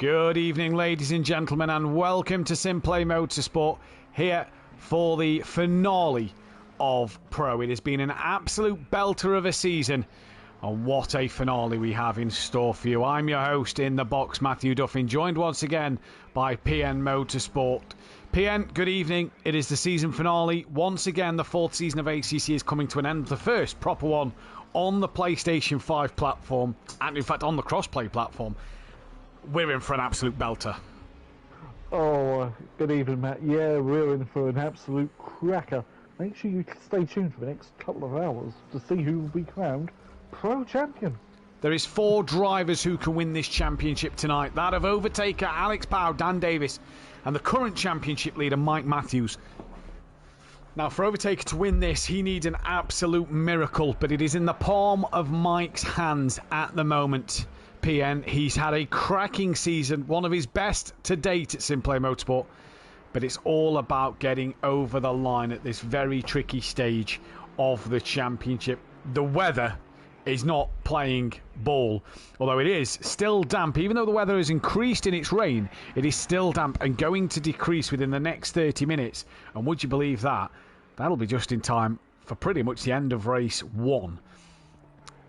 Good evening, ladies and gentlemen, and welcome to SimPlay Motorsport, here for the finale of Pro. It has been an absolute belter of a season, and what a finale we have in store for you. I'm your host in the box, Mathew Duffin, joined once again by PNMotorsport. PN, good evening. It is the season finale. Once again, the fourth season of ACC is coming to an end, the first proper one on the PlayStation 5 platform, and in fact on the crossplay platform. We're in for an absolute belter. Oh, good evening, Matt. Yeah, we're in for an absolute cracker. Make sure you stay tuned for the next couple of hours to see who will be crowned Pro Champion. There is 4 drivers who can win this championship tonight. That of Overtaker, Alex Powell, Dan Davis, and the current championship leader, Mike Matthews. Now, for Overtaker to win this, he needs an absolute miracle, but it is in the palm of Mike's hands at the moment. PN, he's had a cracking season, one of his best to date at SimPlay Motorsport, but it's all about getting over the line at this very tricky stage of the championship. The weather is not playing ball, although it is still damp. Even though the weather has increased in its rain, it is still damp and going to decrease within the next 30 minutes. And would you believe that? That'll be just in time for pretty much the end of race 1.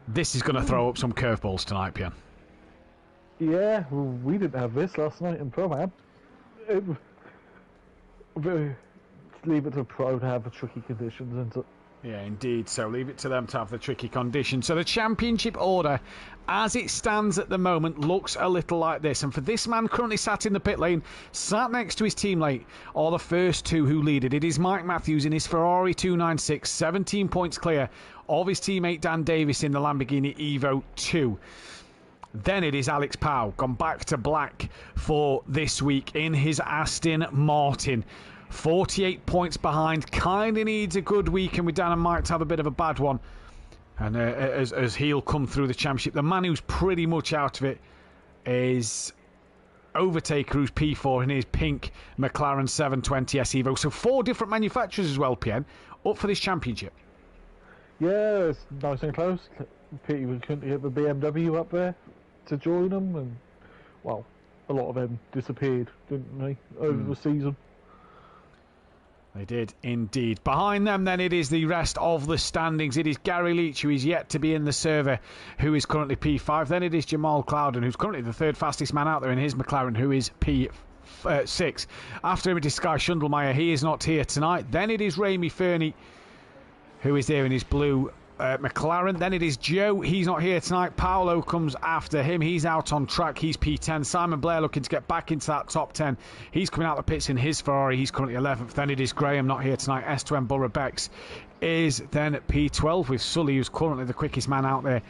This is going to throw up some curveballs tonight, Pian. Yeah, well, we didn't have this last night in Pro Am. Leave it to Pro to have the tricky conditions, isn't it? Yeah, indeed. So leave it to them to have the tricky conditions. So the championship order, as it stands at the moment, looks a little like this. And for this man currently sat in the pit lane, sat next to his teammate, are the first two who lead it. It is Mike Matthews in his Ferrari 296, 17 points clear of his teammate Dan Davis in the Lamborghini Evo 2. Then it is Alex Powell, gone back to black for this week in his Aston Martin. 48 points behind, kind of needs a good weekend with Dan and Mike to have a bit of a bad one. And as he'll come through the championship, the man who's pretty much out of it is Overtaker, who's P4 in his pink McLaren 720S Evo. So 4 different manufacturers as well, PN, up for this championship. Yeah, it's nice and close. Pity we couldn't get the BMW up there to join them, and well, a lot of them disappeared, didn't they, over the season? They did indeed. Behind them then it is the rest of the standings. It is Gary Leach, who is yet to be in the server, who is currently P5. Then it is Jamal Clouden, who's currently the 3rd fastest man out there in his McLaren, who is P6. After him it is Sky Schundelmeyer, he is not here tonight. Then it is Ramy Fernie, who is there in his blue McLaren. Then it is Joe, he's not here tonight. Paolo comes after him, he's out on track, he's P10. Simon Blair looking to get back into that top 10, he's coming out the pits in his Ferrari, he's currently 11th. Then it is Graham, not here tonight. S2M Borough Bex is then at P12 with Sully, who's currently the quickest man out there,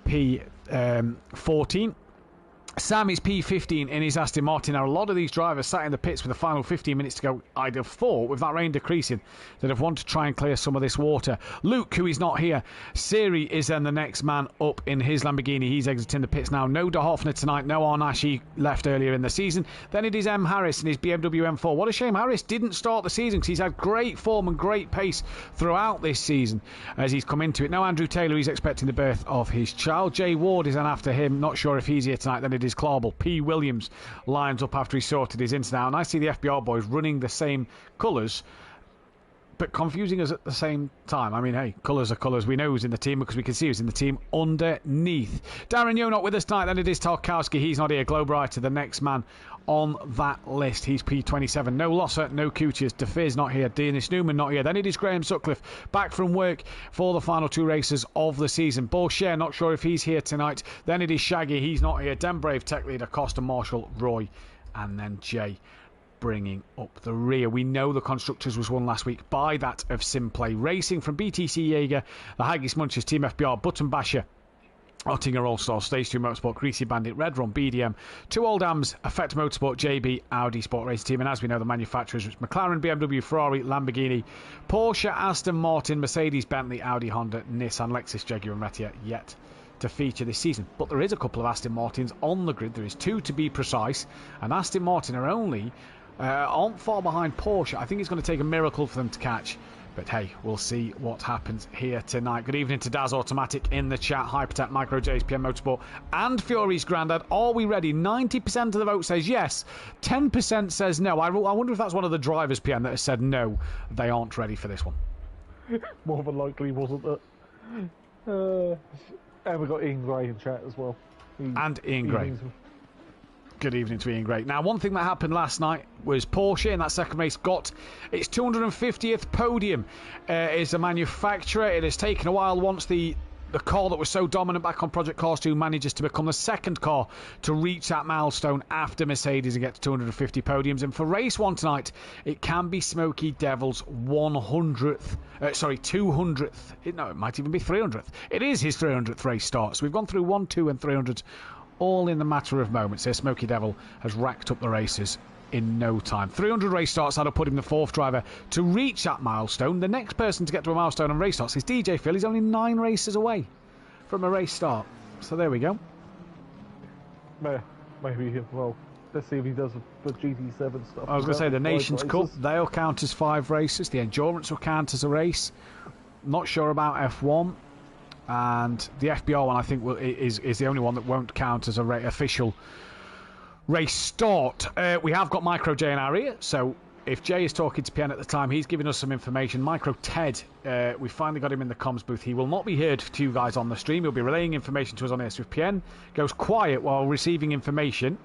P14. Sam is P15 in his Aston Martin. Now, a lot of these drivers sat in the pits with the final 15 minutes to go. I'd have thought, with that rain decreasing, they'd have wanted to try and clear some of this water. Luke, who is not here. Siri is then the next man up in his Lamborghini. He's exiting the pits now. No De Hoffner tonight. No Arnash. He left earlier in the season. Then it is M. Harris in his BMW M4. What a shame Harris didn't start the season, because he's had great form and great pace throughout this season as he's come into it. Now, Andrew Taylor, he's expecting the birth of his child. Jay Ward is then after him. Not sure if he's here tonight. Then it is Clarbel. P. Williams lines up after he sorted his incident out, and I see the FBR boys running the same colours but confusing us at the same time. I mean, hey, colours are colours. We know who's in the team because we can see who's in the team underneath. Darren, you're not with us tonight. Then it is Tarkowski. He's not here. Glowbrighter, the next man on that list. He's P27. No Losser, no Cootiers. DeFiz not here. Dennis Newman not here. Then it is Graham Sutcliffe back from work for the final 2 races of the season. Bullshare, not sure if he's here tonight. Then it is Shaggy. He's not here. Den Brave, Tech Leader, Costa, Marshall, Roy, and then Jay bringing up the rear. We know the Constructors was won last week by that of SimPlay Racing. From BTC Jaeger, the Haggis Munchers, Team FBR, Button Basher, Ottinger All-Star, Stage 2 Motorsport, Greasy Bandit, Red Run, BDM, 2 Old Ams, Effect Motorsport, JB, Audi Sport Racing Team, and as we know the manufacturers, which McLaren, BMW, Ferrari, Lamborghini, Porsche, Aston Martin, Mercedes, Bentley, Audi, Honda, Nissan, Lexus, Jaguar and Meteor yet to feature this season. But there is a couple of Aston Martins on the grid. There is 2 to be precise, and Aston Martin are only aren't far behind Porsche. I think it's going to take a miracle for them to catch But hey, we'll see what happens here tonight. Good evening to Daz Automatic in the chat. Hypertech, Micro J's, PNMotorsport, and Fury's Grandad. Are we ready? 90% of the vote says yes. 10% says no. I wonder if that's one of the drivers, PN, that has said no. They aren't ready for this one. More than likely, wasn't it? And we got Ian Gray in chat as well. And Ian Gray. Good evening to Ian Gray. Now, one thing that happened last night was Porsche in that second race got its 250th podium. Is a manufacturer. It has taken a while once the car that was so dominant back on Project Cars 2 manages to become the second car to reach that milestone after Mercedes and get to 250 podiums. And for race 1 tonight, it can be Smokey Devil's 200th. No, it might even be 300th. It is his 300th race start. So we've gone through 1, 2 and 300 all in the matter of moments. Here, Smokey Devil has racked up the races in no time. 300 race starts, that'll put him the 4th driver to reach that milestone. The next person to get to a milestone on race starts is DJ Phil. He's only 9 races away from a race start. So there we go. Maybe, well, let's see if he does the GT7 stuff. I was going to say, the Nations Cup, they'll count as 5 races. The Endurance will count as a race. Not sure about F1. And the FBR one, I think, is the only one that won't count as a official race start. We have got Micro J in our ear, so if Jay is talking to PN at the time, he's giving us some information. Micro Ted, we finally got him in the comms booth. He will not be heard to you guys on the stream. He'll be relaying information to us on air. So if PN goes quiet while receiving information,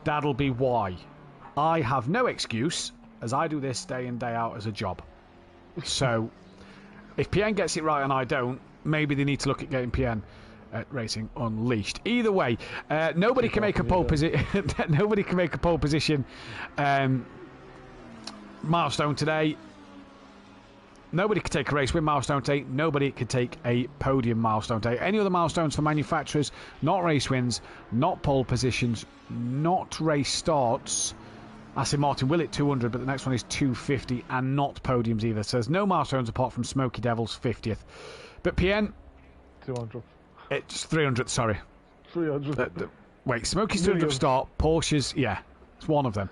that'll be why. I have no excuse, as I do this day in, day out as a job. So if PN gets it right and I don't, maybe they need to look at getting PN at Racing Unleashed. Either way, nobody can make a pole position. Nobody can make a pole position milestone today. Nobody could take a race win milestone today. Nobody could take a podium milestone today. Any other milestones for manufacturers? Not race wins, not pole positions, not race starts. Aston Martin will hit 200, but the next one is 250, and not podiums either. So there's no milestones apart from Smokey Devil's 50th. But PN... 200. It's 300, sorry. 300. Wait, Smokey's 200th start. Porsche's, yeah, it's one of them.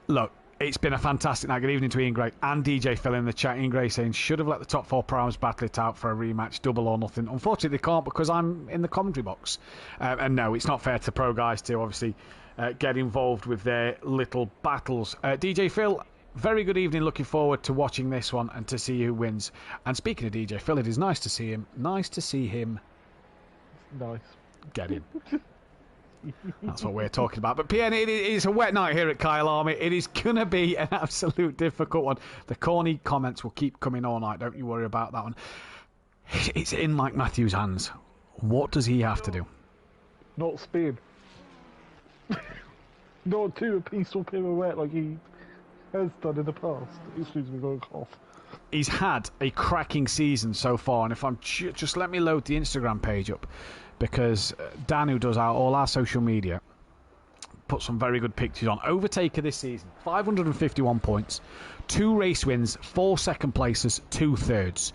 Look, it's been a fantastic night. Good evening to Ian Gray and DJ Phil in the chat. Ian Gray saying, should have let the top 4 primes battle it out for a rematch, double or nothing. Unfortunately, they can't because I'm in the commentary box. And no, it's not fair to pro guys to obviously get involved with their little battles. DJ Phil... Very good evening. Looking forward to watching this one and to see who wins. And speaking of DJ Phil, it is nice to see him. Nice to see him. Nice. Get in. That's what we're talking about. But PN, it is a wet night here at Kyalami. It is going to be an absolute difficult one. The corny comments will keep coming all night. Don't you worry about that one. It's in Mike Mathew's hands. What does he have to do? Not spin. Not do a peaceful pirouette like he has done in the past. Excuse me, going off. He's had a cracking season so far, and if I'm just let me load the Instagram page up, because Dan, who does all our social media, put some very good pictures on. Overtaker this season, 551 points, 2 race wins, 4 second places, 2 thirds.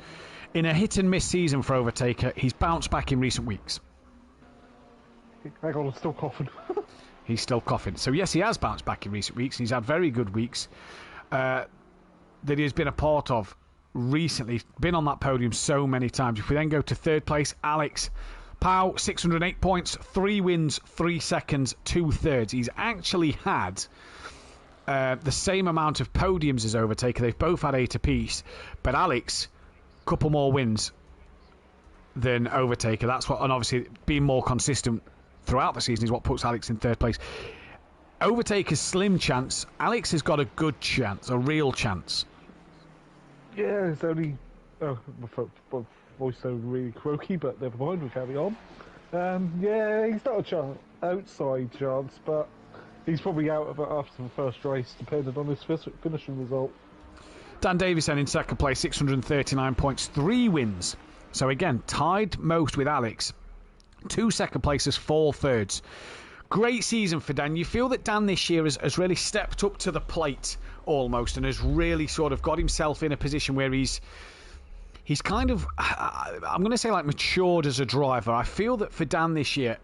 In a hit and miss season for Overtaker, he's bounced back in recent weeks. Hang on, I'm still coughing. He's still coughing. So yes, he has bounced back in recent weeks. He's had very good weeks that he has been a part of recently. Been on that podium so many times. If we then go to 3rd place, Alex Powell, 608 points, 3 wins, 3 seconds, 2 thirds. He's actually had the same amount of podiums as Overtaker. They've both had 8 apiece. But Alex, a couple more wins than Overtaker. That's what, and obviously being more consistent throughout the season is what puts Alex in 3rd place. Overtaker's slim chance. Alex has got a good chance, a real chance. Yeah, it's only... Oh, my voice sounded really croaky, but never mind, we'll carry on. Yeah, he's not a outside chance, but he's probably out of it after the first race, depending on his finishing result. Dan Davison in 2nd place, 639 points, 3 wins. So again, tied most with Alex. 2 second places, 4 thirds. Great season for Dan. You feel that Dan this year has really stepped up to the plate almost, and has really sort of got himself in a position where he's kind of, I'm going to say, like, matured as a driver. I feel that for Dan this year,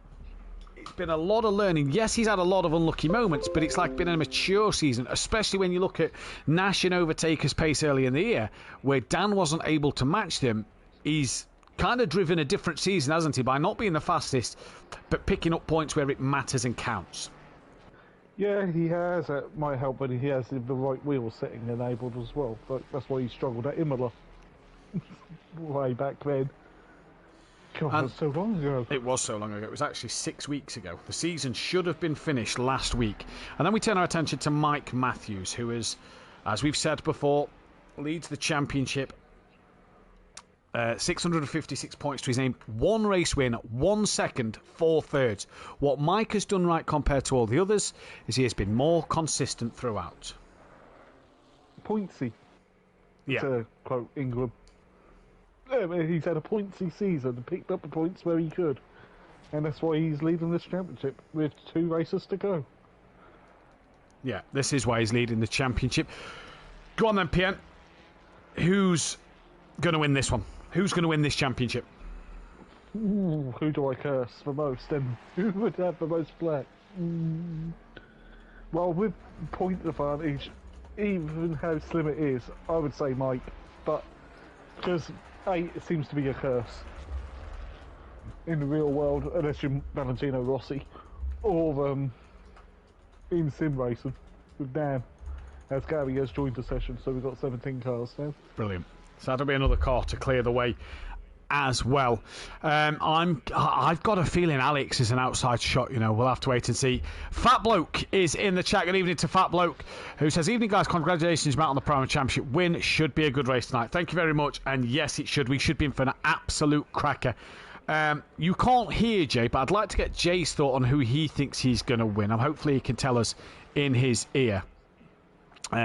it's been a lot of learning. Yes, he's had a lot of unlucky moments, but it's like been a mature season, especially when you look at Nash and Overtaker's pace early in the year, where Dan wasn't able to match them. He's kind of driven a different season, hasn't he, by not being the fastest, but picking up points where it matters and counts. Yeah, he has. That might help when he has the right wheel setting enabled as well. But that's why he struggled at Imola way back then. God, that was so long ago. It was so long ago. It was actually 6 weeks ago. The season should have been finished last week. And then we turn our attention to Mike Matthews, who is, as we've said before, leads the championship. 656 points to his name. 1 race win, 1 second, 4 thirds. What Mike has done right compared to all the others is he has been more consistent throughout. Pointsy. Yeah. To quote Ingram. He's had a pointsy season and picked up the points where he could. And that's why he's leading this championship with 2 races to go. Yeah, this is why he's leading the championship. Go on then, PN. Who's going to win this one? Who's going to win this championship? Ooh, who do I curse the most? And who would have the most black? Well, with point advantage, even how slim it is, I would say Mike. But because 8 seems to be a curse in the real world, unless you're Valentino Rossi, or in sim racing with Dan. As Gary has joined the session, so we've got 17 cars now. Brilliant. So that'll be another car to clear the way as well. I've got a feeling Alex is an outside shot. You know, we'll have to wait and see. Fat Bloke is in the chat. Good evening to Fat Bloke, who says, "Evening, guys. Congratulations, Matt, on the Prime Championship win. Should be a good race tonight. Thank you very much." And yes, it should. We should be in for an absolute cracker. You can't hear Jay, but I'd like to get Jay's thought on who he thinks he's going to win. Hopefully he can tell us in his ear.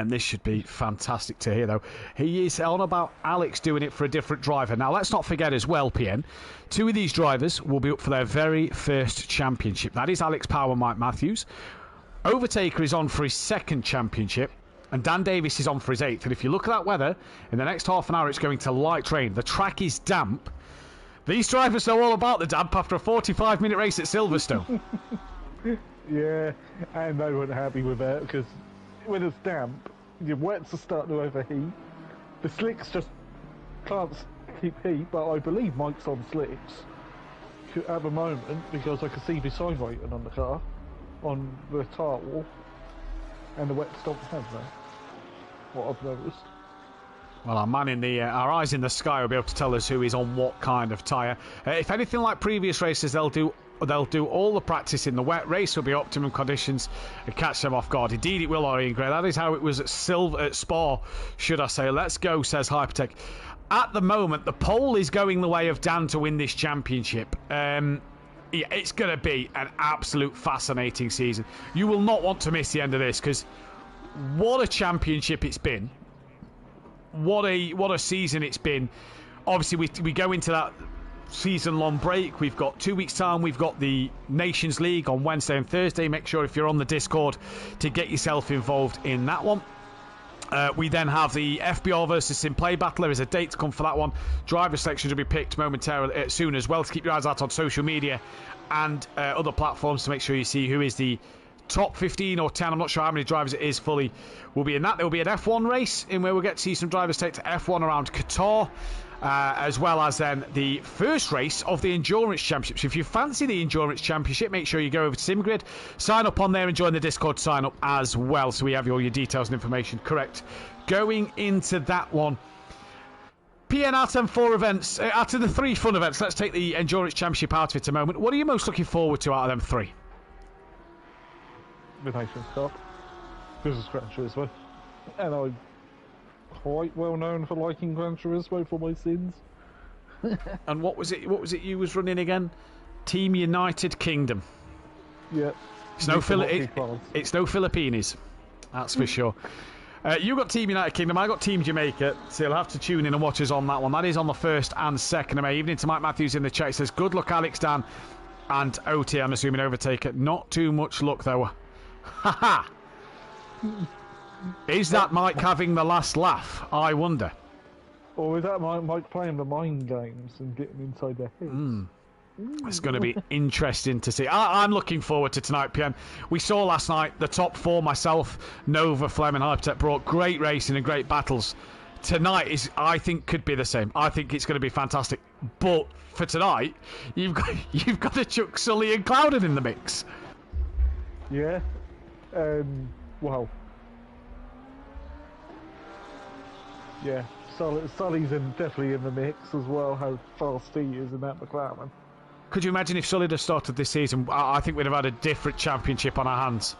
This should be fantastic to hear, though. He is on about Alex doing it for a different driver. Now, let's not forget as well, PN, 2 of these drivers will be up for their very first championship. That is Alex Power and Mike Matthews. Overtaker is on for his 2nd championship, and Dan Davis is on for his 8th. And if you look at that weather, in the next half an hour, it's going to light rain. The track is damp. These drivers know all about the damp after a 45-minute race at Silverstone. Yeah, and they weren't happy with that, because when it's damp, your wets are starting to overheat. The slicks just can't keep heat, but I believe Mike's on slicks at the moment because I can see the sign rating on the car, on the tyre wall, and the wets don't have that. What I've noticed. Well, our man in the our eyes in the sky will be able to tell us who is on what kind of tyre. If anything like previous races, they'll do all the practice in the wet. Race will be optimum conditions and catch them off guard. Indeed, it will, Orion Gray. That is how it was at Spa, should I say. Let's go, says Hypertech. At the moment, the poll is going the way of Dan to win this championship. Yeah, it's going to be an absolute fascinating season. You will not want to miss the end of this, because what a championship it's been. What a season it's been. Obviously, we go into that season-long break. We've got 2 weeks' time. We've got the Nations League on Wednesday and Thursday. Make sure if you're on the Discord to get yourself involved in that one. We then have the FBR versus SimPlay battle. There is a date to come for that one. Driver selections will be picked momentarily soon as well. To keep your eyes out on social media and other platforms to make sure you see who is the top 15 or 10. I'm not sure how many drivers it is fully will be in that. There will be an F1 race in where we'll get to see some drivers take to F1 around Qatar. As well as then the first race of the Endurance Championship. So if you fancy the Endurance Championship, make sure you go over to SimGrid, sign up on there and join the Discord sign up as well, so we have all your details and information correct going into that one. PN out of 4 events, out of the 3 fun events, let's take the Endurance Championship out of it a moment. What are you most looking forward to out of them 3? The Nations Cup, because it's Gran Turismo, and I'm quite well known for liking Gran Turismo for my sins. And what was it you was running again? Team United Kingdom. Yeah. It's no Philippines, that's for sure. You got Team United Kingdom, I got Team Jamaica, so you'll have to tune in and watch us on that one. That is on the 1st and 2nd of May. Evening to Mike Matthews in the chat. He says, good luck, Alex, Dan, and OT, I'm assuming Overtaker. Not too much luck, though. Haha. Is that Mike having the last laugh? I wonder. Or is that Mike playing the mind games and getting inside their heads? It's going to be interesting to see. I'm looking forward to tonight, PM. We saw last night the top four, myself, Nova, Fleming, Hypertech, brought great racing and great battles. Tonight I think, could be the same. I think it's going to be fantastic. But for tonight, you've got to chuck Sully and Clouden in the mix. Yeah. Well. Yeah. Sully's definitely in the mix as well. How fast he is in that McLaren. Could you imagine if Sully had started this season? I think we'd have had a different championship on our hands.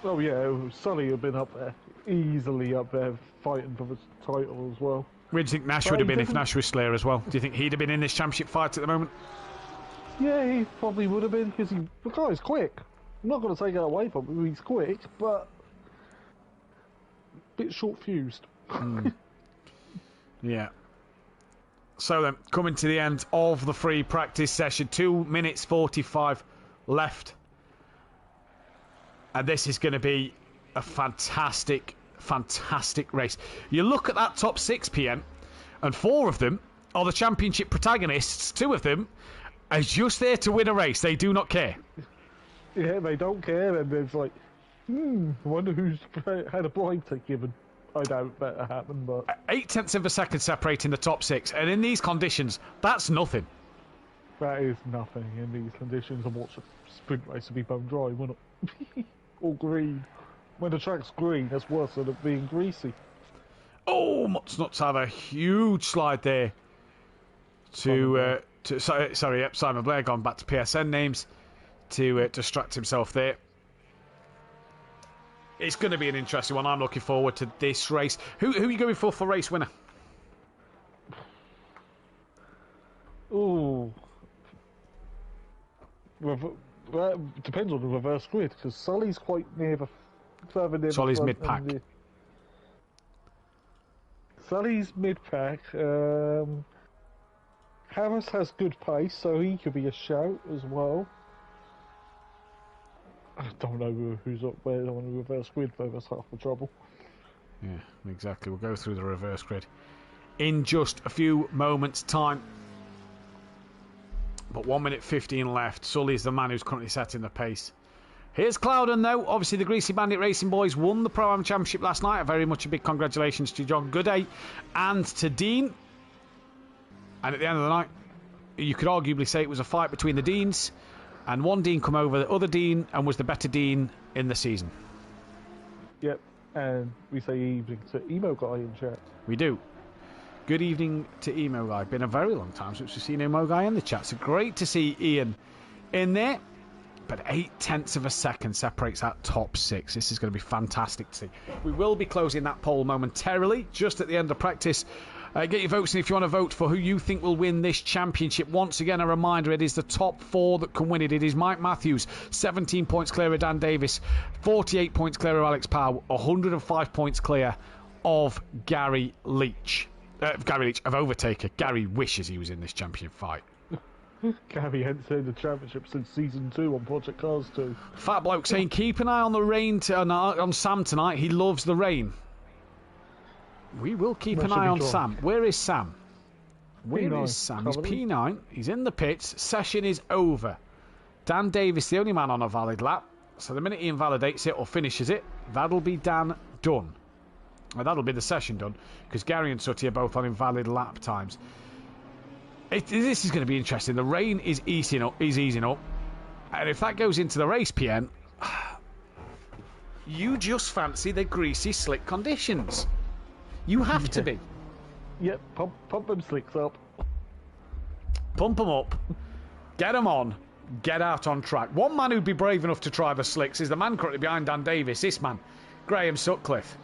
Oh yeah, Sully had been up there, easily up there, fighting for the title as well. Where do you think Nash would have been if Nash was Slayer as well? Do you think he'd have been in this championship fight at the moment? Yeah, he probably would have been, because the guy's quick. I'm not going to take it away from him, he's quick, but a bit short-fused. Yeah. So then, coming to the end of the free practice session, 2 minutes 45 left. And this is going to be a fantastic, fantastic race. You look at that top 6 PM, and 4 of them are the championship protagonists. 2 of them are just there to win a race. They do not care. Yeah, they don't care, and it's like, I wonder who's had a bribe to given. I doubt that'll happen, but 0.8 of a second separating the top 6, and in these conditions, that's nothing. That is nothing in these conditions. And watch a sprint race to be bone dry, wouldn't it? Or green. When the track's green, that's worse than it being greasy. Oh, Mutsnuts have a huge slide there. Simon Blair gone back to PSN names to distract himself there. It's going to be an interesting one. I'm looking forward to this race. Who are you going for race winner? Ooh. That depends on the reverse grid, because Sully's quite near the further near. Sully's mid-pack. Sully's mid-pack. Harris has good pace, so he could be a shout as well. I don't know who's up where on the reverse grid, though. That's half the trouble. Yeah, exactly. We'll go through the reverse grid in just a few moments' time. But 1 minute 15 left. Sully's the man who's currently setting the pace. Here's Clouden, though. Obviously, the Greasy Bandit Racing boys won the Pro-Am Championship last night. Very much a big congratulations to John Gooday and to Dean. And at the end of the night, you could arguably say it was a fight between the Deans. And one Dean come over the other Dean and was the better Dean in the season. Yep, and we say evening to Emo Guy in chat. We do. Good evening to Emo Guy. Been a very long time since we've seen Emo Guy in the chat. So great to see Ian in there. But 0.8 of a second separates that top 6. This is going to be fantastic to see. We will be closing that poll momentarily, just at the end of practice. Get your votes in if you want to vote for who you think will win this championship. Once again, a reminder, it is the top 4 that can win it. It is Mike Matthews, 17 points clear of Dan Davis, 48 points clear of Alex Powell, 105 points clear of Gary Leach. Gary Leach of Overtaker. Gary wishes he was in this champion fight. Gary hadn't seen the championship since season 2 on Project Cars 2. Fat bloke saying, keep an eye on the rain on Sam tonight. He loves the rain. We will keep an eye on Sam. Where is Sam? Where is Sam? He's P9. He's in the pits. Session is over. Dan Davis, the only man on a valid lap. So the minute he invalidates it or finishes it, that'll be Dan done. Well, that'll be the session done, because Gary and Sutty are both on invalid lap times. This is going to be interesting. The rain is easing up. And if that goes into the race, PN, you just fancy the greasy, slick conditions. You have to be. Yep, pump them slicks up. Pump them up. Get them on. Get out on track. One man who'd be brave enough to try the slicks is the man currently behind Dan Davis. This man, Graham Sutcliffe.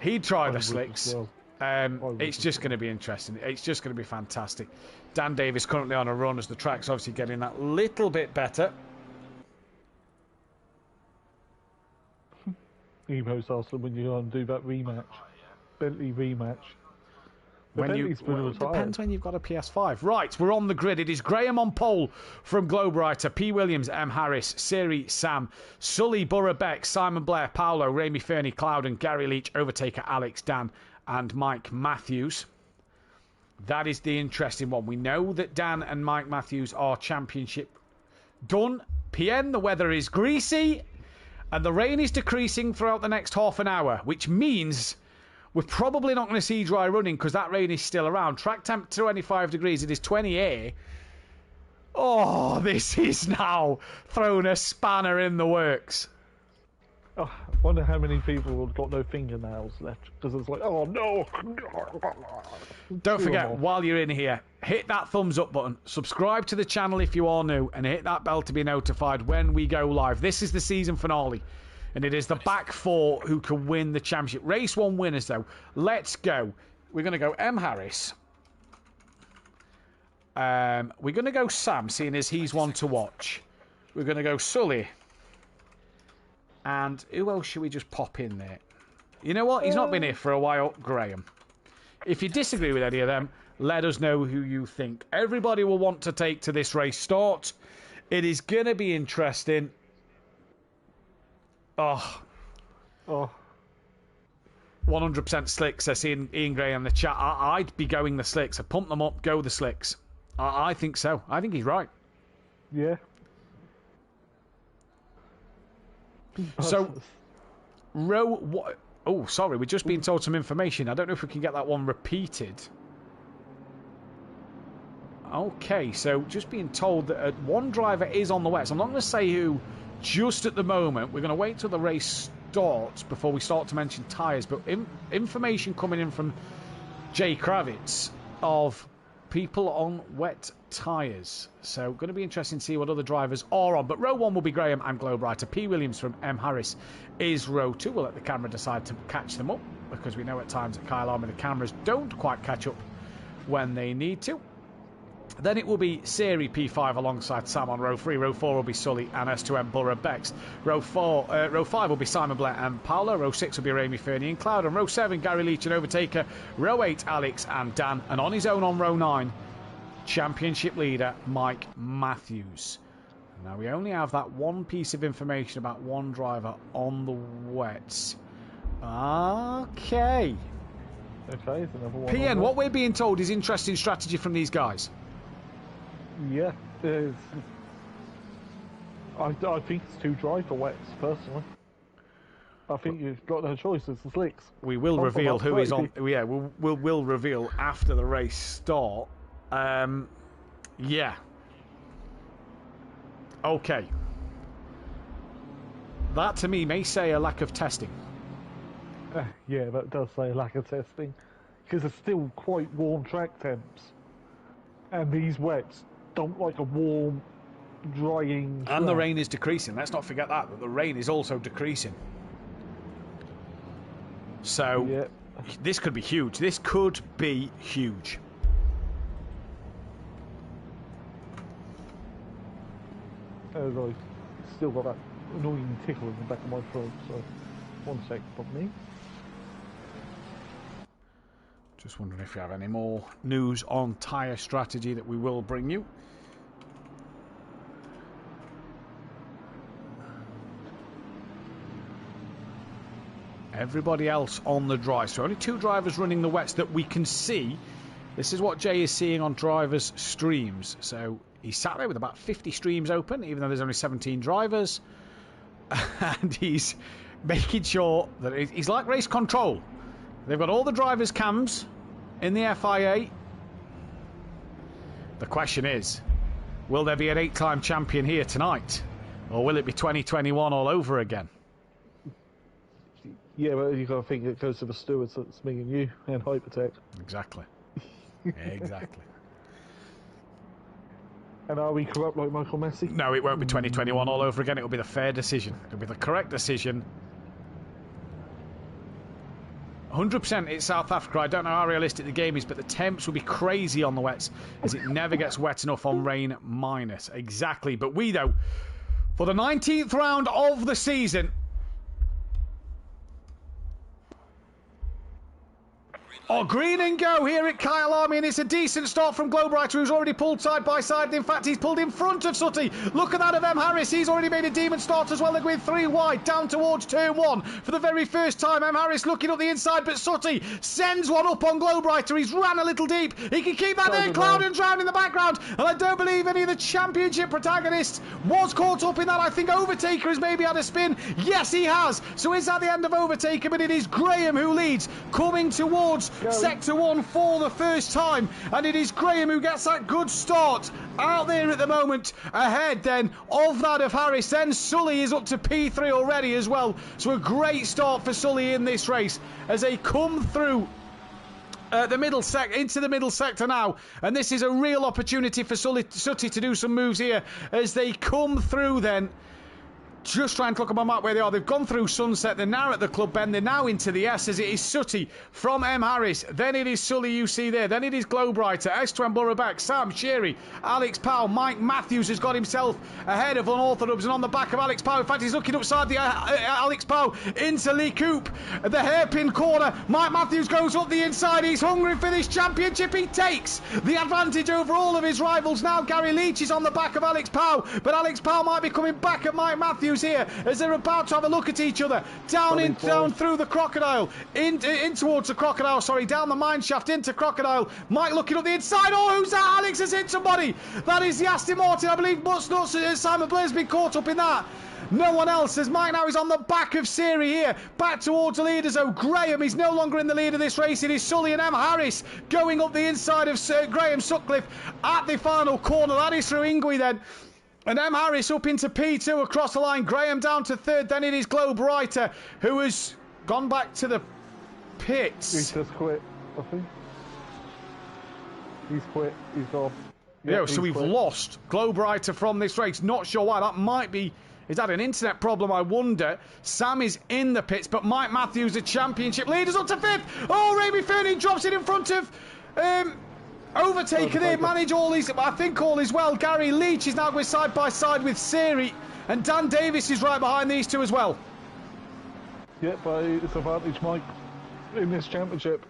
He'd try the slicks. It's just going to be interesting. It's just going to be fantastic. Dan Davis currently on a run as the track's obviously getting that little bit better. Emo's asking when you're going to do that rematch. Bentley rematch. Depends when you've got a PS5. Right, we're on the grid. It is Graham on pole from Globewriter, P. Williams, M. Harris, Siri, Sam, Sully, Burra Beck, Simon Blair, Paolo, Ramy Fernie, Clouden, Gary Leach, Overtaker, Alex, Dan, and Mike Matthews. That is the interesting one. We know that Dan and Mike Matthews are championship done. PN, the weather is greasy, and the rain is decreasing throughout the next half an hour, which means we're probably not going to see dry running because that rain is still around. Track temp 25 degrees. It is 20 air. Oh, this is now throwing a spanner in the works. Oh, I wonder how many people have got no fingernails left because it's like, oh no. Don't forget, while you're in here, hit that thumbs up button, subscribe to the channel if you are new, and hit that bell to be notified when we go live. This is the season finale, and it is the back four who can win the championship. Race 1 winners, though. Let's go. We're going to go M. Harris. We're going to go Sam, seeing as he's one to watch. We're going to go Sully. And who else should we just pop in there? You know what? He's not been here for a while. Graham. If you disagree with any of them, let us know who you think. Everybody will want to take to this race start. It is going to be interesting. Oh. 100% slicks. I see Ian Gray in the chat. I'd be going the slicks. I pump them up, go the slicks. I think so. I think he's right. Yeah. So, oh, sorry, we're just being told some information. I don't know if we can get that one repeated. Okay, so just being told that one driver is on the wet. So I'm not going to say who just at the moment. We're going to wait till the race starts before we start to mention tyres. But information coming in from Jay Kravitz of people on wet tyres. So going to be interesting to see what other drivers are on. But row 1 will be Graham and Glowbrighter. P. Williams from M. Harris is row 2. We'll let the camera decide to catch them up, because we know at times at Kyalami the cameras don't quite catch up when they need to. Then it will be Siri P5 alongside Sam on row 3. Row 4 will be Sully and S2M Borough Bex. Row 5 will be Simon Blair and Paolo. Row 6 will be Ramy Fernie and Cloud. And row 7, Gary Leach and Overtaker. Row 8, Alex and Dan. And on his own on row 9, championship leader Mike Matthews. Now we only have that one piece of information about one driver on the wets. Okay. Okay, it's another one. PN, what we're being told is interesting strategy from these guys. Yeah, I think it's too dry for wets, personally. I think you've got no choice, it's the slicks. We will reveal who is on. Yeah, we'll reveal after the race start. Yeah. Okay. That to me may say a lack of testing. Yeah, that does say a lack of testing, because it's still quite warm track temps, and these wets don't like a warm, drying track. And the rain is decreasing. Let's not forget that the rain is also decreasing. So yeah. This could be huge. This could be huge. As I still got that annoying tickle in the back of my throat, so one sec from me. Just wondering if you have any more news on tyre strategy that we will bring you. Everybody else on the dry. So only 2 drivers running the wets that we can see. This is what Jay is seeing on drivers' streams. So he's sat there with about 50 streams open, even though there's only 17 drivers. And he's making sure that he's like race control. They've got all the drivers' cams in the FIA. The question is, will there be an 8-time champion here tonight? Or will it be 2021 all over again? Yeah, but you've got to think it goes to the stewards, that's me and you, and Hypertech. Exactly. Exactly. And are we corrupt like Michael Messi? No, it won't be 2021 all over again. It'll be the fair decision. It'll be the correct decision. 100% it's South Africa. I don't know how realistic the game is, but the temps will be crazy on the wets, as it never gets wet enough on rain minus. Exactly. But we, though, for the 19th round of the season, Oh, green and go here at Kyalami, and it's a decent start from Glowbrighter, who's already pulled side by side. In fact, he's pulled in front of Sutty. Look at that of M. Harris. He's already made a demon start as well. They're going 3 wide down towards turn 1 for the very first time. M. Harris looking up the inside, but Sutty sends one up on Glowbrighter. He's ran a little deep. He can keep that there. Cloud and Drown in the background, and I don't believe any of the championship protagonists was caught up in that. I think Overtaker has maybe had a spin. Yes, he has. So is that the end of Overtaker? But it is Graham who leads, coming towards Sector 1 for the first time, and it is Graham who gets that good start out there at the moment, ahead then of that of Harris. Then Sully is up to P3 already as well, so a great start for Sully in this race as they come through the middle into the middle sector now, and this is a real opportunity for Sutty to do some moves here as they come through then. Just trying to look at my map where they are. They've gone through Sunset. They're now at the Club Bend. They're now into the S as it is Sutty from M. Harris. Then it is Sully you see there. Then it is Glowbrighter, S2M Burrow-Beck, Sam, Sherry, Alex Powell. Mike Matthews has got himself ahead of Unorthodox and on the back of Alex Powell. In fact, he's looking upside the Alex Powell into Lee Coop. The hairpin corner. Mike Matthews goes up the inside. He's hungry for this championship. He takes the advantage over all of his rivals. Now Gary Leach is on the back of Alex Powell, but Alex Powell might be coming back at Mike Matthews here as they're about to have a look at each other. Down through the Crocodile, in towards the Crocodile, sorry, down the mine shaft into Crocodile. Mike looking up the inside. Oh, who's that? Alex has hit somebody. That is the Aston Martin, I believe. Simon Blair's been caught up in that. No one else, as Mike now is on the back of Siri here, back towards the leaders. Oh, Graham is no longer in the lead of this race. It is Sully and M. Harris going up the inside of Graham Sutcliffe at the final corner. That is through Ingwe then. And M. Harris up into P2 across the line. Graham down to 3rd. Then it is Glowbrighter, who has gone back to the pits. He's just quit, I think. He's quit. He's gone. Yeah, so we've lost Glowbrighter from this race. Not sure why. That might be... Is that an internet problem, I wonder? Sam is in the pits, but Mike Matthews, the championship leaders, up to 5th. Oh, Raimi Fernie drops it in front of... Overtaker there, manage all his, I think all is well. Gary Leach is now going side by side with Siri, and Dan Davis is right behind these two as well. Yeah, but it's advantage Mike in this championship.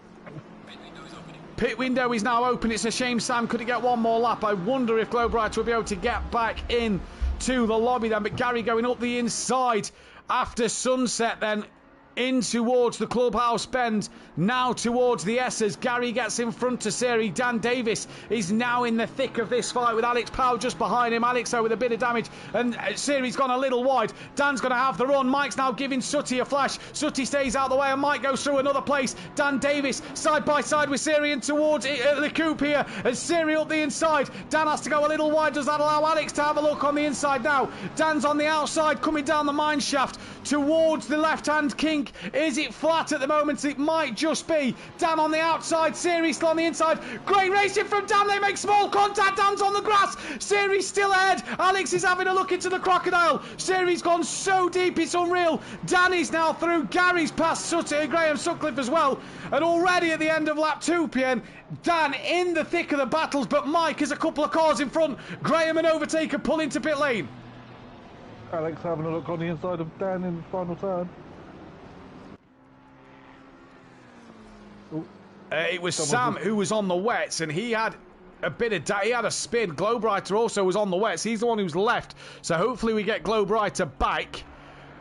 Pit window is now open. It's a shame Sam couldn't get one more lap. I wonder if Glowbrighter will be able to get back in to the lobby then, but Gary going up the inside after Sunset then, in towards the clubhouse bend, now towards the S as Gary gets in front to Siri. Dan Davis is now in the thick of this fight with Alex Powell just behind him. Alex though with a bit of damage, and Siri's gone a little wide. Dan's going to have the run. Mike's now giving Sutty a flash. Sutty stays out of the way and Mike goes through another place. Dan Davis side by side with Siri and towards the coupe here as Siri up the inside. Dan has to go a little wide. Does that allow Alex to have a look on the inside now? Dan's on the outside coming down the mine shaft towards the left hand kink. Is it flat at the moment? It might just be. Dan on the outside, Siri still on the inside. Great racing from Dan. They make small contact. Dan's on the grass. Siri's still ahead. Alex is having a look into the Crocodile. Siri's gone so deep it's unreal. Dan is now through. Gary's past Graham Sutcliffe as well. And already at the end of lap 2 p.m, Dan in the thick of the battles, but Mike is a couple of cars in front. Graham and Overtaker pull into pit lane. Alex having a look on the inside of Dan in the final turn. It was Sam who was on the wets, and he had a bit of he had a spin. Glowbrighter also was on the wets. He's the one who's left, so hopefully we get Glowbrighter back.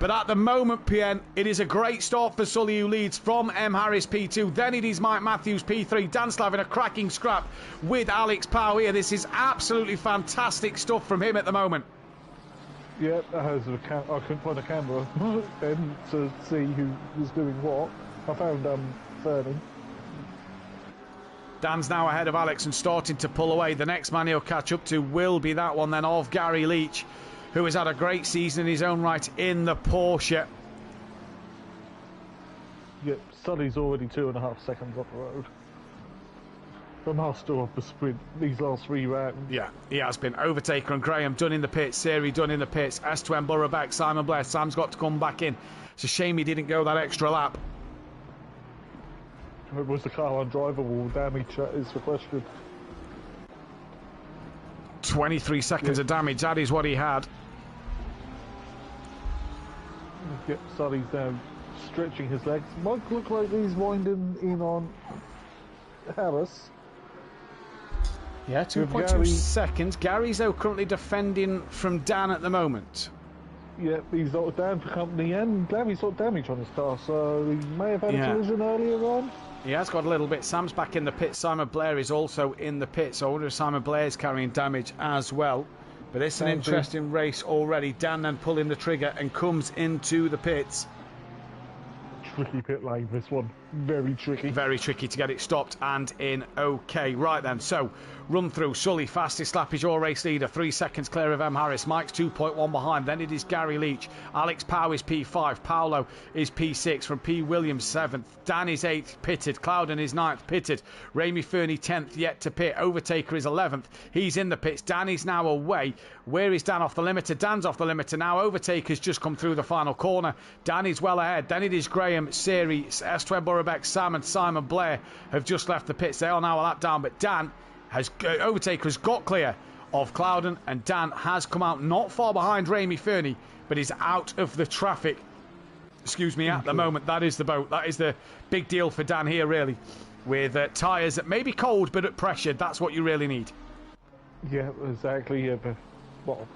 But at the moment, PN, it is a great start for Sully, who leads from M. Harris P2. Then it is Mike Matthews P3. Dan Slav in a cracking scrap with Alex Powell here. This is absolutely fantastic stuff from him at the moment. Yeah, I couldn't find a camera then to see who was doing what. I found Fernie. Dan's now ahead of Alex and starting to pull away. The next man he'll catch up to will be that one then of Gary Leach, who has had a great season in his own right in the Porsche. Yep, Sully's already 2.5 seconds off the road. The master of the sprint these last 3 rounds. Yeah, he has been. Overtaker and Graham done in the pits. Siri done in the pits. S2M Burrow-Beck, Simon Blair. Sam's got to come back in. It's a shame he didn't go that extra lap. Was the car undrivable damage? Is the question. 23 seconds of damage, that is what he had. Yep, Sully's now stretching his legs. Might look like he's winding in on Harris. Yeah, 2.2 seconds. Gary's, though, currently defending from Dan at the moment. Yeah, he's sort of down for company and Gary's sort of damage on his car, so he may have had a collision earlier on. He has got a little bit. Sam's back in the pit. Simon Blair is also in the pit, so I wonder if Simon Blair's carrying damage as well. But it's an interesting race already. Dan then pulling the trigger and comes into the pits. Tricky pit lane, this one. Very tricky. Very tricky to get it stopped and in. Okay, right then. So, run through. Sully, fastest lap is your race leader. 3 seconds clear of M. Harris. Mike's 2.1 behind. Then it is Gary Leach. Alex Pow is P5. Paolo is P6 from P. Williams 7th. Dan is 8th, pitted. Clouden is 9th, pitted. Ramey Fernie 10th, yet to pit. Overtaker is 11th. He's in the pits. Dan is now away. Where is Dan off the limiter? Dan's off the limiter now. Overtaker's just come through the final corner. Dan is well ahead. Then it is Graham, Siri, Estweb Burbeck, Sam and Simon Blair have just left the pits. They are now a lap down, but Dan has Overtaker has got clear of Clouden, and Dan has come out not far behind Ramey Fernie, but is out of the traffic. Excuse me, at the moment. That is the boat. That is the big deal for Dan here, really, with tyres that may be cold but at pressure. That's what you really need. Yeah, exactly. Yeah, but well,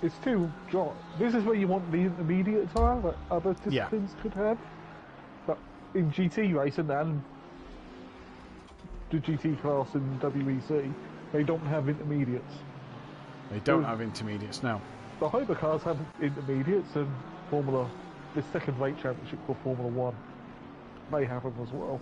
it's too dry. This is where you want the intermediate tyre that other disciplines could have. But in GT racing and the GT class in WEC, they don't have intermediates. They don't have intermediates, no. The hypercars have intermediates, and the second rate championship for Formula 1 may have them as well.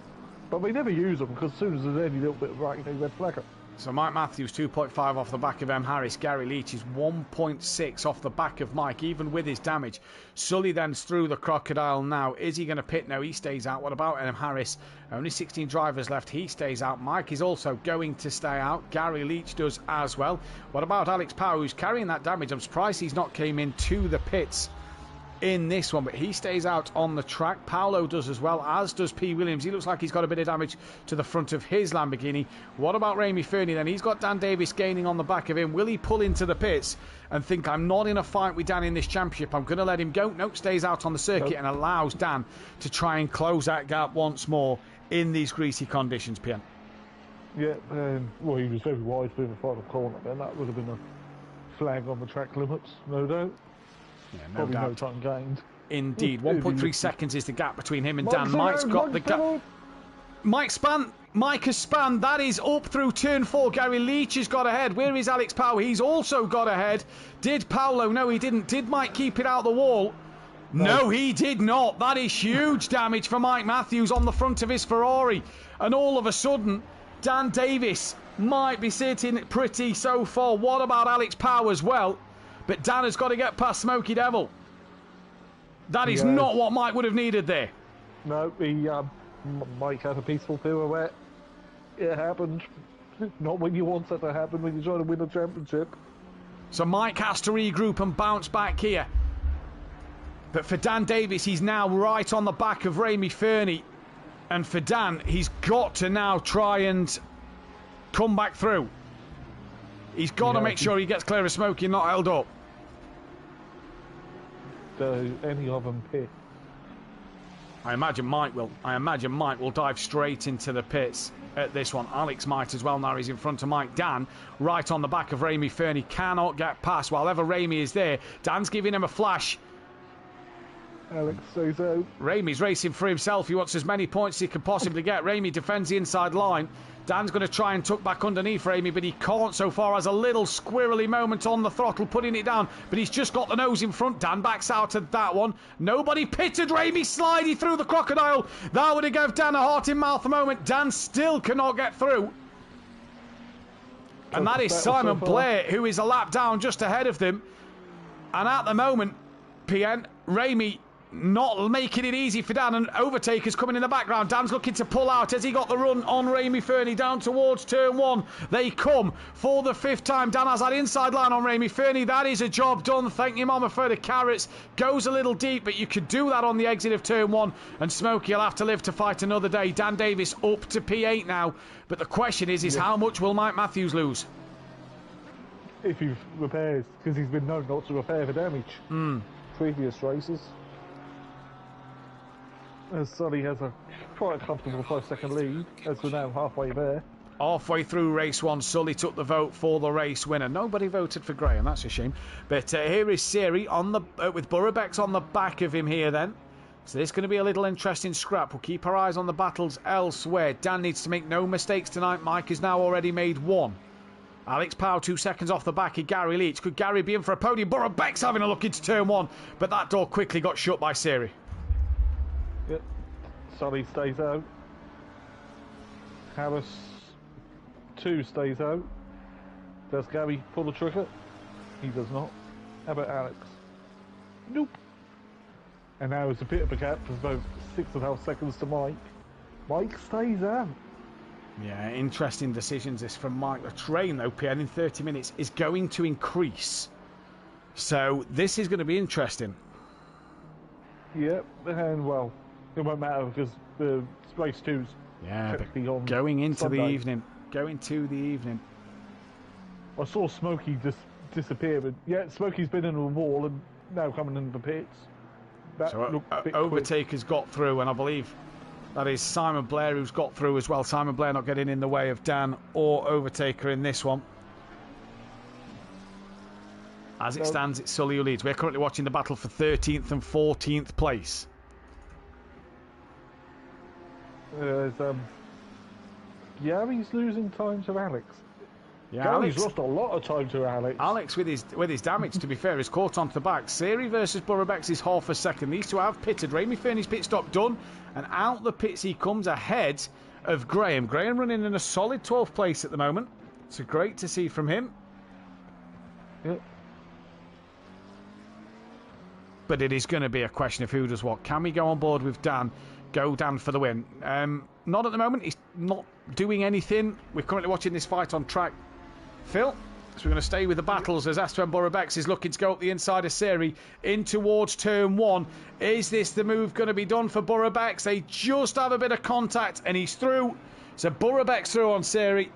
But they never use them because as soon as there's any little bit of rain, they red flag it. So Mike Matthews 2.5 off the back of M. Harris. Gary Leach is 1.6 off the back of Mike, even with his damage. Sully then's through the crocodile now. Is he going to pit? No, he stays out. What about M. Harris? Only 16 drivers left. He stays out. Mike is also going to stay out. Gary Leach does as well. What about Alex Power, who's carrying that damage? I'm surprised he's not came into the pits in this one, but he stays out on the track. Paolo does as well, as does P. Williams. He looks like he's got a bit of damage to the front of his Lamborghini. What about Ramey Fernie then? He's got Dan Davis gaining on the back of him. Will he pull into the pits and think, I'm not in a fight with Dan in this championship, I'm going to let him go? Nope, stays out on the circuit and allows Dan to try and close that gap once more in these greasy conditions, Pian. Yeah, well, he was very wide through the final corner then. That would have been a flag on the track limits, no doubt. Yeah, no Probably doubt. no time gained. Indeed. 1.3 seconds is the gap between him and Dan. Mike's got the gap. Mike has spanned. That is up through turn 4. Gary Leach has got ahead. Where is Alex Power? He's also got ahead. Did Paolo? No, he didn't. Did Mike keep it out the wall? No, he did not. That is huge damage for Mike Matthews on the front of his Ferrari. And all of a sudden, Dan Davis might be sitting pretty so far. What about Alex Power as well? But Dan has got to get past Smokey Devil. That is not what Mike would have needed there. No, Mike had a peaceful pirouette. It happened. Not when you want it to happen, when you're trying to win a championship. So Mike has to regroup and bounce back here. But for Dan Davis, he's now right on the back of Ramey Fernie. And for Dan, he's got to now try and come back through. He's got to make sure he gets clear of Smokey and not held up. Any of them pit? I imagine Mike will. I imagine Mike will dive straight into the pits at this one. Alex might as well now. He's in front of Mike. Dan, right on the back of Ramey Fernie, cannot get past. While ever Ramey is there, Dan's giving him a flash. Alex says so. Ramey's racing for himself. He wants as many points as he can possibly get. Ramey defends the inside line. Dan's going to try and tuck back underneath Ramey, but he can't so far. Has a little squirrely moment on the throttle, putting it down, but he's just got the nose in front. Dan backs out of that one. Nobody pitted. Ramey sliding through the crocodile. That would have given Dan a heart-in-mouth moment. Dan still cannot get through. And that is Simon Blair, who is a lap down just ahead of them. And at the moment, PN, Ramey not making it easy for Dan, and Overtaker's coming in the background. Dan's looking to pull out. Has he got the run on Ramey Fernie down towards turn 1? They come for the 5th time. Dan has that inside line on Ramey Fernie. That is a job done. Thank you, Mama, for the carrots. Goes a little deep, but you could do that on the exit of turn 1, and Smokey will have to live to fight another day. Dan Davis up to P8 now, but the question is how much will Mike Matthews lose? If he repairs, because he's been known not to repair the damage. Previous races. Sonny has a quite comfortable 5-second lead as we're now halfway there. Halfway through race one, Sully took the vote for the race winner. Nobody voted for Graham, that's a shame. But here is Siri on the with Burbeck's on the back of him here then. So this is going to be a little interesting scrap. We'll keep our eyes on the battles elsewhere. Dan needs to make no mistakes tonight. Mike has now already made one. Alex Powell 2 seconds off the back of Gary Leach. Could Gary be in for a podium? Burbeck's having a look into turn one, but that door quickly got shut by Siri. Yep. Sonny stays out. Harris 2 stays out. Does Gary pull the trigger? He does not. How about Alex? Nope. And now it's a bit of a gap. There's about 6.5 seconds to Mike. Mike stays out. Yeah, interesting decisions this from Mike. The train, though, PN, in 30 minutes is going to increase. So this is going to be interesting. Yep, and well, it won't matter because the race 2's technically on going into Sunday. the evening. Going to the evening. I saw Smokey just disappear, but yeah, Smokey's been in a wall and now coming in the pits. That So looked a bit Overtaker's got through, and I believe that is Simon Blair who's got through as well. Simon Blair not getting in the way of Dan or Overtaker in this one. As it stands, it's Sully who leads. We're currently watching the battle for 13th and 14th place. Gary's losing time to Alex. Yeah, Gary's lost a lot of time to Alex. Alex, with his damage, to be fair, is caught onto the back. Siri versus Burbeck's is half a second. These two have pitted. Ramy Fernie's pit stop done, and out the pits he comes ahead of Graham. Graham running in a solid 12th place at the moment. So great to see from him. Yep. But it is going to be a question of who does what. Can we go on board with Dan? Go Dan for the win. Not at the moment. He's not doing anything. We're currently watching this fight on track. Phil, so we're going to stay with the battles as Aston Burbeck's is looking to go up the inside of Siri in towards turn one. Is this the move going to be done for Burbeck's? They just have a bit of contact and he's through. So Burbeck's through on Siri.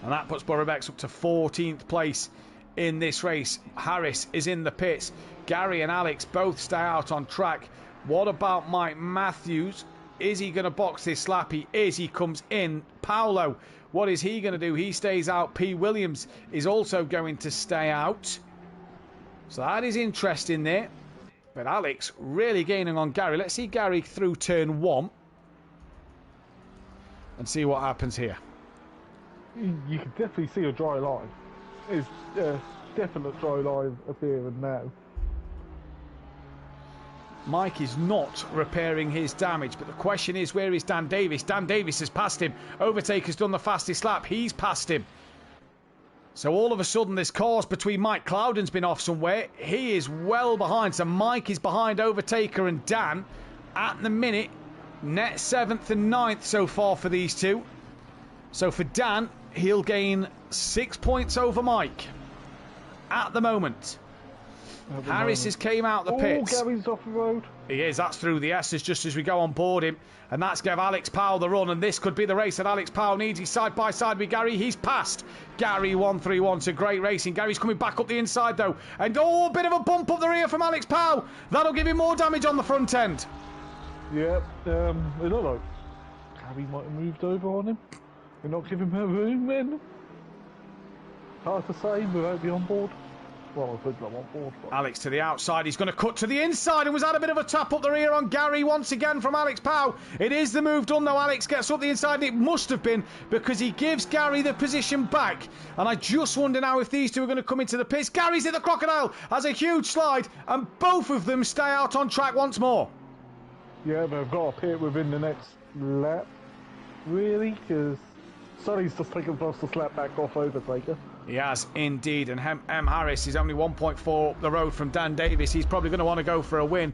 And that puts Burbeck's up to 14th place in this race. Harris is in the pits. Gary and Alex both stay out on track. What about Mike Matthews? Is he going to box this lap? He is. He comes in. Paolo, what is he going to do? He stays out. P. Williams is also going to stay out. So that is interesting there. But Alex really gaining on Gary. Let's see Gary through turn one. And see what happens here. You can definitely see a dry line. It's a definite dry line appearing now. Mike is not repairing his damage, but the question is, where is Dan Davis? Dan Davis has passed him. Overtaker's done the fastest lap. He's passed him. So all of a sudden, this course between Mike Cloudon's been off somewhere. He is well behind. So Mike is behind Overtaker and Dan. At the minute, net 7th and 9th so far for these two. So for Dan, he'll gain 6 points over Mike. At the moment. Harris has came out the pits. Oh, Gary's off the road. He is. That's through the S's just as we go on board him. And that's give Alex Powell the run. And this could be the race that Alex Powell needs. He's side by side with Gary. He's passed Gary 1-3-1. So great racing. Gary's coming back up the inside though. And a bit of a bump up the rear from Alex Powell. That'll give him more damage on the front end. Yep. It looked like Gary might have moved over on him. They're not giving him room then. Hard to say without the onboard. Well, I could go on board. But... Alex to the outside. He's going to cut to the inside and was had a bit of a tap up the rear on Gary once again from Alex Powell. It is the move done though. Alex gets up the inside and it must have been because he gives Gary the position back. And I just wonder now if these two are going to come into the pits. Gary's hit the crocodile, has a huge slide and both of them stay out on track once more. Yeah, but I've got to pit within the next lap. Really? Because Sonny's just taken the fastest lap back off Overtaker. He has indeed, and M. Harris is only 1.4 up the road from Dan Davis. He's probably going to want to go for a win,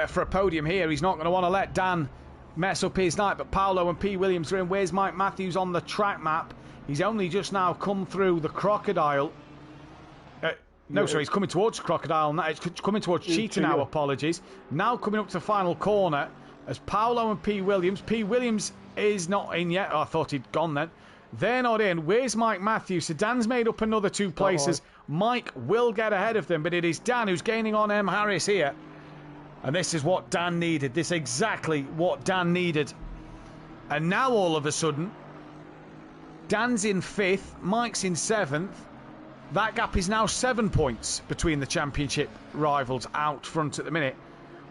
for a podium here. He's not going to want to let Dan mess up his night, but Paolo and P. Williams are in. Where's Mike Matthews on the track map? He's only just now come through the crocodile. Sorry, he's coming towards Crocodile. He's coming towards Cheetah now, apologies. Now coming up to the final corner as Paolo and P. Williams. P. Williams is not in yet. Oh, I thought he'd gone then. They're not in. Where's Mike Matthews? So Dan's made up another 2 places. Mike will get ahead of them, but it is Dan who's gaining on M. Harris here. And this is what Dan needed. This is exactly what Dan needed. And now all of a sudden, Dan's in 5th, Mike's in 7th. That gap is now 7 points between the championship rivals out front at the minute,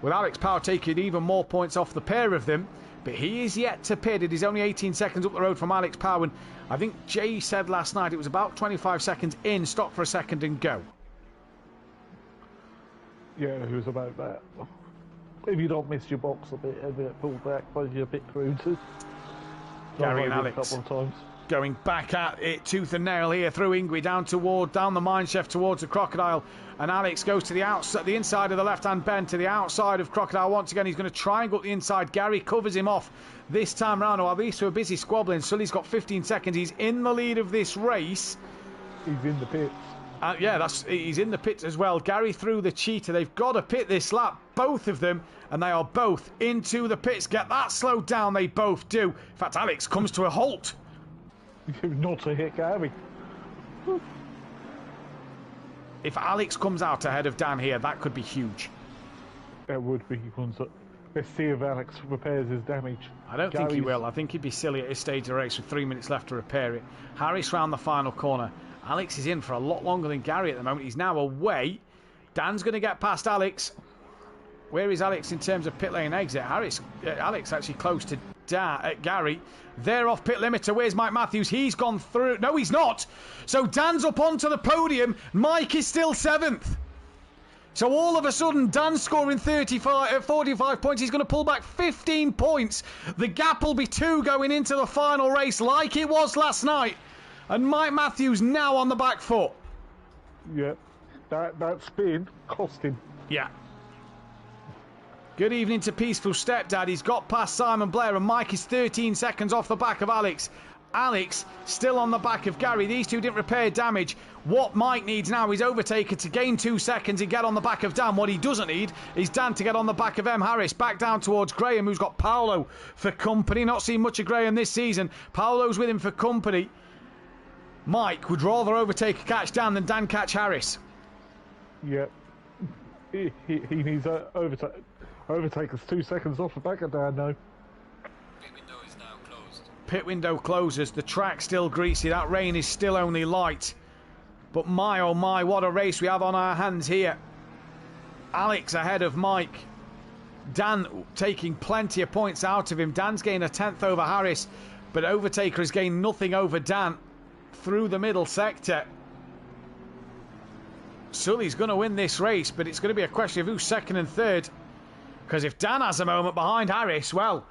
with Alex Power taking even more points off the pair of them. But he is yet to pit. It is only 18 seconds up the road from Alex Power. And I think Jay said last night it was about 25 seconds in, stop for a second and go. Yeah, it was about that. If you don't miss your box a bit and get pulled back by your pit crew too. Gary and Alex a couple of times. Going back at it tooth and nail here through Ingui down the mine shaft towards the Crocodile, and Alex goes to the outside, the inside of the left hand bend to the outside of Crocodile once again. He's going to try and go up the inside. Gary covers him off this time round. While these two are busy squabbling, Sully's got 15 seconds. He's in the lead of this race. He's in the pits. Yeah, he's in the pits as well. Gary through the cheetah. They've got to pit this lap, both of them, and they are both into the pits. Get that slowed down, they both do. In fact, Alex comes to a halt. Not a hit, Gary. If Alex comes out ahead of Dan here, that could be huge. It would be. Let's see if Alex repairs his damage. I don't think he will. I think he'd be silly at this stage of the race with 3 minutes left to repair it. Harris round the final corner. Alex is in for a lot longer than Gary at the moment. He's now away. Dan's going to get past Alex. Where is Alex in terms of pit lane exit? Alex actually close to Gary. They're off pit limiter. Where's Mike Matthews? He's gone through. No, he's not. So Dan's up onto the podium. Mike is still 7th. So all of a sudden, Dan's scoring 45 points. He's going to pull back 15 points. The gap will be 2 going into the final race like it was last night. And Mike Matthews now on the back foot. Yeah, that spin cost him. Yeah. Good evening to Peaceful Stepdad. He's got past Simon Blair and Mike is 13 seconds off the back of Alex. Alex still on the back of Gary. These two didn't repair damage. What Mike needs now is Overtaker to gain 2 seconds and get on the back of Dan. What he doesn't need is Dan to get on the back of M. Harris. Back down towards Graham, who's got Paolo for company. Not seen much of Graham this season. Paolo's with him for company. Mike would rather Overtaker catch Dan than Dan catch Harris. Yeah. He needs Overtaker's 2 seconds off the back of Dan now. Pit window is now closed. Pit window closes. The track's still greasy. That rain is still only light. But my oh my, what a race we have on our hands here. Alex ahead of Mike. Dan taking plenty of points out of him. Dan's gained a 10th over Harris, but Overtaker has gained nothing over Dan through the middle sector. Sully's going to win this race, but it's going to be a question of who's second and third. Because if Dan has a moment behind Harris, well,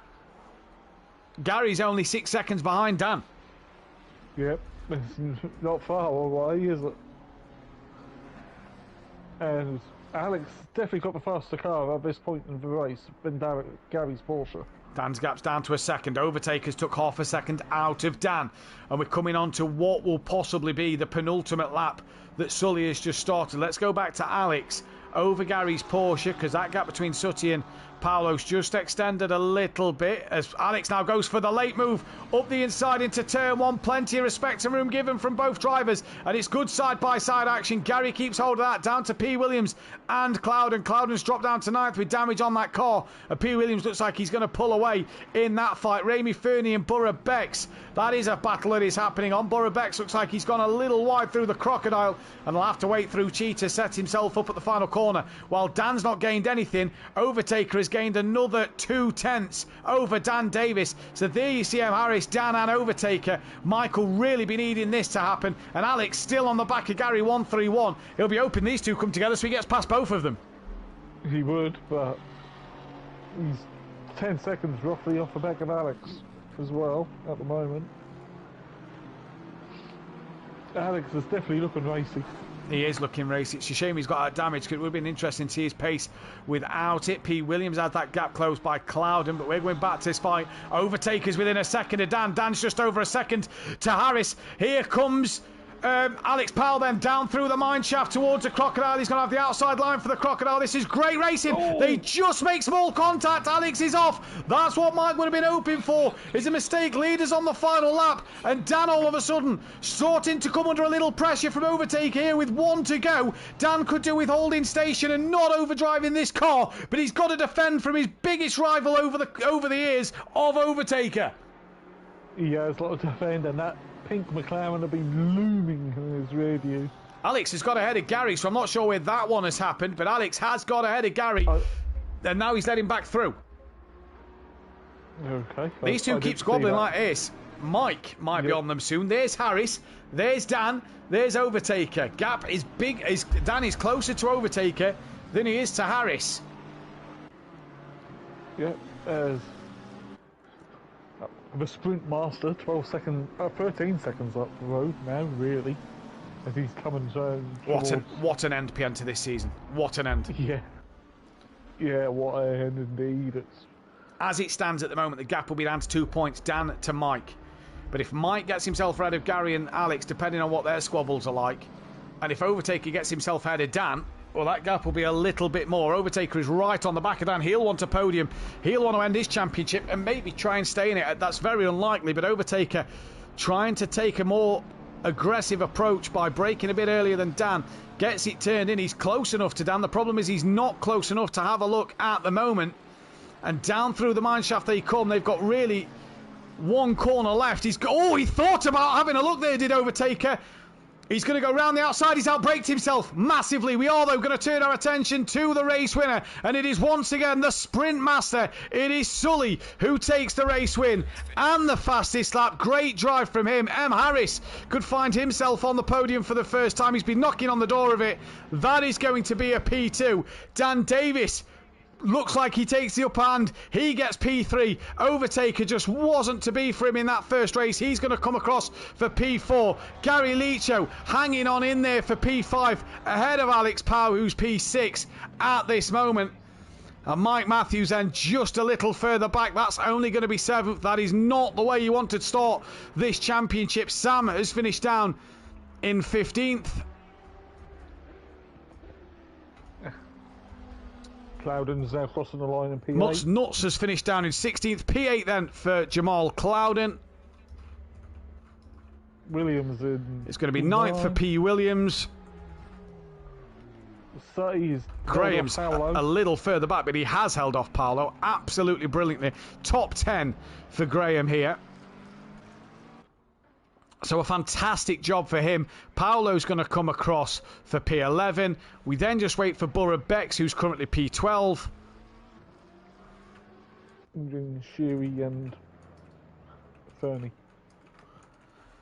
Gary's only 6 seconds behind Dan. Yep, it's not far away, is it? And Alex definitely got the faster car at this point in the race than Gary's Porsche. Dan's gap's down to a second. Overtakers took half a second out of Dan. And we're coming on to what will possibly be the penultimate lap that Sully has just started. Let's go back to Alex over Gary's Porsche, because that gap between Sutty and Paolo's just extended a little bit as Alex now goes for the late move up the inside into turn 1. Plenty of respect and room given from both drivers, and it's good side-by-side action. Gary keeps hold of that down to P. Williams and Clouden. Clouden's dropped down to 9th with damage on that car, and P. Williams looks like he's going to pull away in that fight. Ramy Fernie and Borough Becks, that is a battle that is happening on. Borough Becks looks like he's gone a little wide through the Crocodile, and he'll have to wait through Cheetah, set himself up at the final corner. While Dan's not gained anything, Overtaker has gained another 2 tenths over Dan Davis. So there you see M. Harris, Dan and Overtaker. Michael really be needing this to happen, and Alex still on the back of Gary 131. He'll be hoping these two come together so he gets past both of them. He would, but he's 10 seconds roughly off the back of Alex as well at the moment. Alex is definitely looking racy. He is looking racy. It's a shame he's got that damage, because it would have been interesting to see his pace without it. P. Williams had that gap closed by Clouden, but we're going back to this fight. Overtaker's within a second of Dan. Dan's just over a second to Harris. Here comes Alex Powell then down through the mine shaft towards the Crocodile. He's going to have the outside line for the Crocodile. This is great racing. They just make small contact. Alex is off. That's what Mike would have been hoping for. Is a mistake. Leaders on the final lap. And Dan all of a sudden starting to come under a little pressure from overtake here with 1 to go. Dan could do with holding station and not overdriving this car. But he's got to defend from his biggest rival over the ears of Overtaker. He has a lot of defend, and that pink McLaren have been looming in his rear view. Alex has got ahead of Gary, so I'm not sure where that one has happened, but Alex has got ahead of Gary, and now he's let him back through. Okay. These two keep squabbling like this. Mike might be on them soon. There's Harris. There's Dan. There's Overtaker. Gap is big. Dan is closer to Overtaker than he is to Harris. Yeah. The sprint master, 13 seconds up the road now, really. As he's coming What an end, PN, to this season. What an end. Yeah, what an end indeed. As it stands at the moment, the gap will be down to 2 points, Dan to Mike. But if Mike gets himself ahead of Gary and Alex, depending on what their squabbles are like, and if Overtaker gets himself ahead of Dan, well, that gap will be a little bit more. Overtaker is right on the back of Dan. He'll want a podium. He'll want to end his championship and maybe try and stay in it. That's very unlikely, but Overtaker trying to take a more aggressive approach by braking a bit earlier than Dan. Gets it turned in. He's close enough to Dan. The problem is he's not close enough to have a look at the moment. And down through the mine shaft they come. They've got really one corner left. He thought about having a look there, did Overtaker. He's going to go round the outside. He's outbraked himself massively. We are, though, going to turn our attention to the race winner. And it is once again the sprint master. It is Sully who takes the race win and the fastest lap. Great drive from him. M. Harris could find himself on the podium for the first time. He's been knocking on the door of it. That is going to be a P2. Dan Davis looks like he takes the upper hand. He gets P3. Overtaker just wasn't to be for him in that first race. He's going to come across for P4. Gary Leacho hanging on in there for P5 ahead of Alex Powell, who's P6 at this moment. And Mike Matthews then just a little further back. That's only going to be 7th. That is not the way you want to start this championship. Sam has finished down in 15th. Cloudon's now crossing the line in P8. Nuts has finished down in 16th. P8 then for Jamal Cloudon. Williams in... It's going to be 9th for P. Williams. Graham's a little further back, but he has held off Paolo absolutely brilliantly. Top 10 for Graham here. So a fantastic job for him. Paolo's going to come across for P11. We then just wait for Borough Bex, who's currently P12. Sheary and Fernie.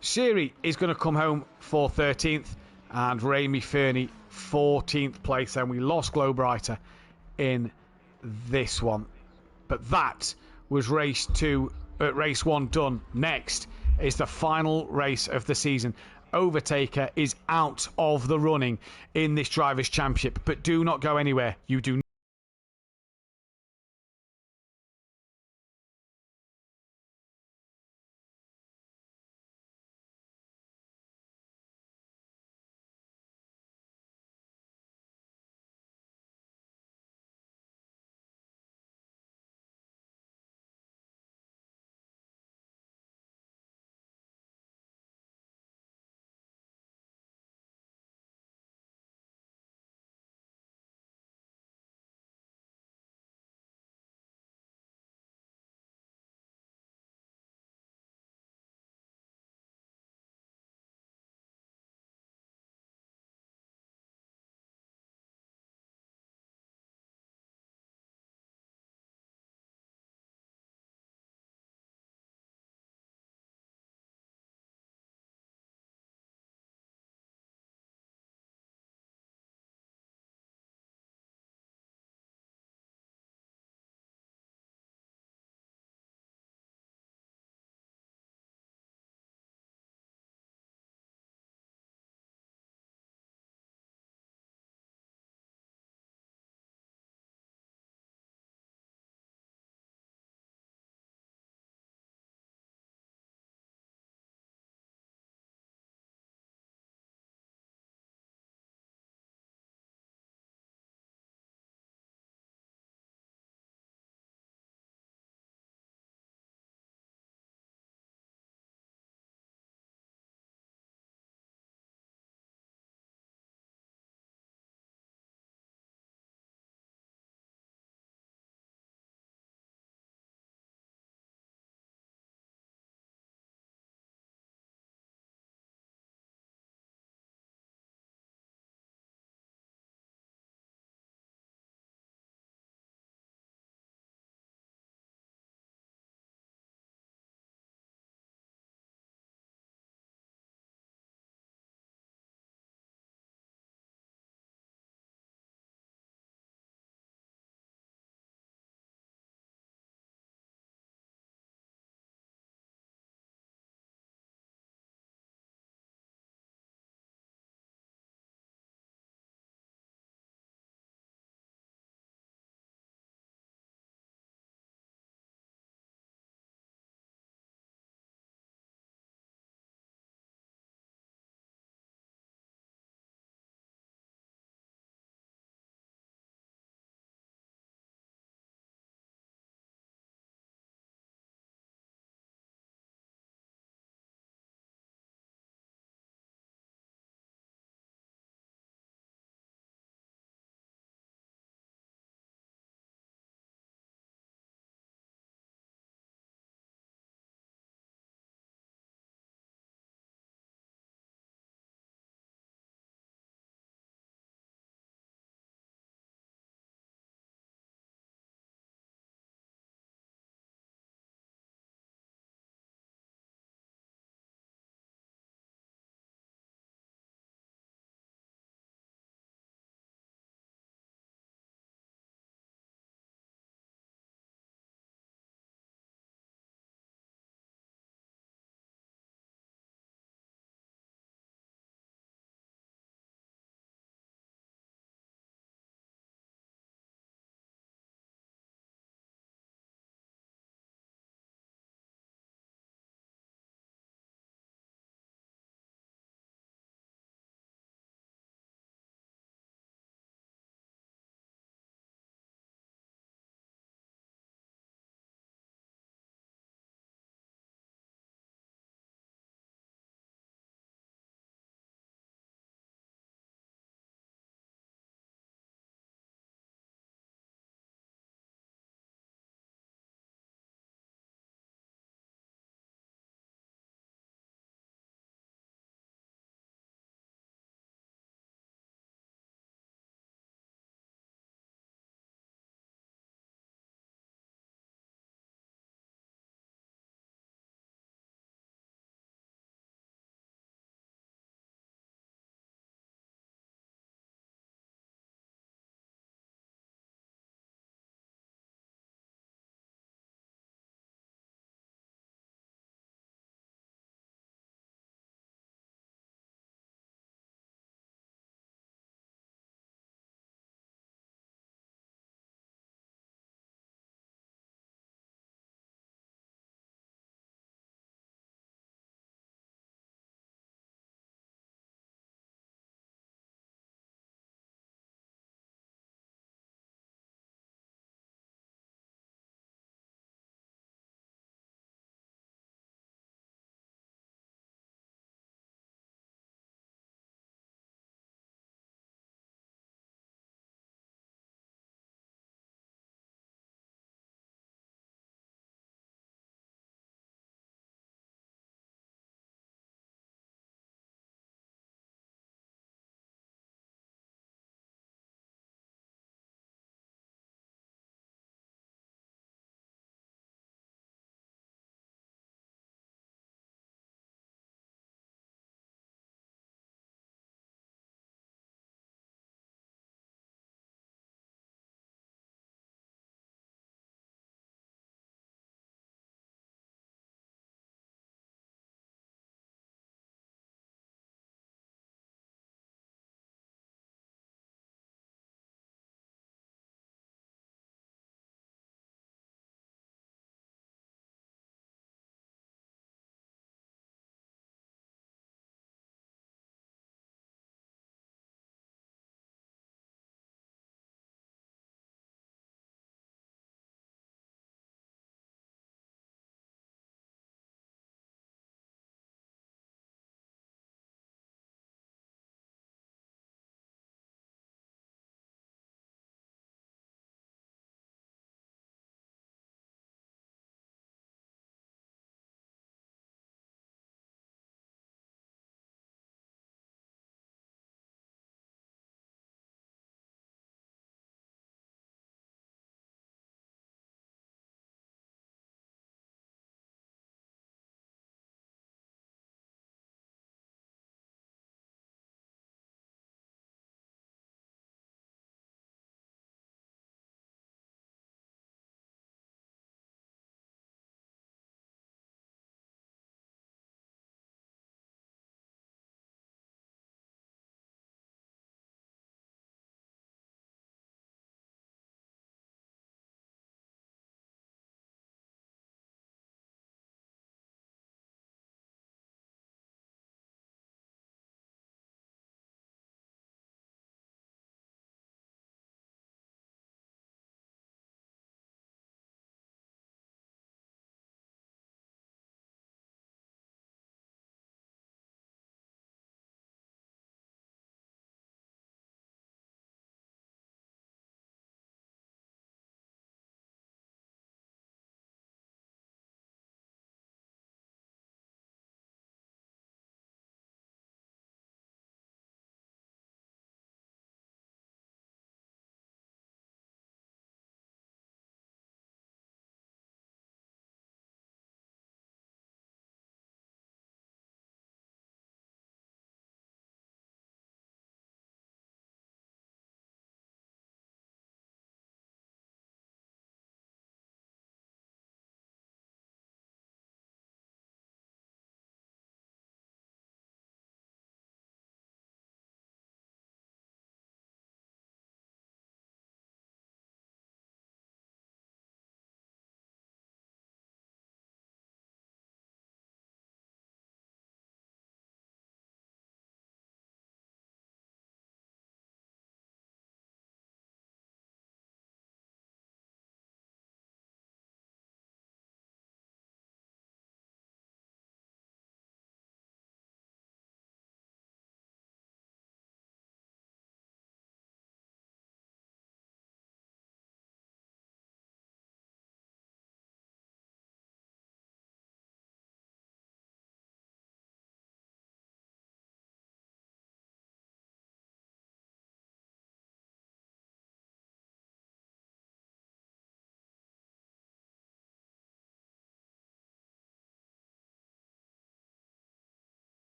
Sheary is going to come home for 13th. And Ramey Fernie 14th place. And we lost Glowbrighter in this one. But that was race 1 done. Next is the final race of the season. Overtaker is out of the running in this Drivers' Championship, but do not go anywhere. You do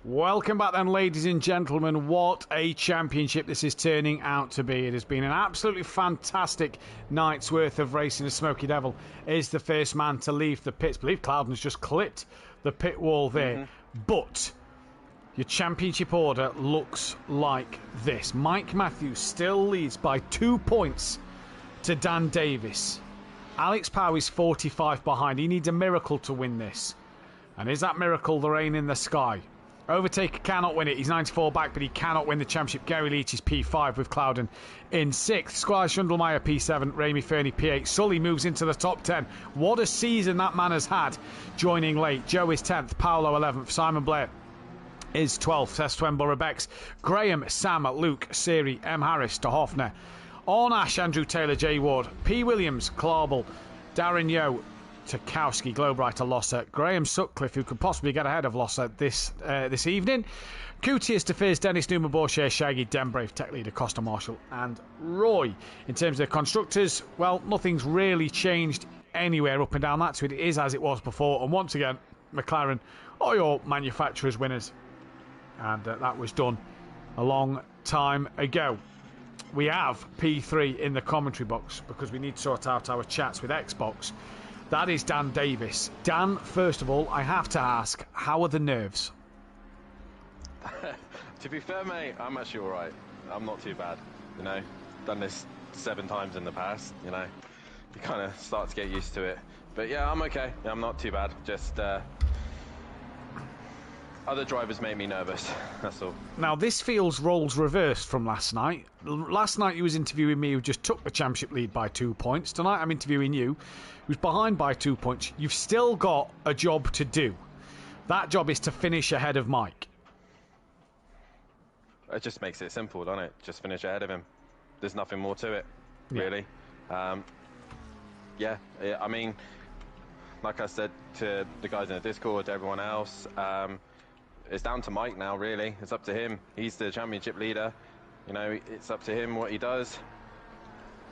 Welcome back then, ladies and gentlemen. What a championship this is turning out to be. It has been an absolutely fantastic night's worth of racing. The Smoky Devil is the first man to leave the pits. I believe Cloudon's just clipped the pit wall there. But your championship order looks like this. Mike Mathew still leads by 2 points to Dan Davis. Alex Power is 45 behind. He needs a miracle to win this. And is that miracle the rain in the sky? Overtaker cannot win it. He's 94 back, but he cannot win the championship. Gary Leach is P5 with Cloudon in 6th. Squire Schundelmeyer P7. Ramey Fernie P8. Sully moves into the top 10. What a season that man has had. Joining late. Joe is 10th. Paolo 11th. Simon Blair is 12th. Tess Twemble Rebex. Graham, Sam, Luke, Siri, M. Harris to Hoffner. Ornash, Andrew Taylor, J. Ward. P. Williams, Clarbel. Darren Yo, Tarkowski, Glowbrighter, Losser, Graham Sutcliffe, who could possibly get ahead of Losser this evening. Cootiers to Fizz, Dennis Newman, Borshire, Shaggy, Denbrave, Tech Leader, Costa Marshall, and Roy. In terms of the constructors, well, nothing's really changed anywhere up and down that, so it is as it was before. And once again, McLaren are your manufacturers' winners, and that was done a long time ago. We have P3 in the commentary box because we need to sort out our chats with Xbox. That is Dan Davis. Dan, first of all, I have to ask, how are the nerves? To be fair, mate, I'm actually all right. I'm not too bad, you know. Done this 7 times in the past, you know. You kind of start to get used to it. But yeah, I'm okay. Yeah, I'm not too bad. Just other drivers make me nervous, that's all. Now, this feels roles reversed from last night. Last night you was interviewing me, who just took the championship lead by 2 points. Tonight I'm interviewing you, who's behind by 2 points. You've still got a job to do. That job is to finish ahead of Mike. It just makes it simple, doesn't it? Just finish ahead of him. There's nothing more to it, really. Yeah, I mean, like I said to the guys in the Discord, to everyone else, it's down to Mike now, really. It's up to him. He's the championship leader. You know, it's up to him what he does.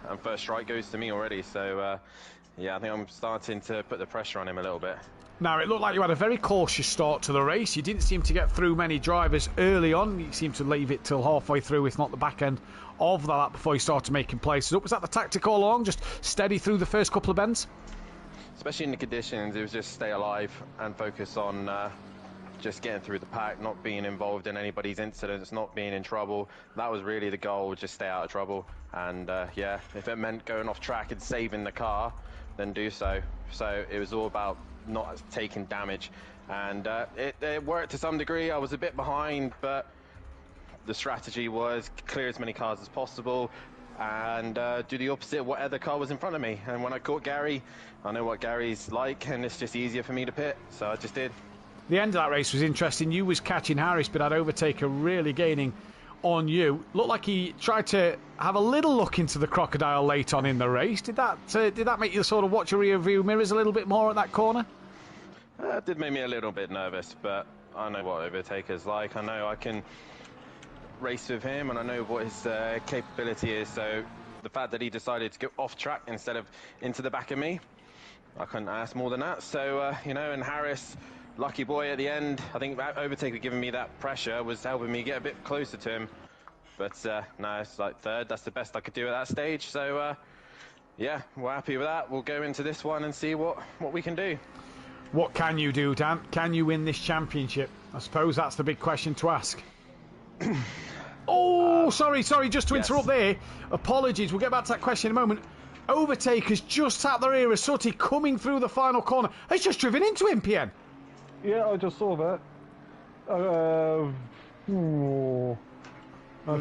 And first strike goes to me already. So, yeah, I think I'm starting to put the pressure on him a little bit. Now, it looked like you had a very cautious start to the race. You didn't seem to get through many drivers early on. You seemed to leave it till halfway through, if not the back end of the lap, before you started making places up. Was that the tactic all along? Just steady through the first couple of bends? Especially in the conditions, it was just stay alive and focus on just getting through the pack, not being involved in anybody's incidents, not being in trouble. That was really the goal, just stay out of trouble. And yeah, if it meant going off track and saving the car, then do so. So it was all about not taking damage. And it worked to some degree. I was a bit behind, but the strategy was clear as many cars as possible and do the opposite of what other car was in front of me. And when I caught Gary, I know what Gary's like, and it's just easier for me to pit, so I just did. The end of that race was interesting. You was catching Harris, but had Overtaker really gaining on you. Looked like he tried to have a little look into the crocodile late on in the race. Did that make you sort of watch your rear view mirrors a little bit more at that corner? It did make me a little bit nervous, but I know what Overtaker's like. I know I can race with him, and I know what his capability is. So the fact that he decided to go off track instead of into the back of me, I couldn't ask more than that. So you know, and Harris, lucky boy at the end. I think Overtaker giving me that pressure was helping me get a bit closer to him. But no, it's like third. That's the best I could do at that stage. So yeah, we're happy with that. We'll go into this one and see what we can do. What can you do, Dan? Can you win this championship? I suppose that's the big question to ask. Oh, sorry, just to interrupt there. Apologies, we'll get back to that question in a moment. Overtaker's just at the rear of Sutty, coming through the final corner. He's just driven into him, PN. Yeah, I just saw that. I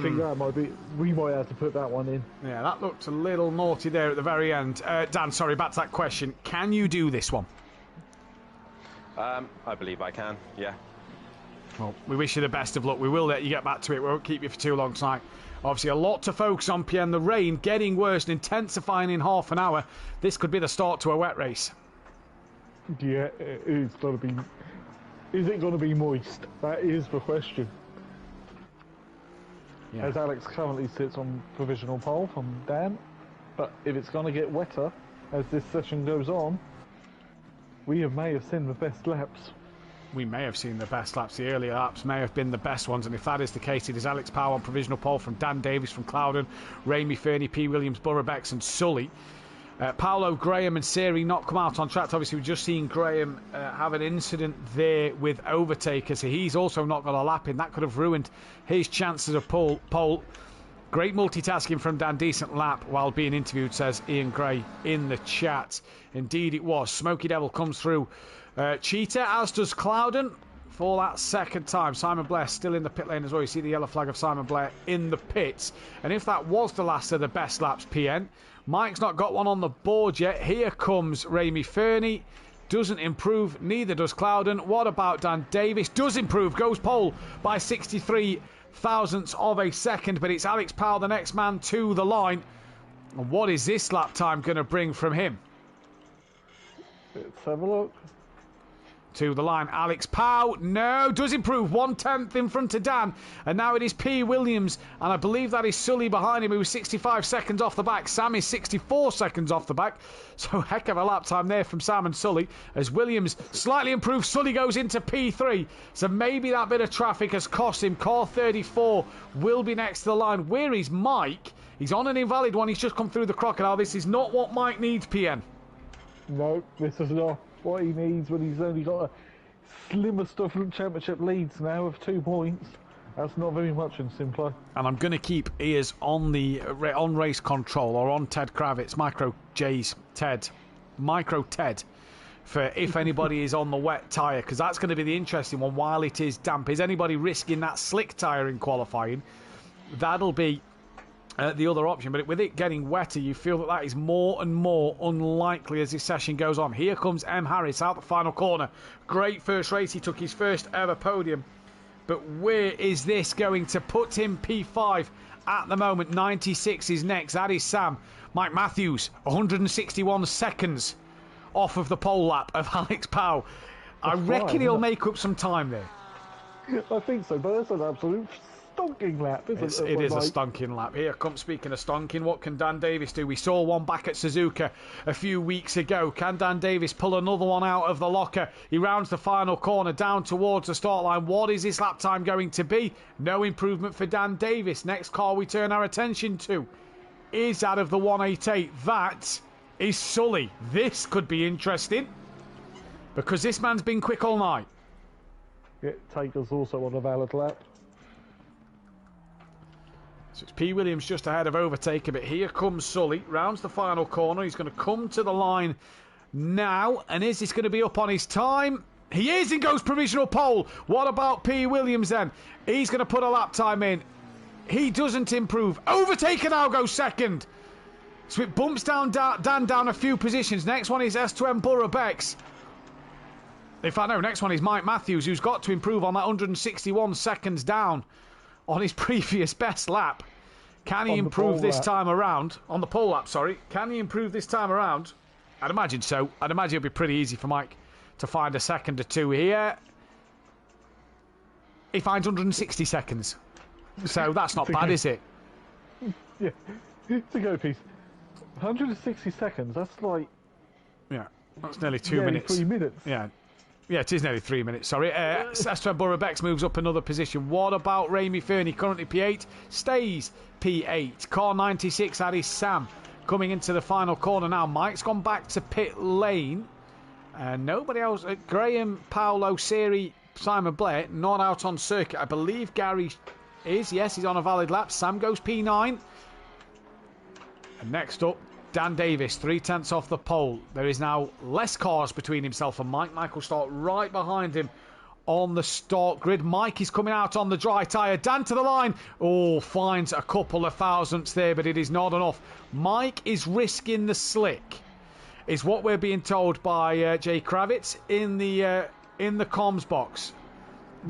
think that might be... We might have to put that one in. Yeah, that looked a little naughty there at the very end. Dan, sorry, back to that question. Can you do this one? I believe I can, yeah. Well, we wish you the best of luck. We will let you get back to it. We won't keep you for too long tonight. Obviously, a lot to focus on, PN. The rain getting worse and intensifying in half an hour. This could be the start to a wet race. Yeah, it's got to be... Is it going to be moist? That is the question. Yeah. As Alex currently sits on provisional pole from Dan. But if it's going to get wetter as this session goes on, we may have seen the best laps. we may have seen the best laps. The earlier laps may have been the best ones, and if that is the case, it is Alex Powell on provisional pole from Dan Davis from Cloudon, Ramey Fernie, P. Williams, Burrow-Bex and Sully. Paolo, Graham and Siri not come out on track. Obviously, we've just seen Graham have an incident there with overtaker, so he's also not got a lap in. That could have ruined his chances of pole. Great multitasking from Dan. Decent lap while being interviewed, says Ian Gray in the chat. Indeed it was. Smoky Devil comes through Cheetah, as does Cloudon for that second time. Simon Blair still in the pit lane as well. You see the yellow flag of Simon Blair in the pits. And if that was the last of the best laps, PN, Mike's not got one on the board yet. Here comes Ramey Fernie. Doesn't improve, neither does Cloudon. What about Dan Davis? Does improve, goes pole by 63 thousandths of a second, but it's Alex Powell, the next man to the line. And what is this lap time going to bring from him? Let's have a look. To the line, Alex Powell, no, does improve, 1/10 in front of Dan, and now it is P. Williams, and I believe that is Sully behind him, who was 65 seconds off the back. Sam is 64 seconds off the back, so heck of a lap time there from Sam and Sully, as Williams slightly improved. Sully goes into P3, so maybe that bit of traffic has cost him. Car 34 will be next to the line. Where is Mike? He's on an invalid one, he's just come through the crocodile. This is not what Mike needs, PN. No, this is not what he needs when he's only got a slimmer stuff championship leads now of 2 points. That's not very much in SimPlay. And I'm going to keep ears on the on race control or on Ted Kravitz, Micro Ted, for if anybody is on the wet tyre, because that's going to be the interesting one while it is damp. Is anybody risking that slick tyre in qualifying? That'll be the other option, but with it getting wetter, you feel that is more and more unlikely as this session goes on. Here comes M. Harris out the final corner. Great first race, he took his first ever podium, but where is this going to put him? P5 at the moment. 96 is next. That is Sam. Mike Matthews 161 seconds off of the pole lap of Alex Powell. I reckon he'll make up some time there. I think so, but that's an absolute stonking lap, isn't it? It is a stonking lap. Here comes, speaking of stonking, what can Dan Davis do? We saw one back at Suzuka a few weeks ago. Can Dan Davis pull another one out of the locker? He rounds the final corner down towards the start line. What is his lap time going to be? No improvement for Dan Davis. Next car we turn our attention to is out of the 188. That is Sully. This could be interesting because this man's been quick all night. Yeah, Taker's also on a valid lap. So it's P. Williams just ahead of overtaker, but here comes Sully, rounds the final corner. He's going to come to the line now, and is this going to be up on his time? He is, and goes provisional pole. What about P. Williams then? He's going to put a lap time in. He doesn't improve. Overtaker now goes second. So it bumps Dan down a few positions. Next one is S2M Burrow-Bex. Next one is Mike Matthews, who's got to improve on that 161 seconds down on his previous best lap. Can he improve this time around? On the pole lap, sorry. Can he improve this time around? I'd imagine so. I'd imagine it'll be pretty easy for Mike to find a second or two here. He finds 160 seconds. So that's not bad, is it? Yeah. To go, piece. 160 seconds, that's like... Yeah, that's nearly 2 minutes. 3 minutes. Yeah, it is nearly 3 minutes, sorry. Assetto Burrow-Bex moves up another position. What about Ramey Fernie? Currently P8, stays P8. Car 96, that is Sam. Coming into the final corner now. Mike's gone back to pit lane. Nobody else. Graham, Paolo, Siri, Simon Blair, not out on circuit. I believe Gary is. Yes, he's on a valid lap. Sam goes P9. And next up, Dan Davis, 3/10 off the pole. There is now less cars between himself and Mike. Mike will start right behind him on the start grid. Mike is coming out on the dry tyre. Dan to the line. Oh, finds a couple of thousandths there, but it is not enough. Mike is risking the slick, is what we're being told by Jay Kravitz in the comms box.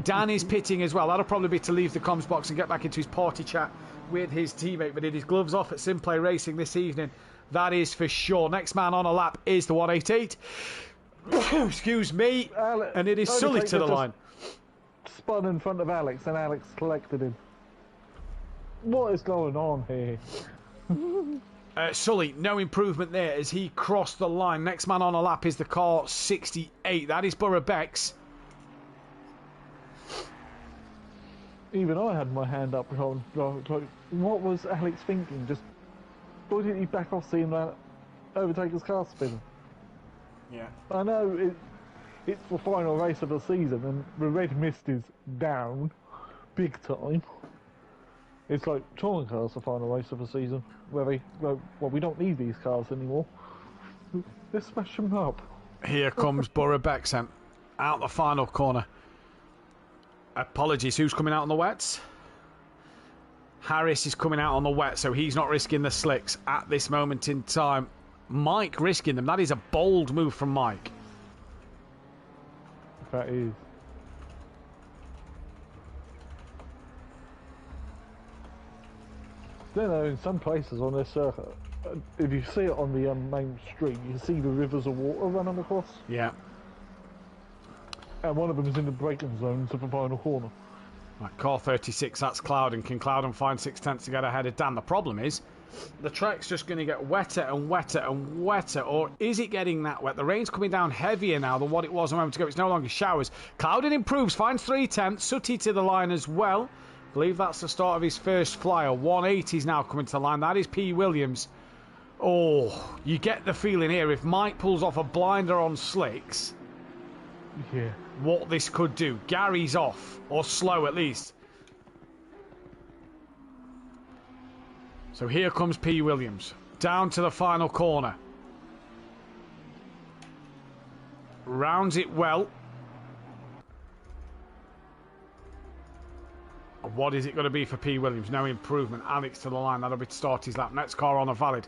Dan is pitting as well. That'll probably be to leave the comms box and get back into his party chat with his teammate, but it is gloves off at SimPlay Racing this evening. That is for sure. Next man on a lap is the 188. Excuse me. And it is Sully to the line. Spun in front of Alex, and Alex collected him. What is going on here? Sully, no improvement there as he crossed the line. Next man on a lap is the car 68. That is Burrow-Bex. even I had my hand up behind. Like, what was Alex thinking? Just why didn't he back off seeing that Overtaker's car spinning? Yeah. I know it's the final race of the season, and the red mist is down big time. It's like touring cars, the final race of the season, where they go, well, we don't need these cars anymore. Let's smash them up. Here comes Borough Bexent out the final corner. Apologies, who's coming out on the wets? Harris is coming out on the wet, so he's not risking the slicks at this moment in time. Mike risking them. That is a bold move from Mike. That is. You know, in some places on this circuit, if you see it on the main street, you can see the rivers of water running across. Yeah. And one of them is in the braking zones of the final corner. Right, car 36, that's Clouden. Can Clouden find 6/10 to get ahead of Dan? The problem is, the track's just going to get wetter and wetter and wetter, or is it getting that wet? The rain's coming down heavier now than what it was a moment ago. It's no longer showers. Clouden improves, finds 3/10. Sooty to the line as well. I believe that's the start of his first flyer. 180 is now coming to the line. That is P. Williams. Oh, you get the feeling here, if Mike pulls off a blinder on slicks, yeah, what this could do. Gary's off, or slow at least. So here comes P. Williams, down to the final corner. Rounds it well. What is it going to be for P. Williams? No improvement. Alex to the line. That'll be to start his lap. Next car on a valid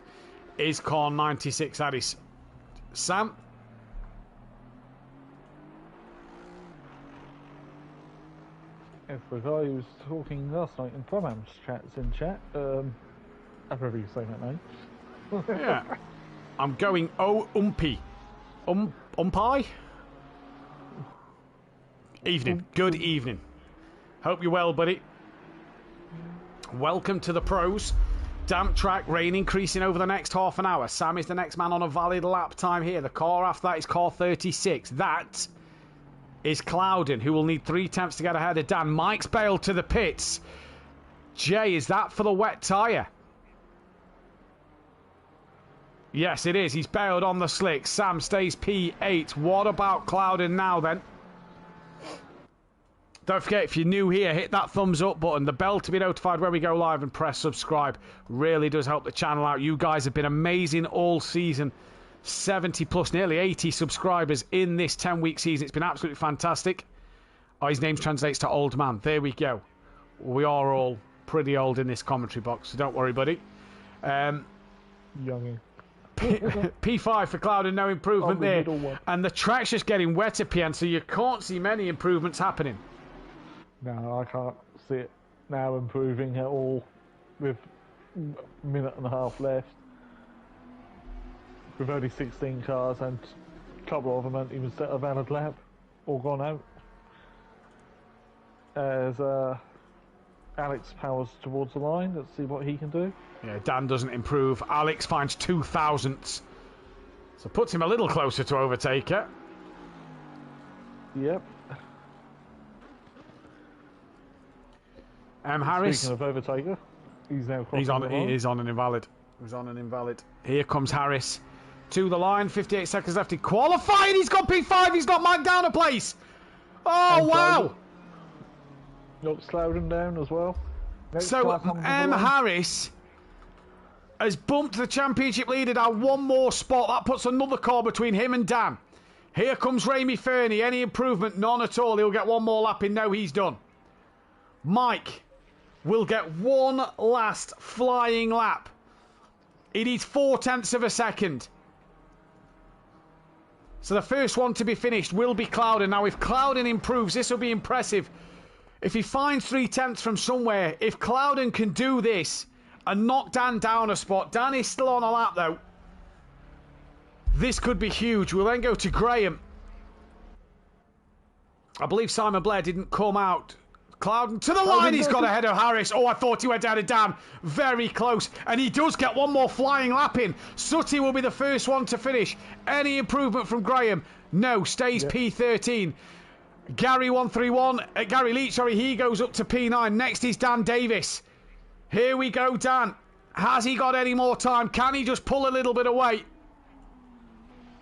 is car 96. Addis. Sam? If the guy who was talking last night in Plumham's chat's in chat, however you say that name. Yeah. I'm going umpy. Umpi? Evening. Good evening. Hope you're well, buddy. Welcome to the pros. Damp track, rain increasing over the next half an hour. Sam is the next man on a valid lap time here. The car after that is car 36. That is Clouden, who will need 3/10 to get ahead of Dan. Mike's bailed to the pits. Jay, is that for the wet tyre? Yes, it is. He's bailed on the slick. Sam stays P8. What about Clouden now, then? Don't forget, if you're new here, hit that thumbs up button, the bell to be notified when we go live, and press subscribe. Really does help the channel out. You guys have been amazing all season. 70 plus, nearly 80 subscribers in this 10-week season. It's been absolutely fantastic. Oh, his name translates to old man. There we go. We are all pretty old in this commentary box, so don't worry, buddy. Youngin. P5 for Clouden, no improvement there. And the track's just getting wetter, PN, so you can't see many improvements happening. No, I can't see it now improving at all with a minute and a half left. With only 16 cars and a couple of them haven't even set a valid lap or gone out. As Alex powers towards the line, let's see what he can do. Yeah, Dan doesn't improve. Alex finds 2 thousandths. So puts him a little closer to Overtaker. Yep. Harris. Speaking of Overtaker, he's now crossing He the is on an invalid. He's on an invalid. Here comes Harris to the line. 58 seconds left in qualifying. He's got P5. He's got Mike down a place. Oh, and wow. Knocks Clouden down as well. Next So Harris has bumped the championship leader down one more spot. That puts another car between him and Dan. Here comes Ramey Fernie. Any improvement? None at all. He'll get one more lap in. No, he's done. Mike will get one last flying lap. He needs 0.4 of a second. So the first one to be finished will be Clouden. Now, if Clouden improves, this will be impressive. If he finds 0.3 from somewhere, if Clouden can do this and knock Dan down a spot, Dan is still on a lap, though. This could be huge. We'll then go to Graham. I believe Simon Blair didn't come out. Clouden to the line, he's got ahead of Harris. Oh, I thought he went down to Dan. Very close. And he does get one more flying lap in. Sooty will be the first one to finish. Any improvement from Graham? No, stays P13. Gary Leach, sorry, he goes up to P9. Next is Dan Davis. Here we go, Dan. Has he got any more time? Can he just pull a little bit away?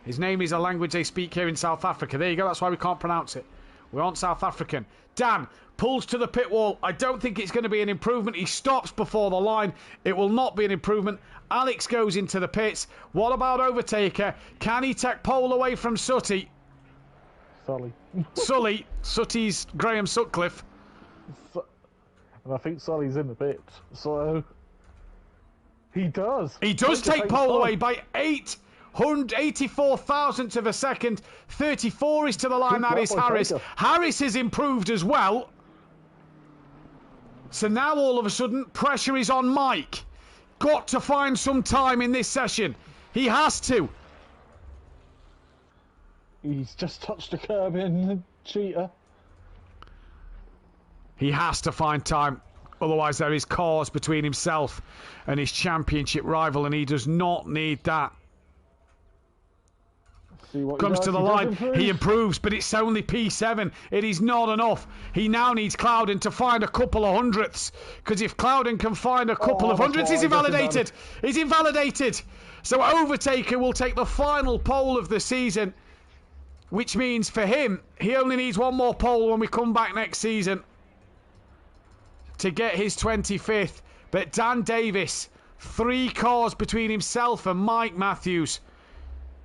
His name is a language they speak here in South Africa. There you go, that's why we can't pronounce it. We're on South African. Dan pulls to the pit wall. I don't think it's going to be an improvement. He stops before the line. It will not be an improvement. Alex goes into the pits. What about Overtaker? Can he take pole away from Sutty? Sully. Sutty's Graham Sutcliffe. And I think Sully's in the pit. So he does. He does take pole away by 84 thousandths of a second. 34 is to the line. That is Harris. Harris has improved as well. So now all of a sudden pressure is on Mike. Got to find some time in this session. He has to. He's just touched the curb in the cheater. He has to find time. Otherwise there is cause between himself and his championship rival, and he does not need that. Comes to the line, he improves, but it's only P7. It is not enough. He now needs Clouden to find a couple of hundredths, because if Clouden can find a couple of hundredths, he's invalidated. He's invalidated. So Overtaker will take the final pole of the season, which means for him, he only needs one more pole when we come back next season to get his 25th. But Dan Davis, 3 cars between himself and Mike Matthews.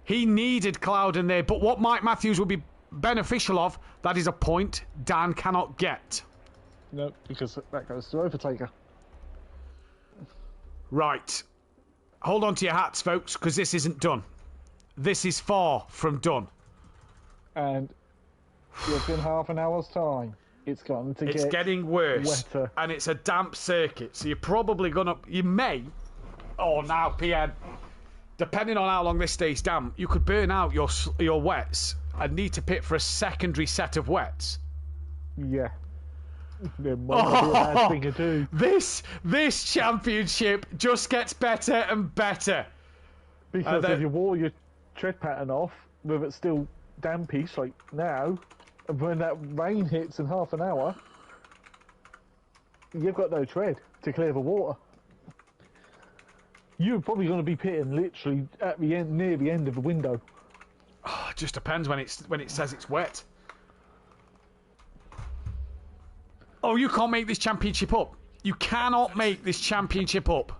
He needed Clouden there, but what Mike Matthews would be beneficial of, that is a point Dan cannot get. No, because that goes to Overtaker. Right. Hold on to your hats, folks, because this isn't done. This is far from done. And within half an hour's time, it's going to It's getting worse. Wetter. And it's a damp circuit, so you're probably going to... You may... Oh, now, PN... Depending on how long this stays damp, you could burn out your wets and need to pit for a secondary set of wets. Yeah. There might be a bad thing to do. This championship just gets better and better. Because if you wore your tread pattern off, with it still dampish like now, and when that rain hits in half an hour, you've got no tread to clear the water. You're probably going to be pitting literally at the end, near the end of the window. Oh, it just depends when it says it's wet. Oh, you can't make this championship up. You cannot make this championship up.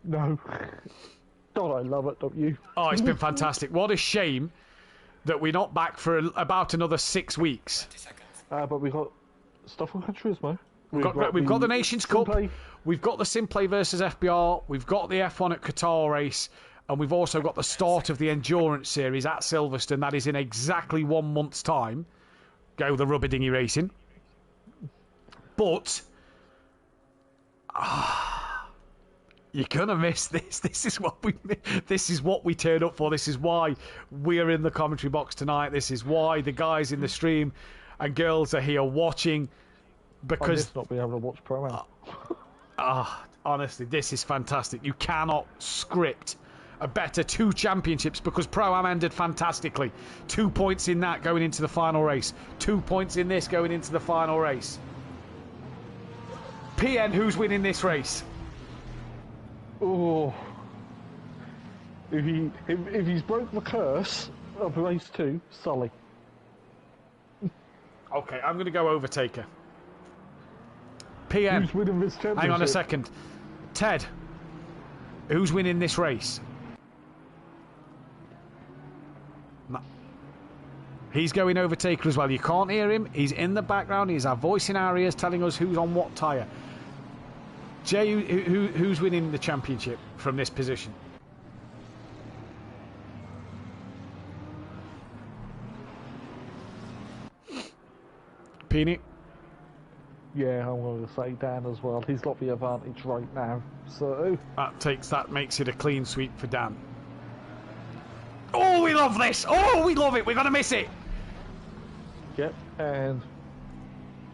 No. God, I love it, don't you? Oh, it's been fantastic. What a shame that we're not back for about another 6 weeks. But we've got stuff on Turismo. We've got the Nations Cup. SimPlay. We've got the SimPlay versus FBR. We've got the F1 at Qatar race. And we've also got the start of the Endurance Series at Silverstone. That is in exactly 1 month's time. Go the rubber dinghy racing. But... you're going to miss this. This is what we turn up for. This is why we're in the commentary box tonight. This is why the guys in the stream and girls are here watching. Because not be able to watch Pro-Am. Honestly, this is fantastic. You cannot script a better 2 championships, because Pro-Am ended fantastically. 2 points in that going into the final race. 2 points in this going into the final race. PN, who's winning this race? Oh, if he's broke the curse of race 2, Sully. Okay, I'm going to go Overtaker. PN, who's winning this championship? hang on a second. Ted, who's winning this race? No. He's going Overtaker as well. You can't hear him. He's in the background. He's our voice in our ears telling us who's on what tyre. Jay, who's winning the championship from this position? Peony? Yeah, I'm going to say Dan as well. He's got the advantage right now. So that makes it a clean sweep for Dan. Oh, we love this! Oh, we love it! We're going to miss it! Yep, and...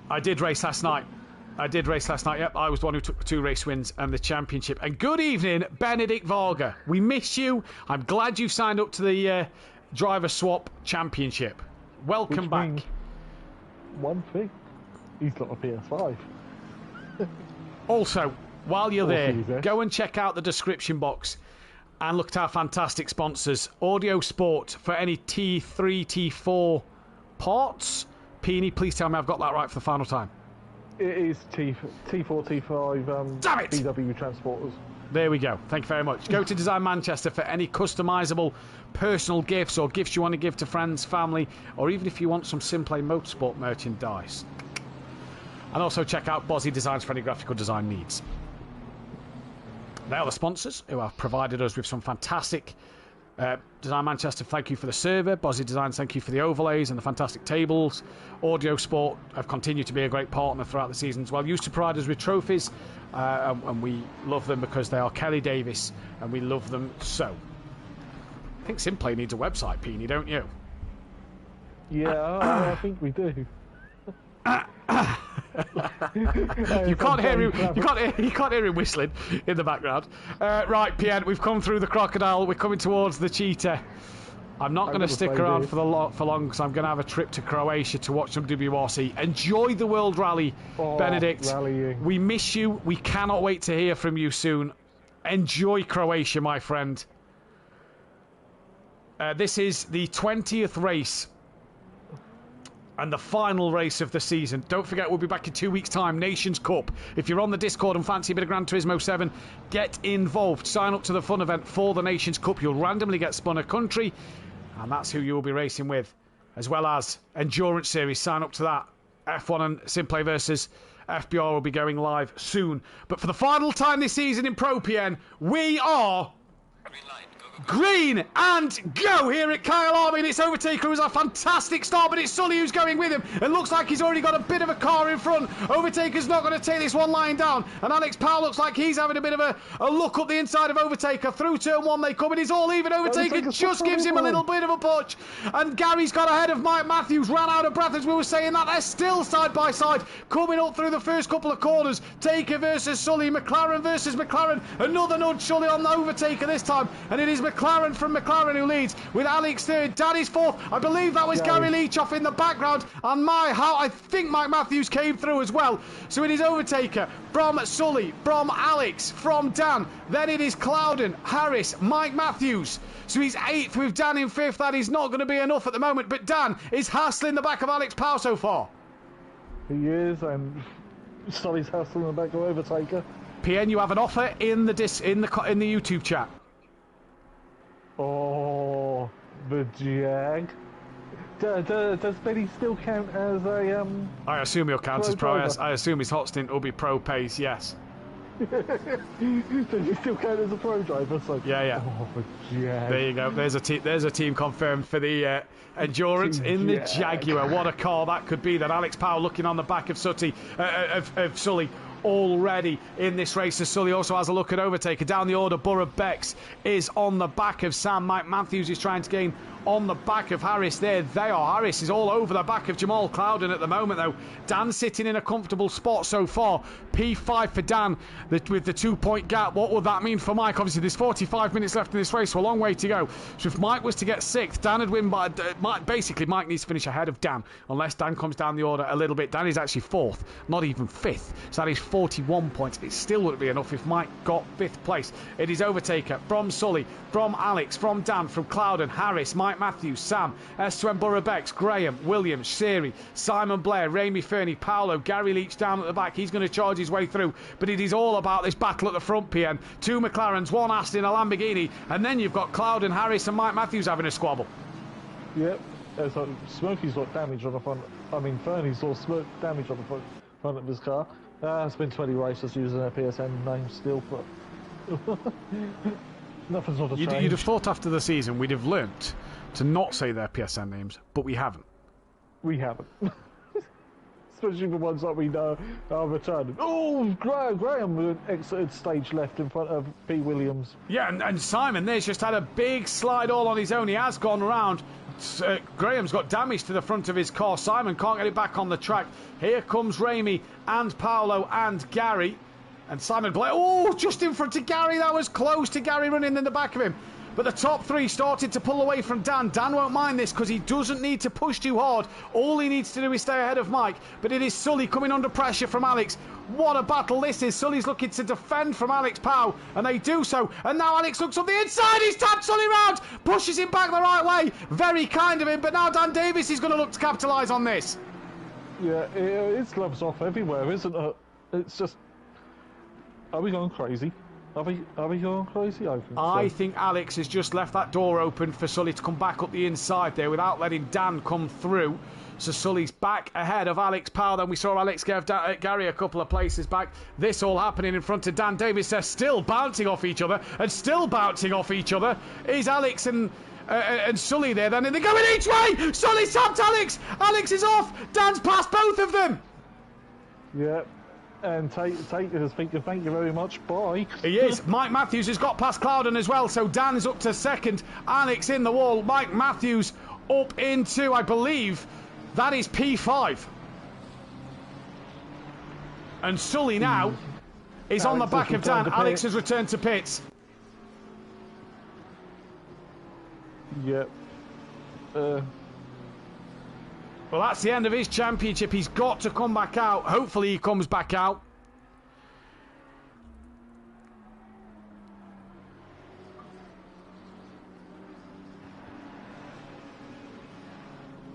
I did race last night. Yep, I was the one who took 2 race wins and the championship. And good evening, Benedict Varga. We miss you. I'm glad you've signed up to the Driver Swap Championship. Welcome back. one thing. He's got a PS5. Also, while you're there, Jesus. go and check out the description box and look at our fantastic sponsors. Audio Sport for any T3, T4 parts. Peony, please tell me I've got that right for the final time. It is T4, T5 Damn it! VW transporters. There we go. Thank you very much. Go to Design Manchester for any customisable personal gifts or gifts you want to give to friends, family, or even if you want some SimPlay Motorsport merchandise. And also check out Bozzy Designs for any graphical design needs. They are the sponsors who have provided us with some fantastic Design Manchester, thank you for the server. Bozzy Designs, thank you for the overlays and the fantastic tables. Audio Sport have continued to be a great partner throughout the season as well. Used to provide us with trophies, and we love them because they are Kelly Davis, and we love them so. I think SimPlay needs a website, Peony, don't you? Yeah, I think we do. You can't hear him whistling in the background. Right, Pierre, we've come through the crocodile. We're coming towards the cheetah. I'm not going to stick around for long because I'm going to have a trip to Croatia to watch some WRC. Enjoy the World Rally, Benedict. Rallying. We miss you. We cannot wait to hear from you soon. Enjoy Croatia, my friend. This is the 20th race and the final race of the season. Don't forget, we'll be back in 2 weeks' time. Nations Cup. If you're on the Discord and fancy a bit of Gran Turismo 7, get involved. Sign up to the fun event for the Nations Cup. You'll randomly get spun a country, and that's who you will be racing with. As well as Endurance Series. Sign up to that. F1 and SimPlay versus FBR will be going live soon. But for the final time this season in Pro PN, we are Green light. Go, go, go. green and go here at Kyalami, and it's Overtaker who's a fantastic start, but it's Sully who's going with him. It looks like he's already got a bit of a car in front. Overtaker's not going to take this one line down, and Alex Powell looks like he's having a bit of a look up the inside of Overtaker. Through turn one they come, and it's all even. Overtaker just gives him a little bit of a push, and Gary's got ahead of Mike Matthews, ran out of breath as we were saying that. They're still side by side, coming up through the first couple of corners. Taker versus Sully, McLaren versus McLaren. Another nudge Sully on the Overtaker this time, and it is McLaren from McLaren who leads, with Alex third, Daddy's fourth. I believe that was Gary Leach off in the background, and I think Mike Matthews came through as well. So it is Overtaker from Sully, from Alex, from Dan. Then it is Clouden, Harris, Mike Matthews. So he's 8th with Dan in 5th. That is not going to be enough at the moment, but Dan is hassling the back of Alex Powell so far. He is, and Sully's hassling the back of Overtaker. PN, you have an offer in the YouTube chat. Oh, the Jag. Does Benny still count as a I assume he'll count as pro. driver? I assume his hot stint will be pro pace. Yes. Does he still count as a pro driver? So, Yeah. Oh, the Jag. There you go. There's a team confirmed for the endurance in the Jaguar. What a car that could be. That Alex Powell looking on the back of Sully already in this race, as Sully also has a look at Overtaker. Down the order, Borough Bex is on the back of Sam. Mike Matthews is trying to gain on the back of Harris. There they are. Harris is all over the back of Jamal Clouden at the moment, though. Dan sitting in a comfortable spot so far. P5 for Dan with the 2-point gap. What would that mean for Mike? Obviously, there's 45 minutes left in this race, so a long way to go. So if Mike was to get 6th, Dan would win by... basically, Mike needs to finish ahead of Dan, unless Dan comes down the order a little bit. Dan is actually 4th, not even 5th. So that is 41 points. It still wouldn't be enough if Mike got 5th place. It is Overtaker from Sully, from Alex, from Dan, from Clouden, Harris, Mike Matthews, Sam, S2M Borough Bex, Graham, Williams, Siri, Simon Blair, Ramey Fernie, Paolo, Gary Leach down at the back. He's going to charge his way through, but it is all about this battle at the front, PN. 2 McLarens, 1 Aston, a Lamborghini, and then you've got Clouden, Harris and Mike Matthews having a squabble. Yep. So Smokey's got damage on the front. I mean, Fernie's got smoke damage on the front of his car. It's been 20 races using their PSN name still, but nothing's not a change. You'd have thought after the season we'd have learnt to not say their PSN names, but we haven't. We haven't. Especially the ones that we know are returning. Oh, Graham exited stage left in front of P. Williams. Yeah, and Simon there's just had a big slide all on his own. He has gone round. Graham's got damage to the front of his car. Simon can't get it back on the track. Here comes Ramey and Paolo and Gary. And Simon Blair, just in front of Gary. That was close to Gary running in the back of him. But the top three started to pull away from Dan. Dan won't mind this because he doesn't need to push too hard. All he needs to do is stay ahead of Mike. But it is Sully coming under pressure from Alex. What a battle this is. Sully's looking to defend from Alex Powell, and they do so. And now Alex looks up the inside. He's tapped Sully round, pushes him back the right way. Very kind of him, but now Dan Davis is going to look to capitalise on this. Yeah, it's gloves off everywhere, isn't it? It's just... Are we going crazy? Are we going crazy? I think Alex has just left that door open for Sully to come back up the inside there without letting Dan come through. So Sully's back ahead of Alex Powell. Then we saw Alex give Gary a couple of places back. This all happening in front of Dan Davis. They're still bouncing off each other and still bouncing off each other. Is Alex and Sully there then? And they're going each way. Sully's tapped Alex. Alex is off. Dan's passed both of them. Yeah. And Tate is thinking, thank you very much, bye. He is. Mike Matthews has got past Clouden as well, so Dan's up to second. Alex in the wall. Mike Matthews up into, I believe, that is P5. And Sully now is on the back of Dan. Alex has returned to pits. Yep. Well, that's the end of his championship. He's got to come back out. Hopefully he comes back out.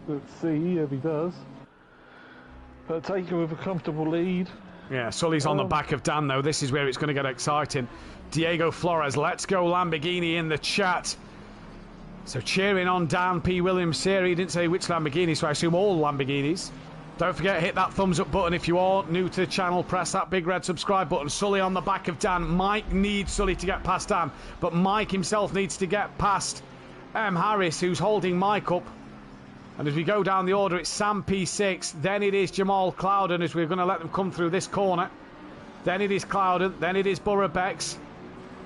Let's see if he does. But Taker with a comfortable lead. Yeah, Sully's on the back of Dan, though. This is where it's going to get exciting. Diego Flores, let's go Lamborghini in the chat. So cheering on Dan P. Williams here. He didn't say which Lamborghini, so I assume all Lamborghinis. Don't forget, hit that thumbs up button if you are new to the channel. Press that big red subscribe button. Sully on the back of Dan. Mike needs Sully to get past Dan, but Mike himself needs to get past Harris, who's holding Mike up. And as we go down the order, it's Sam P6, then it is Jamal Clouden, as we're going to let them come through this corner. Then it is Clouden, then it is Burrabex.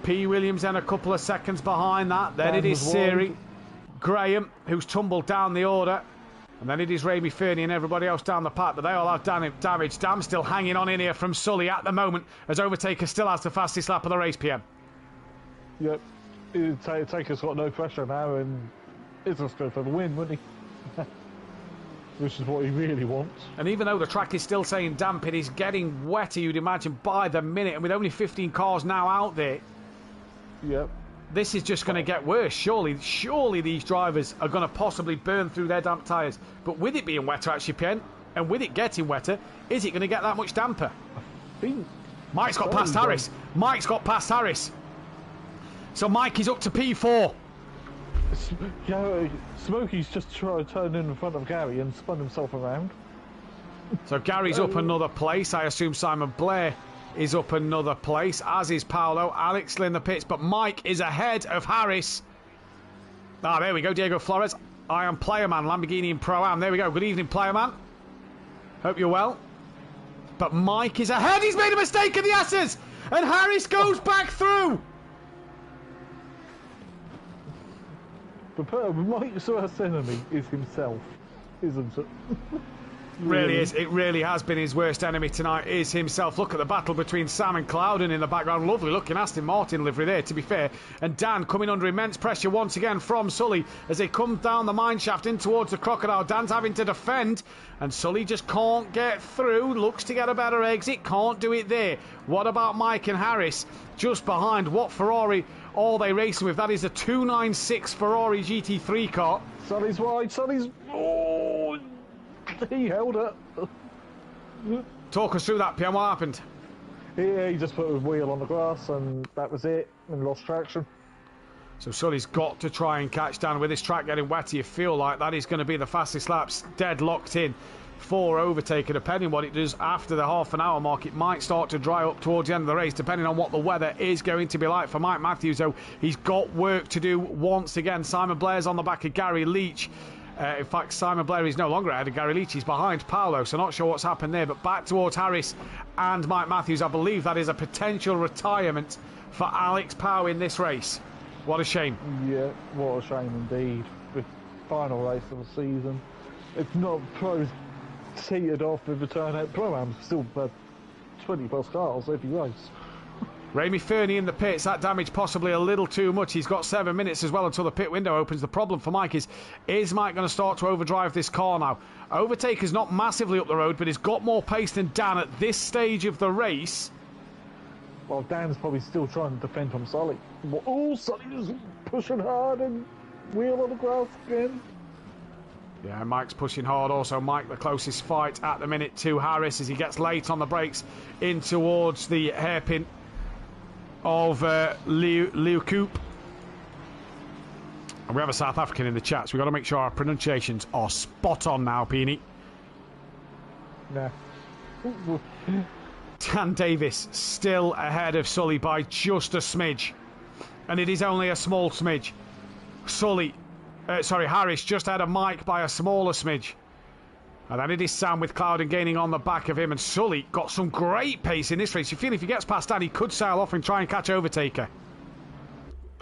P. Williams then a couple of seconds behind that. Then it is Siri. Graham, who's tumbled down the order. And then it is Ramy Fernie and everybody else down the path, but they all have damage. Damn still hanging on in here from Sully at the moment, as Overtaker still has the fastest lap of the race, PM. Yep. Taker's got no pressure now, and he's just going for the win, wouldn't he? Which is what he really wants. And even though the track is still saying damp, it is getting wetter, you'd imagine, by the minute. And with only 15 cars now out there, yep, this is just going to get worse. Surely these drivers are going to possibly burn through their damp tyres. But with it being wetter, actually, Pen, and with it getting wetter, is it going to get that much damper? I think Mike's got past Harris. Mike's got past Harris. So Mike is up to P4. Yeah, Smokey's just turned in front of Gary and spun himself around. So Gary's up another place. I assume Simon Blair is up another place, as is Paolo. Alex still in the pits, but Mike is ahead of Harris. Ah, there we go, Diego Flores. I am Playerman, Lamborghini and Pro-Am. There we go. Good evening, Playerman. Hope you're well. But Mike is ahead. He's made a mistake in the S's, and Harris goes back through. But Mike's worst enemy is himself, isn't it? Really is. It really has been his worst enemy tonight, is himself. Look at the battle between Sam and Clouden in the background. Lovely looking Aston Martin livery there, to be fair. And Dan coming under immense pressure once again from Sully as they come down the mine shaft in towards the Crocodile. Dan's having to defend, and Sully just can't get through. Looks to get a better exit, can't do it there. What about Mike and Harris just behind? What Ferrari are they racing with? That is a 296 Ferrari GT3 car. Sully's wide, Sully's... Oh, he held it. Talk us through that, PM. What happened? Yeah, he just put his wheel on the grass and that was it, and lost traction. So Sully's got to try and catch Dan. With this track getting wetter, you feel like that is going to be the fastest laps, dead locked in for Overtaker. Depending what it does after the half-an-hour mark, it might start to dry up towards the end of the race, depending on what the weather is going to be like for Mike Matthews. So he's got work to do once again. Simon Blair's on the back of Gary Leach. In fact, Simon Blair is no longer ahead of Gary Leach. He's behind Paolo, so not sure what's happened there. But back towards Harris and Mike Matthews. I believe that is a potential retirement for Alex Powell in this race. What a shame. Yeah, what a shame indeed. The final race of the season. If not pros teetered off with the turnout, Pro-Am's still 20 plus cars every race. Remy Fernie in the pits. That damage possibly a little too much. He's got 7 minutes as well until the pit window opens. The problem for Mike is Mike going to start to overdrive this car now? Overtaker's not massively up the road, but he's got more pace than Dan at this stage of the race. Well, Dan's probably still trying to defend from Sully. Oh, Sully's pushing hard and wheel on the grass again. Yeah, Mike's pushing hard also. Mike, the closest fight at the minute to Harris as he gets late on the brakes in towards the hairpin of Liu Coop. And we have a South African in the chat, so we've got to make sure our pronunciations are spot on now, Peony. Nah. Dan Davis still ahead of Sully by just a smidge. And it is only a small smidge. Harris just ahead of Mike by a smaller smidge. And then it is Sam with Clouden gaining on the back of him. And Sully got some great pace in this race. You feel if he gets past Dan, he could sail off and try and catch Overtaker.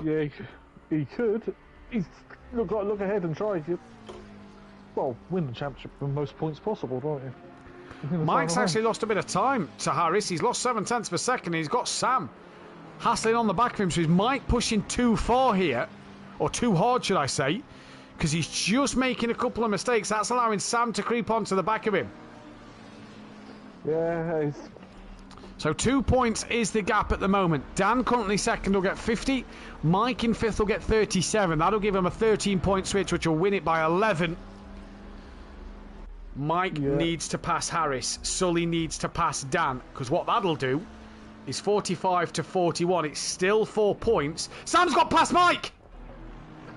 Yeah, he could. He's look ahead and try to, well, win the championship with the most points possible, don't you? Mike's actually lost a bit of time to Harris. He's lost 7 tenths per second. And he's got Sam hassling on the back of him. So is Mike pushing too far here? Or too hard, should I say? Because he's just making a couple of mistakes. That's allowing Sam to creep onto the back of him. Yeah. So 2 points is the gap at the moment. Dan currently second will get 50. Mike in fifth will get 37. That'll give him a 13-point switch, which will win it by 11. Mike needs to pass Harris. Sully needs to pass Dan. Because what that'll do is 45 to 41. It's still 4 points. Sam's got past Mike!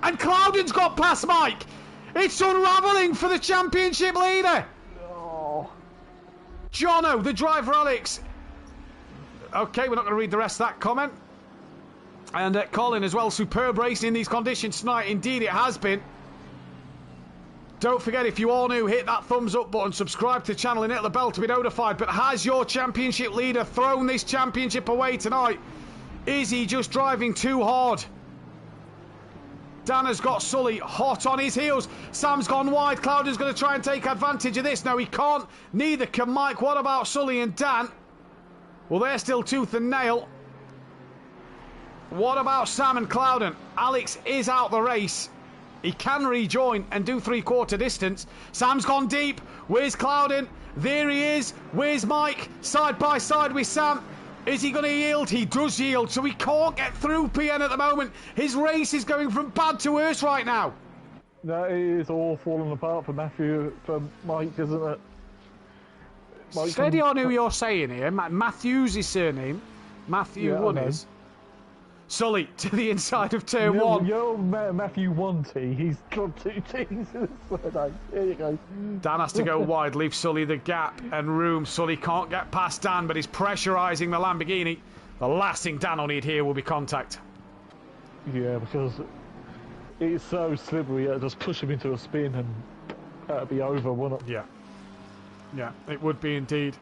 And Clouden's got past Mike! It's unravelling for the championship leader! Oh. Jono, the driver Alex. Okay, we're not going to read the rest of that comment. And Colin as well. Superb racing in these conditions tonight. Indeed, it has been. Don't forget, if you are new, hit that thumbs up button, subscribe to the channel and hit the bell to be notified. But has your championship leader thrown this championship away tonight? Is he just driving too hard? Dan has got Sully hot on his heels. Sam's gone wide. Clouden's going to try and take advantage of this. No, he can't. Neither can Mike. What about Sully and Dan? Well, they're still tooth and nail. What about Sam and Clouden? Alex is out the race. He can rejoin and do three-quarter distance. Sam's gone deep. Where's Clouden? There he is. Where's Mike? Side by side with Sam. Is he going to yield? He does yield, so he can't get through PN at the moment. His race is going from bad to worse right now. No, it is all falling apart for Mathew, for Mike, isn't it? Mike, steady on who you're saying here. Matthew's his surname. Matthew one is. Sully to the inside of turn one. Yo, Mathew 1T. He's got 2 T's in his surname. Here you go. Dan has to go wide, leave Sully the gap and room. Sully can't get past Dan, but he's pressurising the Lamborghini. The last thing Dan will need here will be contact. Yeah, because it's so slippery. It'll just push him into a spin and that'll be over, wouldn't it? Yeah. Yeah, it would be indeed.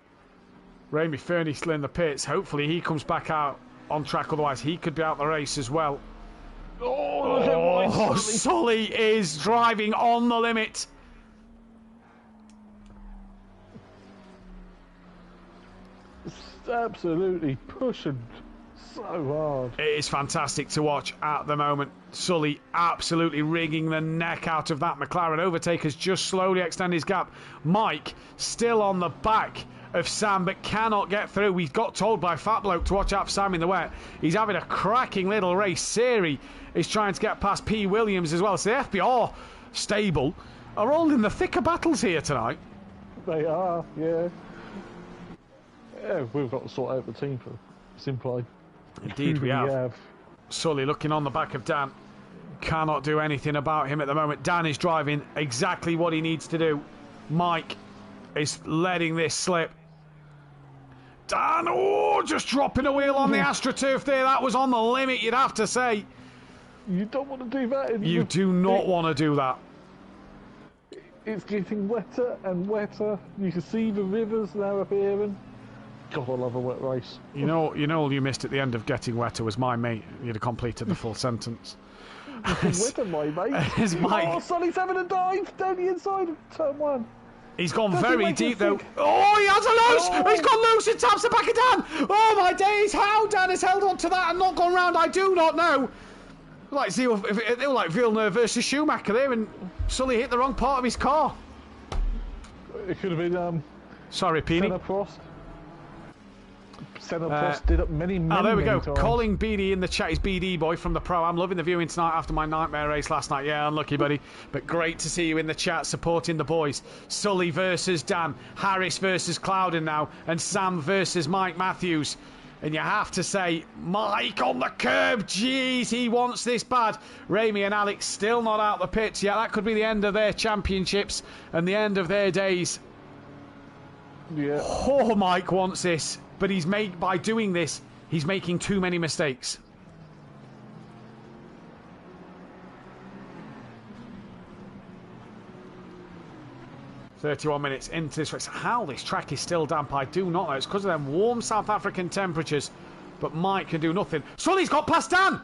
Remy Fernie still in the pits. Hopefully he comes back out on track, otherwise he could be out the race as well. Oh, Sully is driving on the limit. It's absolutely pushing so hard. It is fantastic to watch at the moment. Sully absolutely wringing the neck out of that McLaren. Overtaker's just slowly extend his gap. Mike still on the back of Sam, but cannot get through. We got told by Fat Bloke to watch out for Sam in the wet. He's having a cracking little race. Siri is trying to get past P. Williams as well. So the FBR stable are all in the thicker battles here tonight. They are, yeah. Yeah, we've got to sort out the team for SimPlay. Indeed we have. Sully looking on the back of Dan. Cannot do anything about him at the moment. Dan is driving exactly what he needs to do. Mike is letting this slip. Dan, just dropping a wheel on the AstroTurf there. That was on the limit, you'd have to say. You don't want to do that. You do not want to do that. It's getting wetter and wetter. You can see the rivers now appearing. God, I love a wet race. You know, you missed at the end of getting wetter was my mate. You'd have completed the full sentence. Wetter, my mate. Mike... Oh, Sonny's having a dive down the inside of turn one. He's gone Does he very make deep it though. sink? Oh, he has a loose! Oh. He's gone loose and taps the back of Dan! Oh my days, how Dan has held on to that and not gone round, I do not know. Like they were like Villeneuve versus Schumacher there, and Sully hit the wrong part of his car. It could have been Sorry, Peony. Senna Prost. Senna Prost did it many there we go. times. Calling BD in the chat is BD boy from the Pro. I'm loving the viewing tonight after my nightmare race last night. Yeah, unlucky, buddy. But great to see you in the chat supporting the boys. Sully versus Dan. Harris versus Clouden now. And Sam versus Mike Matthews. And you have to say, Mike on the curb. Jeez, he wants this bad. Ramy and Alex still not out the pits. Yeah, that could be the end of their championships and the end of their days. Yeah. Oh, Mike wants this. But by doing this, he's making too many mistakes. "31 minutes into this race. How this track is still damp, I do not know. It's because of them warm South African temperatures. But Mike can do nothing. Sully's got past Dan!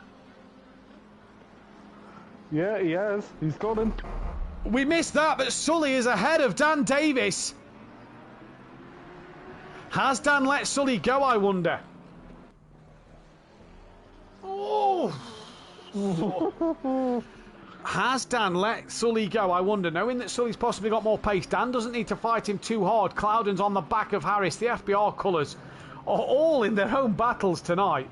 Yeah, he has. He's got him. We missed that, but Sully is ahead of Dan Davis. Has Dan let Sully go, I wonder? Oh! Has Dan let Sully go, I wonder? Knowing that Sully's possibly got more pace, Dan doesn't need to fight him too hard. Clouden's on the back of Harris. The FBR colours are all in their own battles tonight.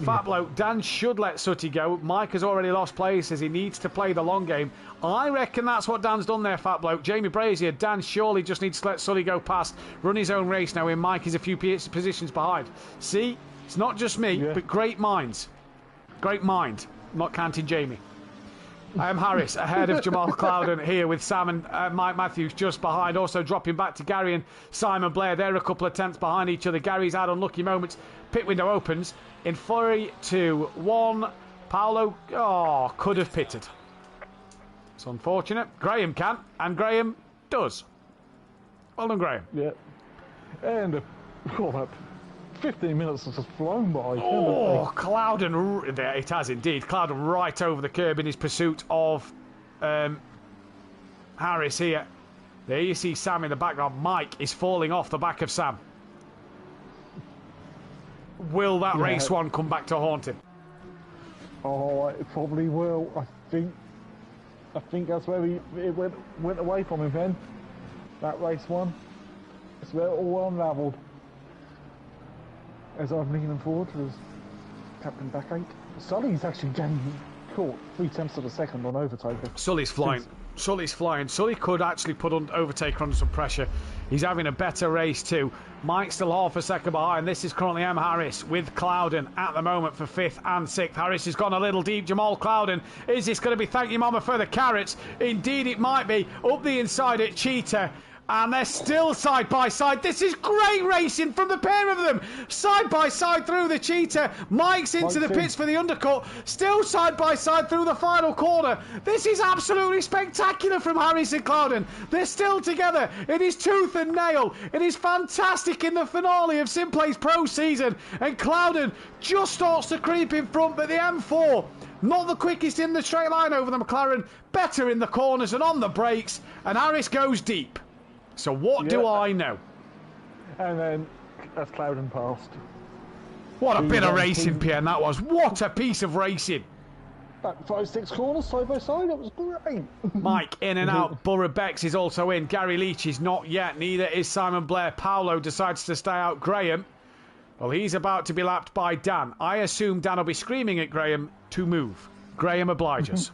Fat bloke, Dan should let Sutty go. Mike has already lost place as he needs to play the long game. I reckon that's what Dan's done there, fat bloke. Jamie Brazier, Dan surely just needs to let Sully go past, run his own race now when Mike is a few positions behind. See, it's not just me, but great minds. Great mind, not counting Jamie. I am Harris ahead of Jamal Clouden here with Sam and Mike Matthews just behind. Also dropping back to Gary and Simon Blair. They're a couple of tenths behind each other. Gary's had unlucky moments. Pit window opens in 3, 2, 1. Paolo, could have pitted. It's unfortunate. Graham can, and Graham does. Well done, Graham. Yeah. And that 15 minutes has just flown by. Oh, Clouden, it has indeed. Clouden right over the curb in his pursuit of Harris here. There you see Sam in the background. Mike is falling off the back of Sam. Will that race one come back to haunt him? Oh, it probably will. I think that's where it went away from him then. That race one. It's where it all unravelled. As I'm leaning forward to his Captain back 8. Sully's actually getting caught 0.3 of a second on Overtaker. Sully's flying. Sully's flying. Sully could actually put Overtaker under some pressure. He's having a better race too. Mike's still half a second behind. This is currently M. Harris with Clouden at the moment for 5th and 6th. Harris has gone a little deep. Jamal Clouden. Is this going to be thank you mama for the carrots? Indeed it might be. Up the inside at Cheetah. And they're still side by side. This is great racing from the pair of them. Side by side through the Cheetah. Mike's into the pits for the undercut. Still side by side through the final corner. This is absolutely spectacular from Harris and Clouden. They're still together. It is tooth and nail. It is fantastic in the finale of SimPlay's Pro season. And Clouden just starts to creep in front, but the M4, not the quickest in the straight line over the McLaren. Better in the corners and on the brakes. And Harris goes deep. So what do I know? And then that's Clouden passed. What a bit of racing, Pierre, that was. What a piece of racing. Back 5, 6 corners side by side. That was great. Mike in and out. Borough Bex is also in. Gary Leach is not yet. Neither is Simon Blair. Paolo decides to stay out. Graham, well, he's about to be lapped by Dan. I assume Dan will be screaming at Graham to move. Graham obliges.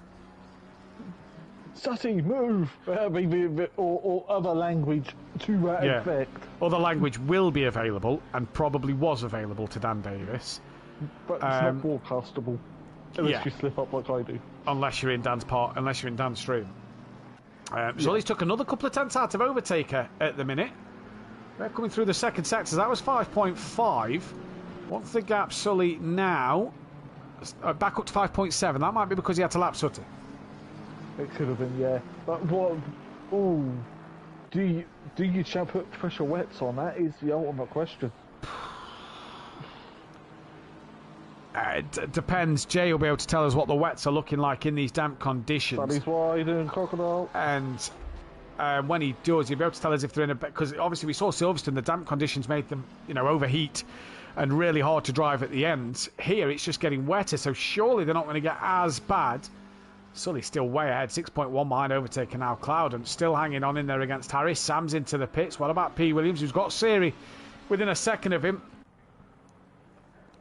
Sutty, move! Or other language to that effect. Other language will be available, and probably was available to Dan Davis. But it's not broadcastable. Unless you slip up like I do. Unless you're in Dan's part, unless you're in Dan's stream. So he's took another couple of tenths out of Overtaker at the minute. They're coming through the second sector. That was 5.5. What's the gap, Sully, now? Back up to 5.7. That might be because he had to lap Sutton. It could have been, yeah. But what? Oh, do you put pressure wets on? That is the ultimate question. It depends. Jay will be able to tell us what the wets are looking like in these damp conditions. Sunny's wide and crocodile. And when he does, he'll be able to tell us if they're in a... Because obviously we saw Silverstone, the damp conditions made them, you know, overheat and really hard to drive at the end. Here, it's just getting wetter, so surely they're not going to get as bad. Sully's still way ahead, 6.1 behind, overtaking now Clouden. Still hanging on in there against Harris. Sam's into the pits. What about P. Williams, who's got Siri within a second of him?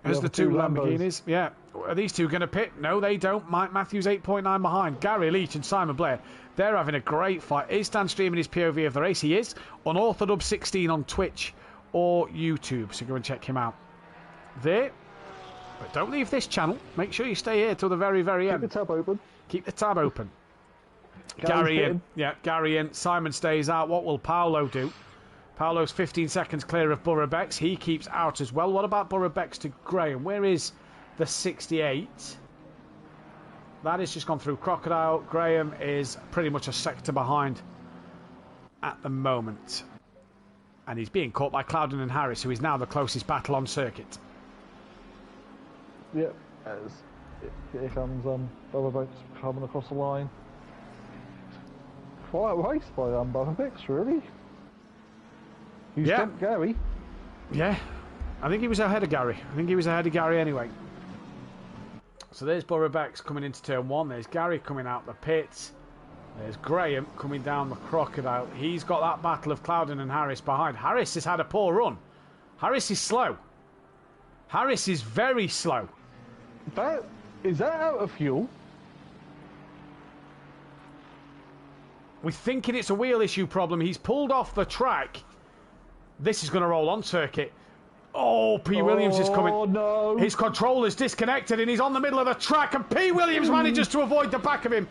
There's the two Lamborghinis. Yeah. Are these two going to pit? No, they don't. Mike Matthews 8.9 behind. Gary Leach and Simon Blair, they're having a great fight. Is Dan streaming his POV of the race? He is. Unorthodox 16 on Twitch or YouTube. So go and check him out there. But don't leave this channel. Make sure you stay here till the very, very end. Keep the tab open. Keep the tab open. Gary in. Yeah, Gary in. Simon stays out. What will Paolo do? Paolo's 15 seconds clear of Burrow-Bex. He keeps out as well. What about Burrow-Bex to Graham? Where is the 68? That has just gone through Crocodile. Graham is pretty much a sector behind at the moment. And he's being caught by Clouden and Harris, who is now the closest battle on circuit. Yep. Here comes Burrow-Bex coming across the line. Quite a race by Burrow-Bex, really. He's jumped Gary. Yeah. I think he was ahead of Gary. Anyway. So there's Burrow-Bex coming into turn one. There's Gary coming out the pits. There's Graham coming down the Crocodile. He's got that battle of Clouden and Harris behind. Harris has had a poor run. Harris is slow. Harris is very slow. Is that out of fuel? We're thinking it's a wheel issue problem. He's pulled off the track. This is going to roll on circuit. Oh, P. Williams is coming. Oh, no. His controller's disconnected and he's on the middle of the track and P. Williams manages to avoid the back of him.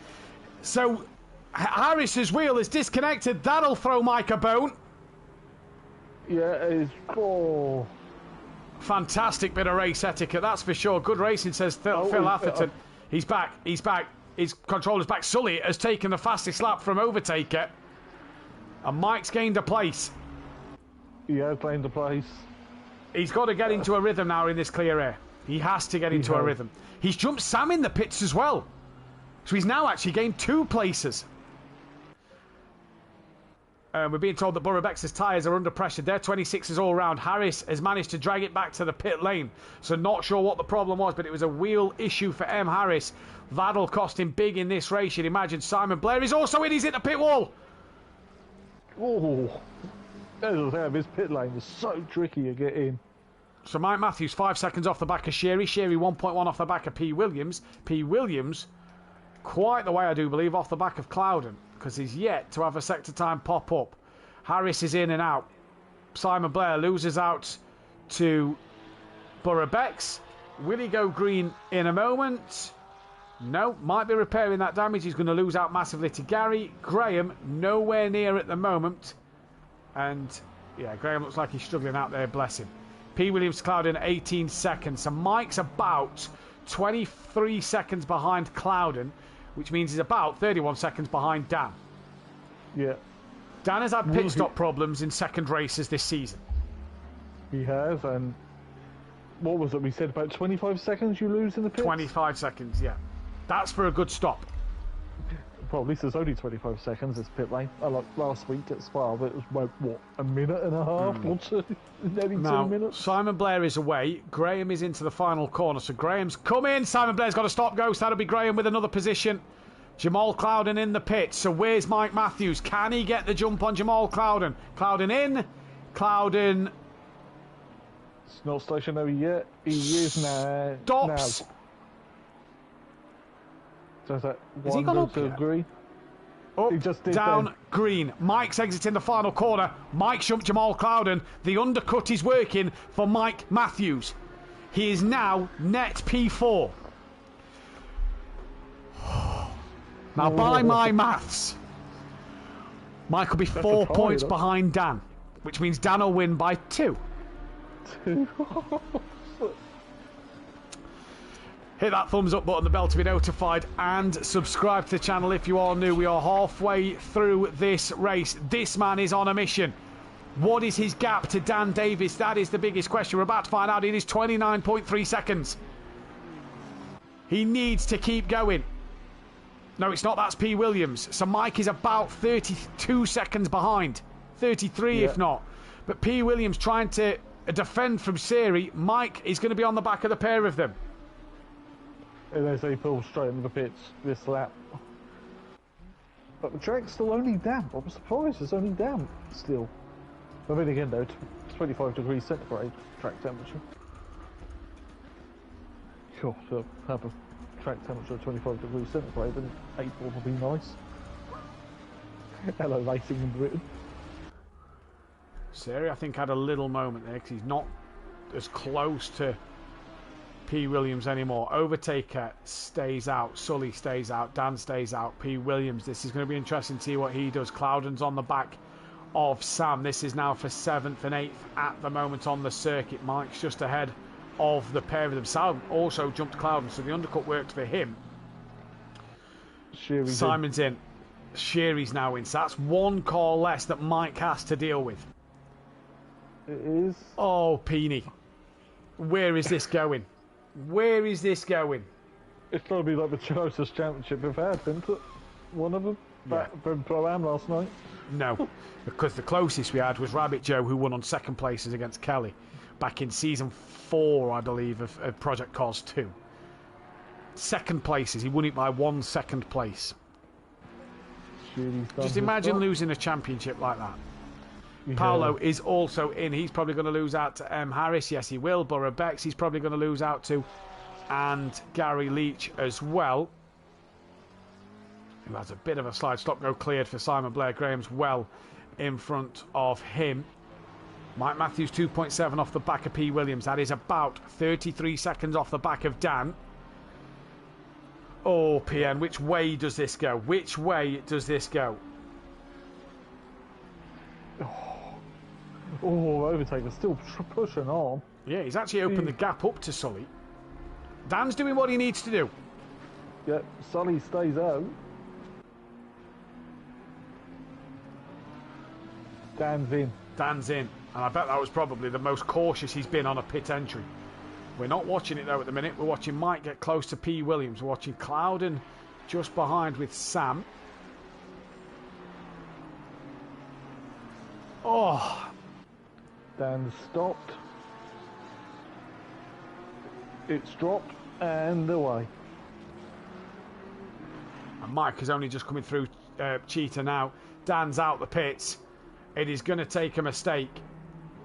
So Harris's wheel is disconnected. That'll throw Mike a bone. Yeah, it is. Oh. Fantastic bit of race etiquette, that's for sure. Good racing, says Phil Atherton. He's back. His controller's back. Sully has taken the fastest lap from overtaker. And Mike's gained a place. Yeah, gained a place. He's got to get into a rhythm now in this clear air. He has to get into a rhythm. He's jumped Sam in the pits as well. So he's now actually gained 2 places. We're being told that Burrow-Bex's tyres are under pressure. They're 26s all round. Harris has managed to drag it back to the pit lane. So not sure what the problem was, but it was a wheel issue for M. Harris. That'll cost him big in this race, you'd imagine. Simon Blair is also in. He's hit the pit wall. Oh. His pit lane was so tricky to get in. So Mike Matthews 5 seconds off the back of Sherry. Sherry 1.1 off the back of P. Williams. P. Williams quite the way, I do believe, off the back of Clouden, because he's yet to have a sector time pop up. Harris is in and out. Simon Blair loses out to Burrow-Bex. Will he go green in a moment? No, might be repairing that damage. He's going to lose out massively to Gary. Graham nowhere near at the moment. And yeah, Graham looks like he's struggling out there, bless him. P. Williams Clouden 18 seconds. So Mike's about 23 seconds behind Clouden, which means he's about 31 seconds behind Dan. Yeah. Dan has had pit stop problems in second races this season. He has, and what was it? We said about 25 seconds you lose in the pits? 25 seconds, yeah. That's for a good stop. Well, at least there's only 25 seconds, this pit lane. Like last week at Spa, but it was like, what, a minute and a half or two? Nearly now, 2 minutes. Simon Blair is away. Graham is into the final corner. So Graham's come in. Simon Blair's got a stop go. So that'll be Graham with another position. Jamal Clouden in the pit. So where's Mike Matthews? Can he get the jump on Jamal Clouden? Clouden in. Clouden. It's not stationary yet. He is now. Stops. Now. So is that Has he one gone go up to yet? green? Up, He just did down, then. green. Mike's exiting the final corner. Mike jumped Jamal Clouden. The undercut is working for Mike Matthews. He is now net P4. Now, by my maths, Mike will be 4 tie, points though. behind Dan, which means Dan will win by 2. Hit that thumbs up button, the bell to be notified, and subscribe to the channel if you are new. We are halfway through this race. This man is on a mission. What is his gap to Dan Davis? That is the biggest question. We're about to find out. It is 29.3 seconds. He needs to keep going. No, it's not. That's P. Williams. So Mike is about 32 seconds behind. 33 if not. But P. Williams trying to defend from Siri. Mike is going to be on the back of the pair of them. And as they pull straight into the pits this lap. But the track's still only damp. I'm surprised it's only damp still. But then again though, 25 degrees centigrade track temperature. Sure, to have a track temperature of 25 degrees centigrade, then April will be nice. Hello, racing in Britain. Siri, I think, had a little moment there because he's not as close to P. Williams anymore. Overtaker stays out, Sully stays out, Dan stays out, P. Williams. This is going to be interesting to see what he does. Cloudon's on the back of Sam. This is now for 7th and 8th at the moment on the circuit. Mike's just ahead of the pair of them. Sam also jumped Cloudon, so the undercut worked for him. Simon's in. Sherry's now in. So that's one car less that Mike has to deal with. It is. Oh, Peony. Where is this going? Where is this going? It's got to be like the closest championship we've had, isn't it? One of them? Back from Pro-Am last night? No, because the closest we had was Rabbit Joe, who won on 2nd places against Kelly back in season 4, I believe, of Project Cars 2. 2nd places, he won it by 1 second place. Just imagine losing a championship like that. Yeah. Paolo is also in. He's probably going to lose out to M. Harris. Yes, he will. Borough Bex, he's probably going to lose out to. And Gary Leach as well. Who has a bit of a slide. Stop go cleared for Simon Blair. Graham's well in front of him. Mike Matthews 2.7 off the back of P. Williams. That is about 33 seconds off the back of Dan. Oh, PN, which way does this go? Which way does this go? Oh, Overtaker's still pushing on. Yeah, he's actually opened the gap up to Sully. Dan's doing what he needs to do. Yep, Sully stays out. Dan's in. Dan's in. And I bet that was probably the most cautious he's been on a pit entry. We're not watching it though at the minute. We're watching Mike get close to P. Williams. We're watching Cloudon just behind with Sam. Oh. Dan stopped. It's dropped and away. And Mike is only just coming through Cheetah now. Dan's out the pits. It is going to take a mistake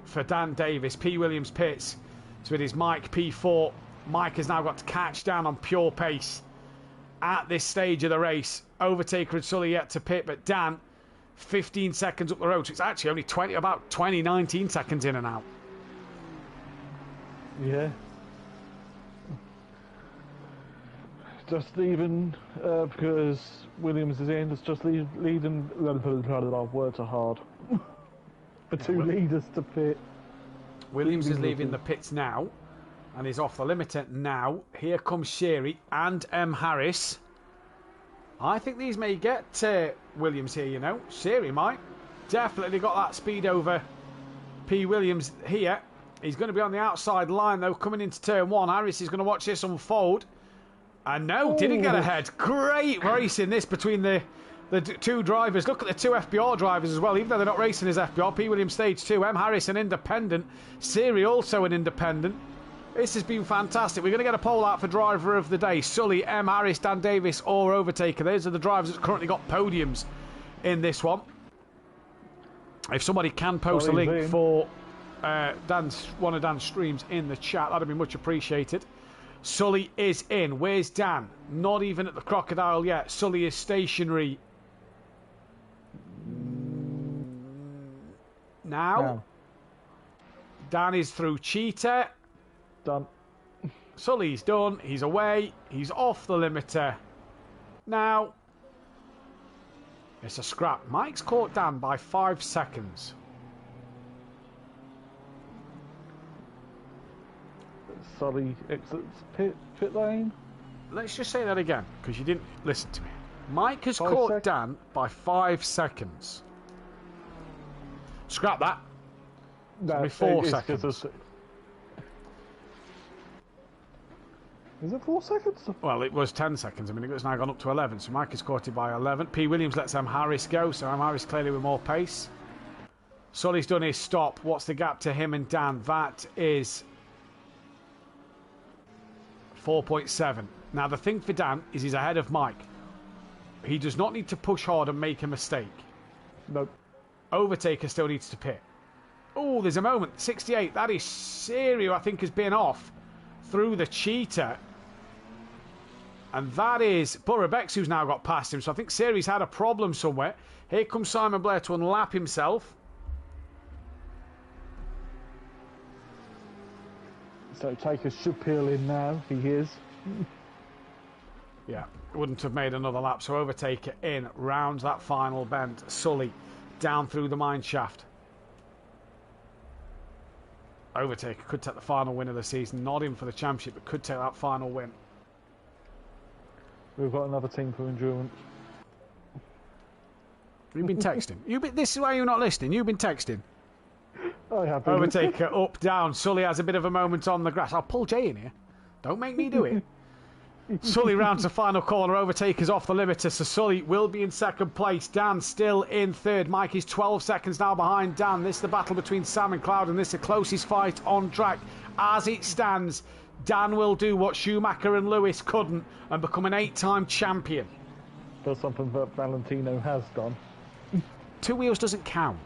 for Dan Davis. P. Williams pits. So it is Mike P4. Mike has now got to catch Dan on pure pace at this stage of the race. Overtaker and Sully yet to pit, but Dan 15 seconds up the road. So it's actually only about 19 seconds in and out. Yeah. Just even because Williams is in. It's just leading. Words are hard. The two leaders to pit. Williams is leaving the pits now and is off the limiter now. Here comes Sherry and M. Harris. I think these may get Williams here, you know. Sherry might. Definitely got that speed over P. Williams here. He's going to be on the outside line, though, coming into turn 1. Harris is going to watch this unfold. And no, didn't get ahead. Great racing this between the two drivers. Look at the two FBR drivers as well, even though they're not racing as FBR. P. Williams stage 2, M. Harris an independent, Siri also an independent. This has been fantastic. We're going to get a poll out for driver of the day. Sully, M. Harris, Dan Davis or Overtaker. Those are the drivers that currently got podiums in this one. If somebody can post a link for one of Dan's streams in the chat, that'd be much appreciated. Sully is in. Where's Dan? Not even at the crocodile yet. Sully is stationary. Now. Dan is through Cheetah. Done. Sully's done. He's away. He's off the limiter. Now. It's a scrap. Mike's caught Dan by 5 seconds. Sully exits pit lane. Let's just say that again, because you didn't listen to me. Mike has caught Dan by 5 seconds. Scrap that. No, 4 seconds. Is it 4 seconds? Well, it was 10 seconds. I mean, it's now gone up to 11. So Mike is caught by 11. P. Williams lets M. Harris go. So M. Harris clearly with more pace. Sully's done his stop. What's the gap to him and Dan? That is 4.7. Now, the thing for Dan is he's ahead of Mike. He does not need to push hard and make a mistake. Nope. Overtaker still needs to pit. Oh, there's a moment. 68. That is Serio, I think, has been off through the cheetah. And that is Burrabex, who's now got past him. So I think Serio's had a problem somewhere. Here comes Simon Blair to unlap himself. So Taker should peel in now. He is. Yeah, wouldn't have made another lap. So Overtaker in, rounds that final bend. Sully down through the mine shaft. Overtaker could take the final win of the season. Not in for the championship, but could take that final win. We've got another team for endurance. You've been texting. This is why you're not listening. You've been texting. I have been. Overtaker up, down. Sully has a bit of a moment on the grass. I'll pull Jay in here. Don't make me do it. Sully rounds the final corner. Overtaker's off the limiter, so Sully will be in second place. Dan still in third. Mike is 12 seconds now behind Dan. This is the battle between Sam and Cloud, and this is the closest fight on track. As it stands, Dan will do what Schumacher and Lewis couldn't and become an 8-time champion. That's something that Valentino has done. 2 wheels doesn't count.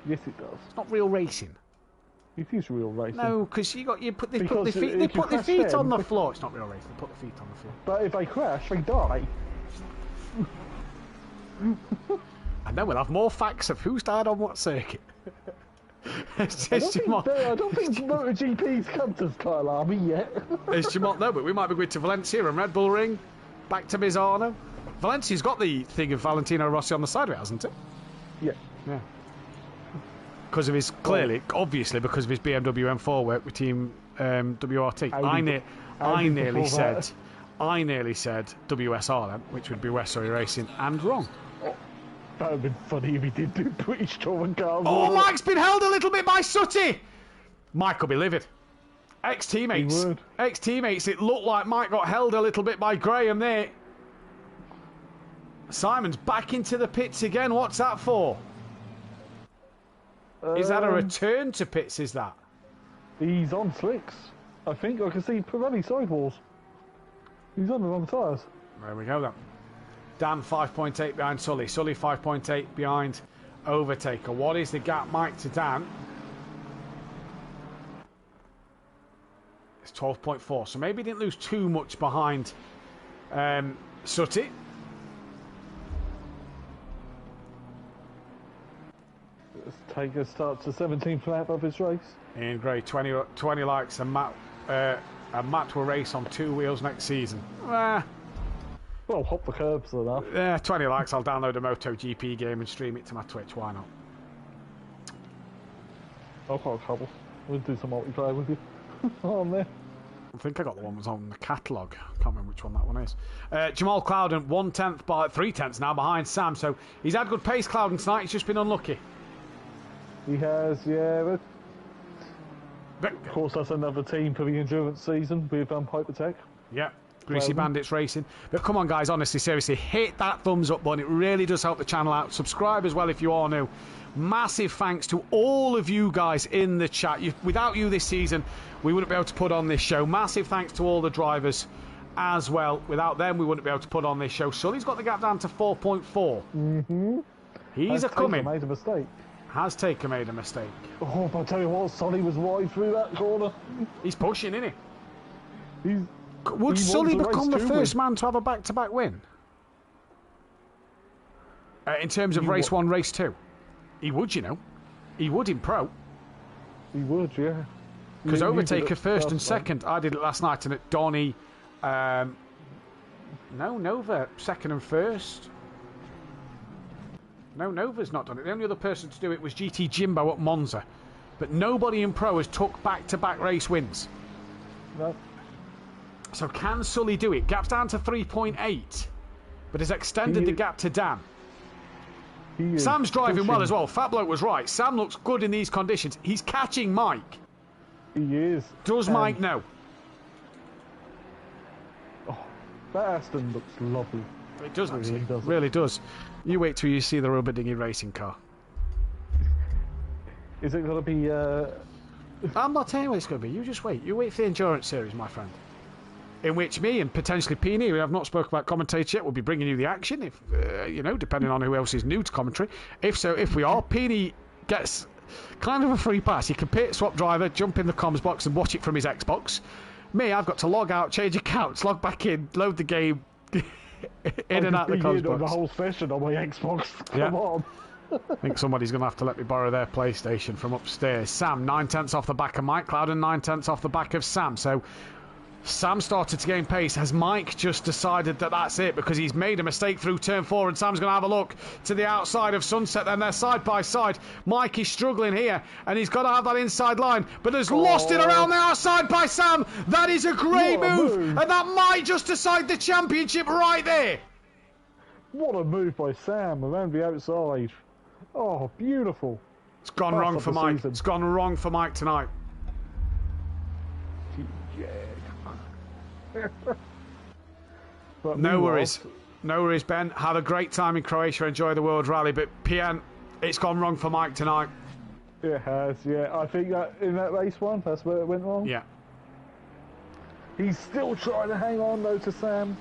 Yes, it does. It's not real racing. It is real racing. No, because they put their Because feet, if they you put their crash feet them- on the floor. It's not real racing. They put the feet on the floor. But if they crash, they die. And then we'll have more facts of who's died on what circuit. It's I just don't think MotoGP's come to Kyalami yet. It's Jamont, no, but we might be going to Valencia and Red Bull Ring, back to Misano. Valencia's got the thing of Valentino Rossi on the side of it, hasn't it? Yeah. Yeah. Because of his, obviously, because of his BMW M4 work with Team WRT. I nearly said WSR then, which would be West Surrey Racing, and wrong. That would have been funny if he did do British touring cars. Oh, Mike's been held a little bit by Sutty. Mike will be livid. He Ex-teammates. would. Ex-teammates. It looked like Mike got held a little bit by Graham there. Simon's back into the pits again. What's that for? Is that a return to pits, is that? He's on slicks. I think I can see Pirelli sidewalls. He's on the wrong tyres. There we go then. Dan 5.8 behind Sully. Sully 5.8 behind Overtaker. What is the gap, Mike, to Dan? It's 12.4. So maybe he didn't lose too much behind Sutty. Taker starts the 17th lap of his race. Ian Gray, 20 likes, and Matt will race on 2 wheels next season. Well, hop the curbs enough. Yeah, 20 likes. I'll download a MotoGP game and stream it to my Twitch. Why not? I've got a couple. We'll do some multiplayer with you on there. I think I got the one that was on the catalogue. Can't remember which one that one is. Jamal Clouden, 1/10 by 3/10 now behind Sam. So he's had good pace, Clouden, tonight. He's just been unlucky. He has, yeah. But, Of course, that's another team for the endurance season with Hypertech. yeah, Greasy Bandits Racing. But come on, guys, honestly, seriously, hit that thumbs up button. It really does help the channel out. Subscribe as well if you are new. Massive thanks to all of you guys in the chat. Without you this season, we wouldn't be able to put on this show. Massive thanks to all the drivers as well. Without them, we wouldn't be able to put on this show. Sully's got the gap down to 4.4. Mm-hmm. He's a-coming. Made a mistake. Has Taker made a mistake? Oh, but I tell you what, Sully was wide through that corner. He's pushing, isn't he? He's, Would he Sully wants a become the race first too, man to have a back-to-back win? In terms of race 1, race 2? He would, you know. He would in pro. He would, yeah. Because You did Overtaker it first and last time. second. I did it last night, and at Donny... no, Nova, second and first. No, Nova's not done it. The only other person to do it was GT Jimbo at Monza. But nobody in pro has took back-to-back race wins. No. So can Sully do it? Gap's down to 3.8, but has extended the gap to Dan. Sam's driving well as well. Fat Bloke was right. Sam looks good in these conditions. He's catching Mike. He is. Does Mike know? That Aston looks lovely. It does, actually. Really does. Really does. You wait till you see the rubber dinghy racing car. Is it going to be... I'm not telling you what it's going to be. You just wait. You wait for the Endurance Series, my friend. In which me and potentially Peony, we have not spoken about Commentator yet, will be bringing you the action, if depending on who else is new to commentary. If we are, Peony gets kind of a free pass. He can pit, swap driver, jump in the comms box and watch it from his Xbox. Me, I've got to log out, change accounts, log back in, load the game, in and out the comms box. The whole session on my Xbox. Come on. I think somebody's going to have to let me borrow their PlayStation from upstairs. Sam, 9/10 off the back of Mike Cloud and 9/10 off the back of Sam. So Sam started to gain pace. Has Mike just decided that that's it because he's made a mistake through turn 4 and Sam's going to have a look to the outside of Sunset, then they're side by side. Mike is struggling here and he's got to have that inside line but has lost it around the outside by Sam. That is a great move and that might just decide the championship right there. What a move by Sam around the outside. Oh, beautiful. It's gone wrong for Mike. Season. It's gone wrong for Mike tonight. No worries. No worries, Ben. Have a great time in Croatia. Enjoy the World Rally. But PN, it's gone wrong for Mike tonight. It has, yeah. I think that in that race one, that's where it went wrong. Yeah. He's still trying to hang on, though, to Sam.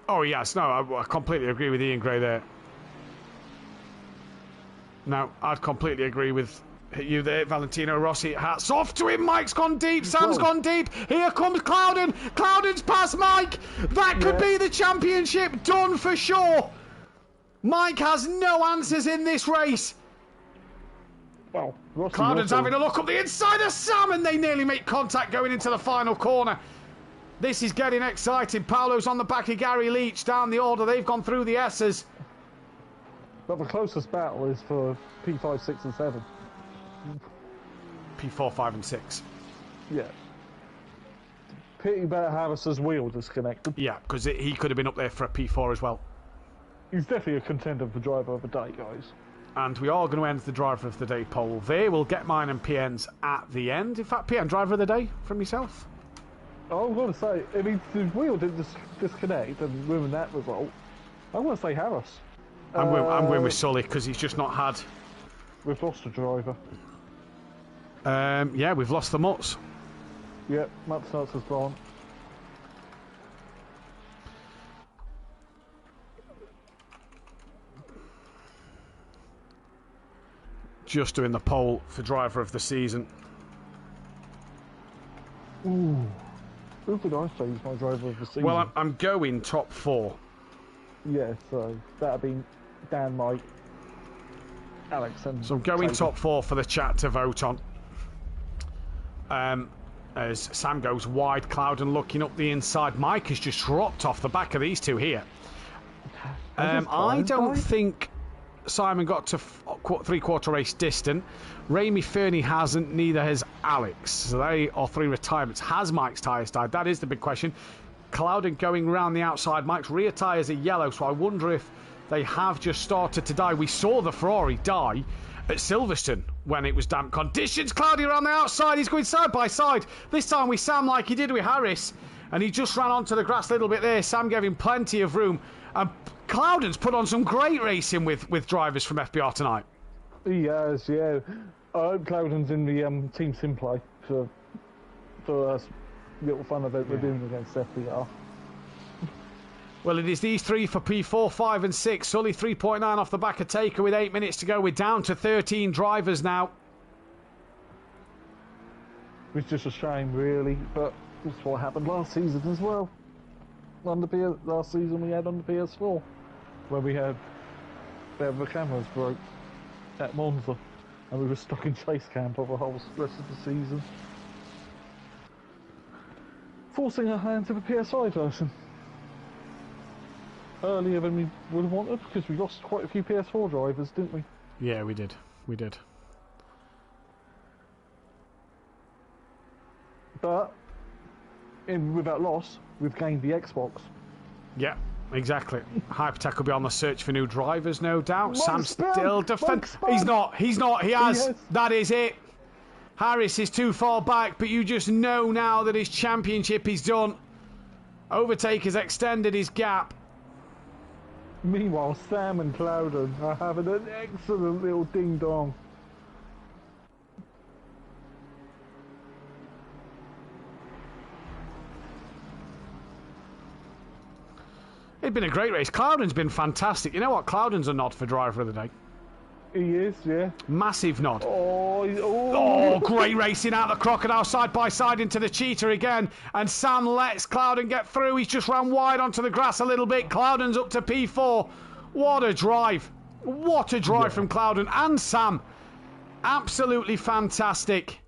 Oh, yes. No, I completely agree with Ian Gray there. No, I'd completely agree with you there, Valentino Rossi. Hats off to him. Mike's gone deep. Sam's gone deep. Here comes Clouden. Clouden's past Mike. That could be the championship done for sure. Mike has no answers in this race. Well, Clouden's having a look up the inside of Sam and they nearly make contact going into the final corner. This is getting exciting. Paolo's on the back of Gary Leach down the order. They've gone through the S's. But the closest battle is for P5, 6 and 7. P4, 5 and 6. Yeah. Pity about Harris's wheel disconnected. Yeah, because he could have been up there for a P4 as well. He's definitely a contender for driver of the day, guys. And we are going to end the driver of the day poll there. We'll get mine and PN's at the end. In fact, PN, driver of the day from yourself? I'm going to say, I mean, the wheel didn't disconnect and ruin that result. I'm going to say Harris. I'm going with Sully because he's just not had... We've lost a driver. Yeah, we've lost the Mutts. Yep, Matt Nuts has gone. Just doing the poll for driver of the season. Ooh. Who could I say is my driver of the season? Well, I'm going top 4. Yeah, so that'd be Dan, Mike, Alex, and... So I'm going top 4 for the chat to vote on. As Sam goes wide, Clouden looking up the inside. Mike has just dropped off the back of these two here. I don't think Simon got to 3/4 race distant. Raimi Fernie hasn't, neither has Alex. So they are 3 retirements. Has Mike's tyres died? That is the big question. Clouden going round the outside. Mike's rear tyres are yellow, so I wonder if they have just started to die. We saw the Ferrari die at Silverstone when it was damp conditions. Cloudy around the outside. He's going side by side. This time with Sam like he did with Harris. And he just ran onto the grass a little bit there. Sam gave him plenty of room. And Clouden's put on some great racing with drivers from FBR tonight. He has, yeah. I hope Clouden's in the Team SimPlay for us little fun event we're doing against FBR. Well, it is these 3 for P4, 5 and 6. Sully 3.9 off the back of Taker with 8 minutes to go. We're down to 13 drivers now. It's just a shame, really, but that's what happened last season as well. Last season we had on the PS4, where we had the cameras broke at Monza, and we were stuck in chase cam for the whole rest of the season, forcing our hand to the PS5 version. Earlier than we would have wanted, because we lost quite a few PS4 drivers, didn't we? Yeah, we did. We did. But with that loss, we've gained the Xbox. Yeah, exactly. Hypertech will be on the search for new drivers, no doubt. Sam's still defending. He's not. He has. That is it. Harris is too far back, but you just know now that his championship is done. Overtaker's extended his gap. Meanwhile, Sam and Clouden are having an excellent little ding-dong. It's been a great race. Clouden's been fantastic. You know what? Clouden's a nod for driver of the day. He is, yeah. Massive nod. Oh, Great racing out the Crocodile side by side into the Cheetah again. And Sam lets Clouden get through. He's just ran wide onto the grass a little bit. Clouden's up to P4. What a drive. What a drive from Clouden and Sam. Absolutely fantastic.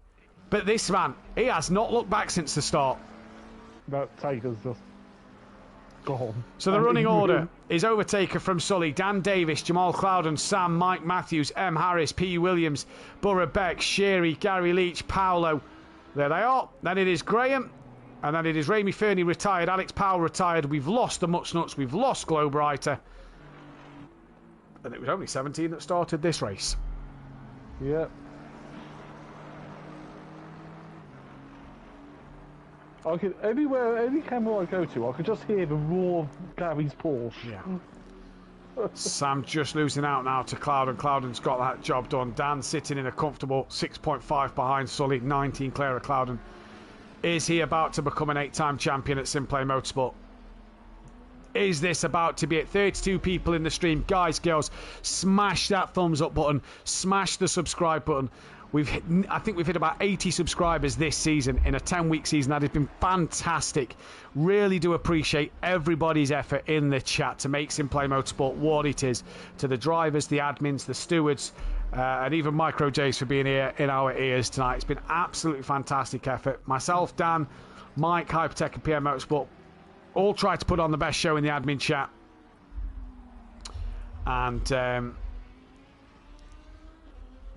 But this man, he has not looked back since the start. that Taker's just gone. So the running order is Overtaker from Sully, Dan Davis, Jamal Clouden, Sam, Mike Matthews, M. Harris, P. Williams, Burra Beck, Sherry, Gary Leach, Paolo. There they are. Then it is Graham. And then it is Ramy Fernie retired, Alex Powell retired. We've lost the Muchnuts. We've lost Glowbrighter. And it was only 17 that started this race. Yeah. I could anywhere, any camera I go to, I could just hear the roar of Gary's Porsche. Yeah. Sam just losing out now to Clouden. Clouden's got that job done. Dan sitting in a comfortable 6.5 behind Sully, 19 clear of Clouden. Is he about to become an 8-time champion at SimPlay Motorsport? Is this about to be it? 32 people in the stream. Guys, girls, smash that thumbs up button. Smash the subscribe button. I think we've hit about 80 subscribers this season in a 10-week season. That has been fantastic. Really do appreciate everybody's effort in the chat to make SimPlay Motorsport what it is. To the drivers, the admins, the stewards, and even Micro J's for being here in our ears tonight. It's been absolutely fantastic effort. Myself, Dan, Mike, Hypertech and PNMotorsport all try to put on the best show in the admin chat. And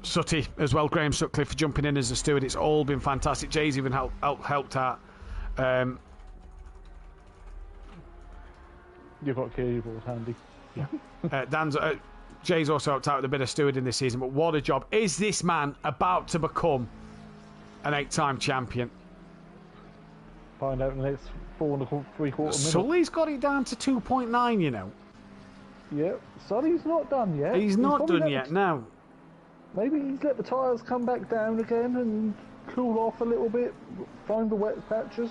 Sutty as well, Graham Sutcliffe for jumping in as a steward. It's all been fantastic. Jay's even helped out. You've got keyboard handy. Yeah. Jay's also helped out with a bit of stewarding this season, but what a job. Is this man about to become an 8-time champion? Find out in the next 4.75 minutes. Sully's got it down to 2.9, you know. Yep. Sully's not done yet. He's not done yet, no. Maybe he's let the tyres come back down again and cool off a little bit, find the wet patches.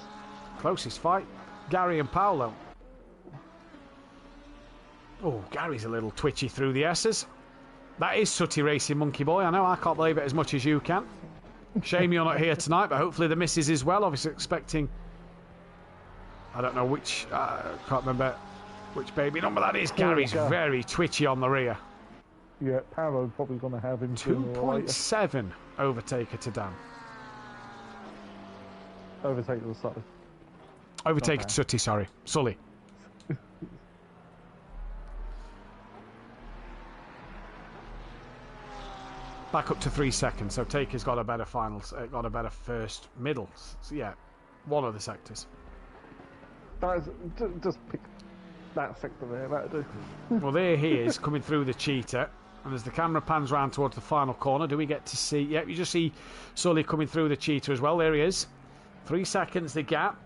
Closest fight, Gary and Paolo. Oh, Gary's a little twitchy through the S's. That is Sutty racing, Monkey Boy. I know, I can't believe it as much as you can. Shame you're not here tonight, but hopefully the missus is well. Obviously expecting... I don't know which... can't remember which baby number that is. Gary's very twitchy on the rear. Yeah, Paolo's probably going to have him 2.7 Overtaker to Dan. Overtaker to Sully. Overtaker to Sutty, sorry. Sully. Back up to 3 seconds, so Taker's got a better got a better first middle. So yeah, one of the sectors. Just pick that sector there, that'll do. Well, there he is, coming through the Cheetah. And as the camera pans round towards the final corner, do we get to see... Yep, you just see Sully coming through the Cheetah as well. There he is. 3 seconds the gap.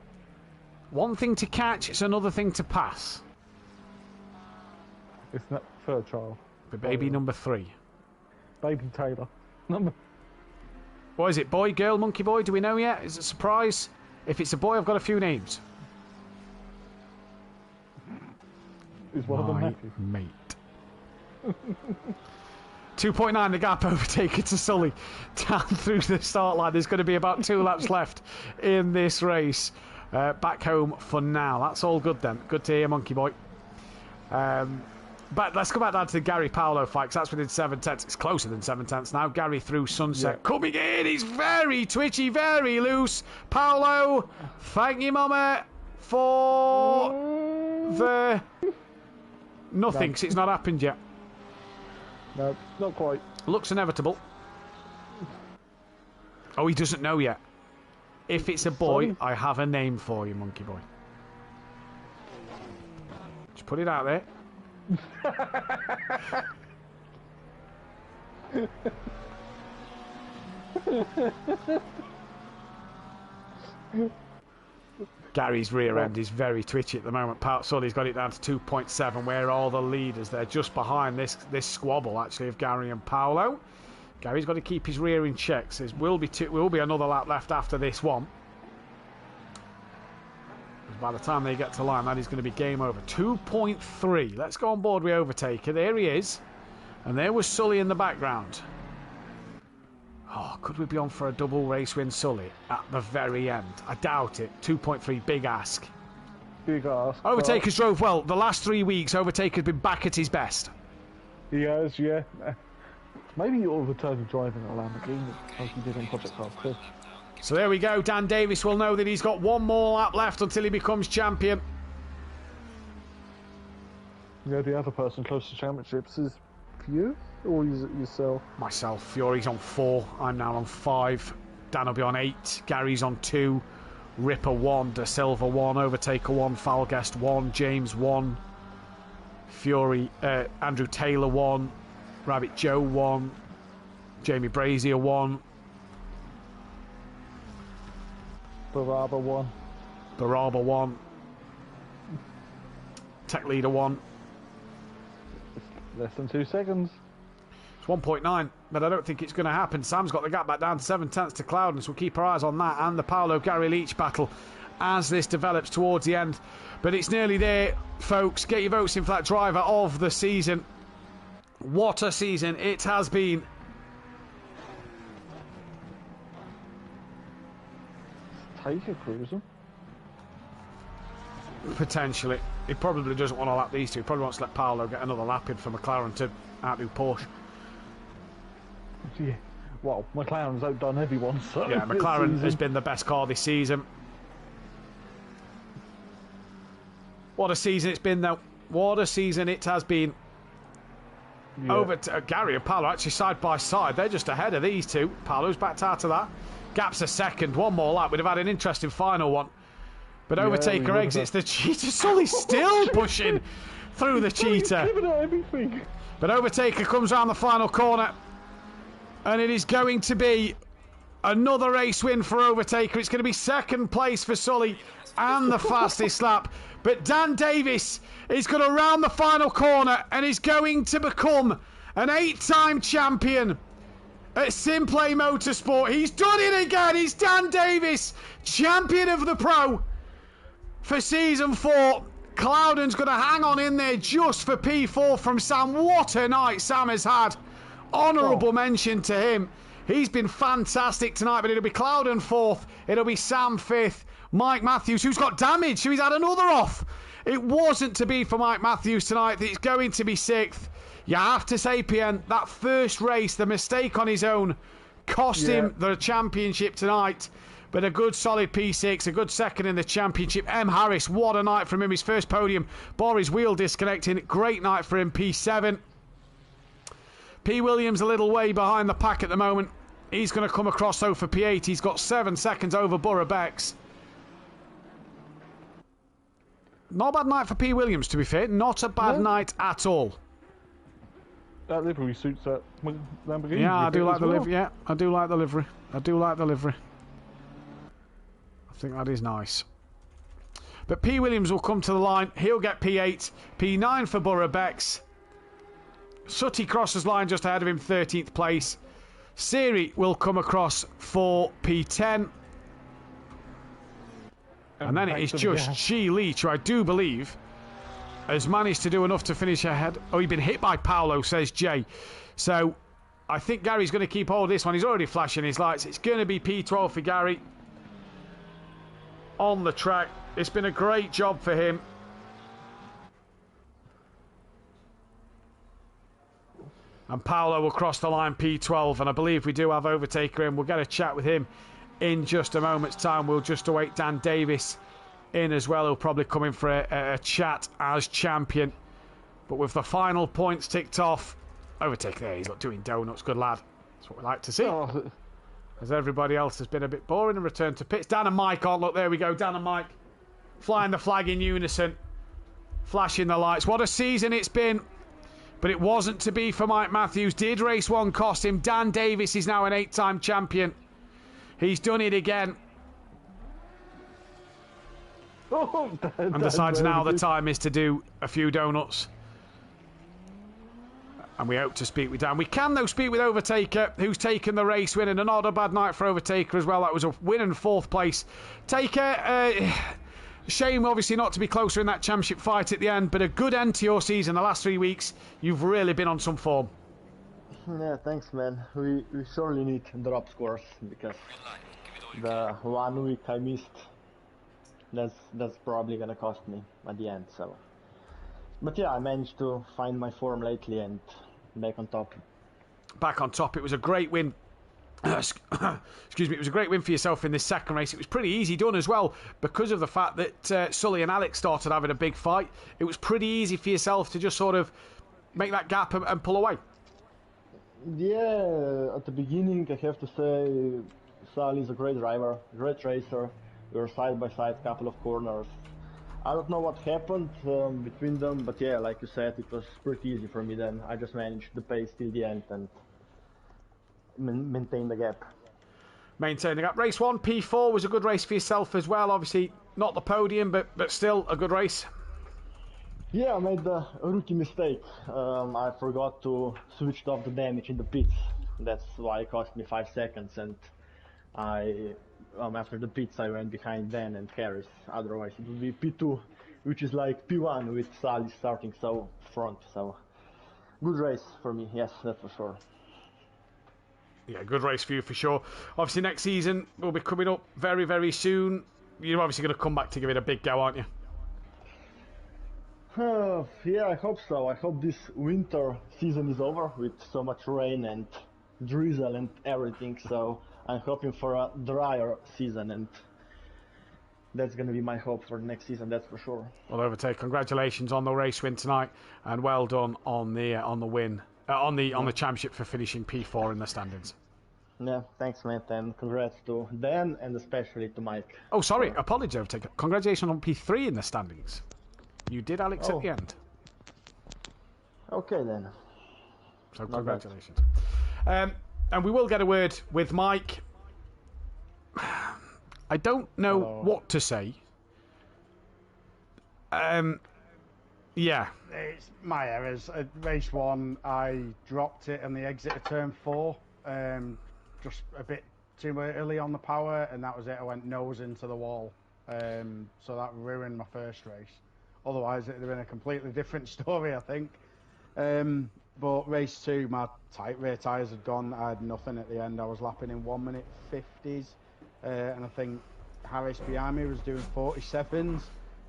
One thing to catch, it's another thing to pass. It's not third child. For baby number 3. Baby Taylor. What is it, boy, girl, monkey boy? Do we know yet? Is it a surprise? If it's a boy, I've got a few names. Is one of them Mathew? Mate. 2.9 the gap, Overtaker to Sully. Down through the start line. There's going to be about 2 laps left in this race. Back home for now. That's all good then. Good to hear, monkey boy. But let's go back down to the Gary Paolo fight, because that's within 7 tenths. It's closer than 7 tenths now. Gary through Sunset. Yeah. Coming in. He's very twitchy, very loose. Paolo, thank you, mama, for the... Nothing, because it's not happened yet. No, not quite. Looks inevitable. Oh, he doesn't know yet. If it's a boy, Sorry? I have a name for you, monkey boy. Just put it out there. Gary's rear end is very twitchy at the moment. Sully's got it down to 2.7. Where are all the leaders? They're just behind this squabble, actually, of Gary and Paolo. Gary's got to keep his rear in check. So there will be another lap left after this one. By the time they get to line, that is going to be game over. 2.3. Let's go on board with Overtaker. There he is. And there was Sully in the background. Oh, could we be on for a double race win, Sully, at the very end? I doubt it. 2.3, big ask. Big ask. Overtaker's drove well. The last 3 weeks, Overtaker's been back at his best. He has, yeah. Maybe he ought to return to driving a Lamborghini like he did on Project Cars 2. So there we go. Dan Davis will know that he's got one more lap left until he becomes champion. Yeah, the other person close to championships is you, or is it yourself? Myself. Fury's on 4. I'm now on 5. Dan will be on 8. Gary's on 2. Ripper 1. De Silva 1. Overtaker 1. Falguest 1. James 1. Fury. Andrew Taylor 1. Rabbit Joe 1. Jamie Brazier 1. Baraba 1. Baraba 1. Tech Leader 1. Less than 2 seconds. It's 1.9, but I don't think it's going to happen. Sam's got the gap back down to 7/10 to Cloudon, so we'll keep our eyes on that and the Paolo-Gary Leach battle as this develops towards the end. But it's nearly there, folks. Get your votes in for that driver of the season. What a season it has been. Taker cruising. Potentially. He probably doesn't want to lap these two. He probably wants to let Paolo get another lap in for McLaren to outdo Porsche. Yeah. Well, McLaren's outdone everyone, so... Yeah, McLaren has been the best car this season. What a season it's been, though. What a season it has been. Yeah. Over to Gary and Paolo actually side by side. They're just ahead of these two. Paolo's backed out of that. Gap's a second. One more lap. We'd have had an interesting final one. But Overtaker exits the cheetah. Sully's still pushing through the cheetah. But Overtaker comes around the final corner. And it is going to be another race win for Overtaker. It's going to be second place for Sully and the fastest lap. But Dan Davis is going to round the final corner and is going to become an 8-time champion at SimPlay Motorsport. He's done it again. He's Dan Davis, champion of the Pro for Season 4. Cloudon's going to hang on in there just for P4 from Sam. What a night Sam has had. Honourable mention to him. He's been fantastic tonight, but it'll be Cloudon 4th. It'll be Sam 5th. Mike Matthews, who's got damage, so he's had another off. It wasn't to be for Mike Matthews tonight. It's going to be 6th. You have to say, PN, that first race, the mistake on his own, cost him the championship tonight. But a good solid P6, a good second in the championship. M. Harris, what a night from him. His first podium. Boris wheel disconnecting. Great night for him. P7. P. Williams a little way behind the pack at the moment. He's going to come across though for P8. He's got 7 seconds over Borough Becks. Not a bad night for P. Williams, to be fair. Not a bad night at all. That livery suits that Lamborghini. Yeah, I do like the livery. Yeah, I do like the livery. I do like the livery. I think that is nice. But P. Williams will come to the line. He'll get P8. P9 for Borough Becks. Sutty crosses line just ahead of him, 13th place. Siri will come across for P10. And then it is just G. Leach, who I do believe has managed to do enough to finish ahead. Oh, he's been hit by Paolo, says Jay. So I think Gary's going to keep hold of this one. He's already flashing his lights. It's going to be P12 for Gary on the track. It's been a great job for him. And Paolo will cross the line P12, and I believe we do have Overtaker in. We'll get a chat with him in just a moment's time. We'll just await Dan Davis in as well. He'll probably come in for a chat as champion. But with the final points ticked off, Overtaker there, he's not doing donuts. Good lad. That's what we like to see. Oh. As everybody else has been a bit boring and returned to pits. Dan and Mike aren't. Look, there we go. Dan and Mike flying the flag in unison, flashing the lights. What a season it's been But it wasn't to be for Mike Matthews. Did race 1 cost him? Dan Davis is now an 8-time champion. He's done it again. And decides now the time is to do a few donuts. And we hope to speak with Dan. We can, though, speak with Overtaker, who's taken the race win, and not a bad night for Overtaker as well. That was a win in 4th place. Taker, shame, obviously, not to be closer in that championship fight at the end, but a good end to your season. The last 3 weeks, you've really been on some form. Yeah, thanks, man. We surely need drop scores, because the 1 week I missed, that's probably gonna cost me at the end. So, but yeah, I managed to find my form lately and back on top. Back on top. It was a great win. Excuse me. It was a great win for yourself in this second race. It was pretty easy done as well, because of the fact that Sully and Alex started having a big fight. It was pretty easy for yourself to just sort of make that gap and pull away. Yeah, at the beginning, I have to say, Sully's a great driver, great racer. We were side by side, couple of corners. I don't know what happened between them, but yeah, like you said, it was pretty easy for me then. I just managed the pace till the end and maintain the gap. Maintain the gap. Race 1, P4, was a good race for yourself as well. Obviously, not the podium, but still a good race. Yeah, I made a rookie mistake. I forgot to switch off the damage in the pits. That's why it cost me 5 seconds, and after the pits I went behind Dan and Harris. Otherwise it would be P2, which is like P1 with Sully starting so front. So good race for me, yes, that's for sure. Yeah, good race for you for sure. Obviously next season will be coming up very, very soon. You're obviously going to come back to give it a big go, aren't you? Yeah, I hope so. I hope this winter season is over with so much rain and drizzle and everything. So I'm hoping for a drier season, and that's going to be my hope for next season. That's for sure. Well, Overtake, congratulations on the race win tonight, and well done on the win on the championship for finishing P4 in the standings. Yeah, thanks, mate, and congrats to Dan and especially to Mike. Oh, sorry, apologies, Overtake. Congratulations on P3 in the standings. You did, Alex, at the end. Okay, then. So congratulations. And we will get a word with Mike. I don't know what to say. Yeah. It's my errors. At race 1, I dropped it on the exit of turn 4. Just a bit too early on the power, and that was it. I went nose into the wall. So that ruined my first race. Otherwise, it would have been a completely different story, I think. But race 2, my rear tyres had gone. I had nothing at the end. I was lapping in 1 minute 50s. And I think Harris behind me was doing 47s.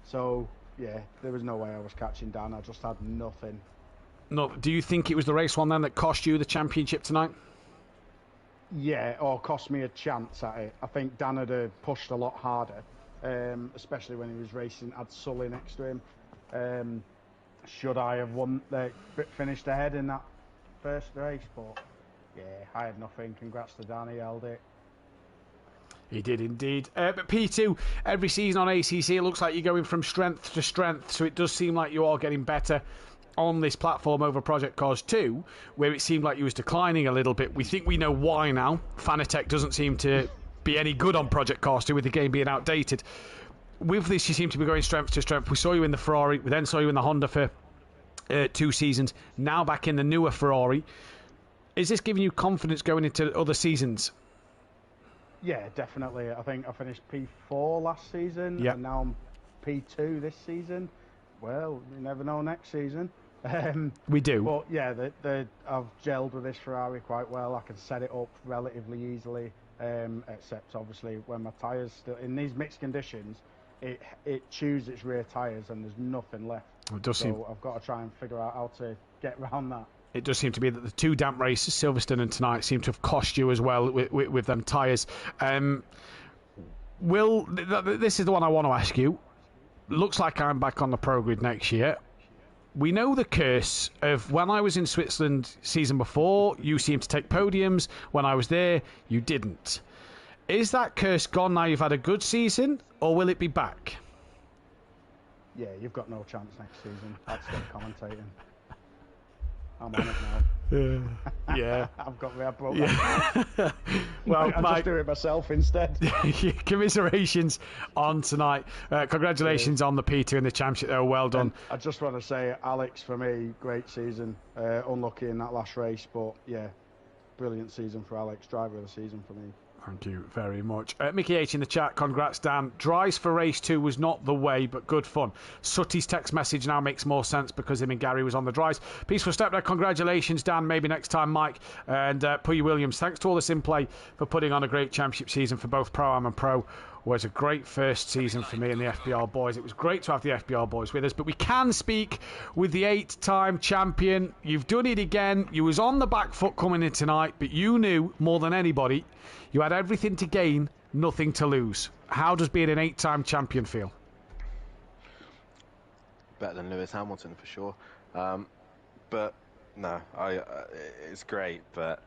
So, yeah, there was no way I was catching Dan. I just had nothing. No, do you think it was the race 1 then that cost you the championship tonight? Yeah, or cost me a chance at it. I think Dan had pushed a lot harder. Especially when he was racing, had Sully next to him. Should I have finished ahead in that first race? But yeah, I had nothing. Congrats to Dan, he held it. He did indeed. But P2, every season on ACC, it looks like you're going from strength to strength, so it does seem like you are getting better on this platform over Project Cars 2, where it seemed like you was declining a little bit. We think we know why now. Fanatec doesn't seem to be any good on Project Cars 2 with the game being outdated. With this, you seem to be going strength to strength. We saw you in the Ferrari, we then saw you in the Honda for 2 seasons, now back in the newer Ferrari. Is this giving you confidence going into other seasons? Yeah, definitely. I think I finished P4 last season, and now I'm P2 this season. Well, you never know next season. We do. But yeah, I've gelled with this Ferrari quite well. I can set it up relatively easily. Except obviously when my tyres still in these mixed conditions, it chews its rear tyres and there's nothing left. I've got to try and figure out how to get around that. It does seem to be that the 2 damp races, Silverstone and tonight, seem to have cost you as well with them tyres. This is the one I want to ask you. Looks like I'm back on the Pro Grid next year. We know the curse of when I was in Switzerland season before, you seemed to take podiums. When I was there, you didn't. Is that curse gone now you've had a good season, or will it be back? Yeah, you've got no chance next season. That's still commentating. I'm on it now. Yeah. I've got my broke. Yeah. Well, I'll just do it myself instead. commiserations on tonight. Congratulations on the P2 in the championship. Oh, well done. And I just want to say, Alex, for me, great season. Unlucky in that last race, but yeah, brilliant season for Alex. Driver of the season for me. Thank you very much. Mickey H in the chat, congrats Dan. Drives for race 2 was not the way, but good fun. Sutty's text message now makes more sense because him and Gary was on the drives. Peaceful step there, congratulations Dan, maybe next time Mike. And Puyi Williams, thanks to all the SimPlay for putting on a great championship season for both Pro-Am and Pro. Was a great first season for me and the FBR boys. It was great to have the FBR boys with us, but we can speak with the 8-time champion. You've done it again. You was on the back foot coming in tonight, but you knew more than anybody you had everything to gain, nothing to lose. How does being an 8-time champion feel? Better than Lewis Hamilton for sure. But no, it's great, but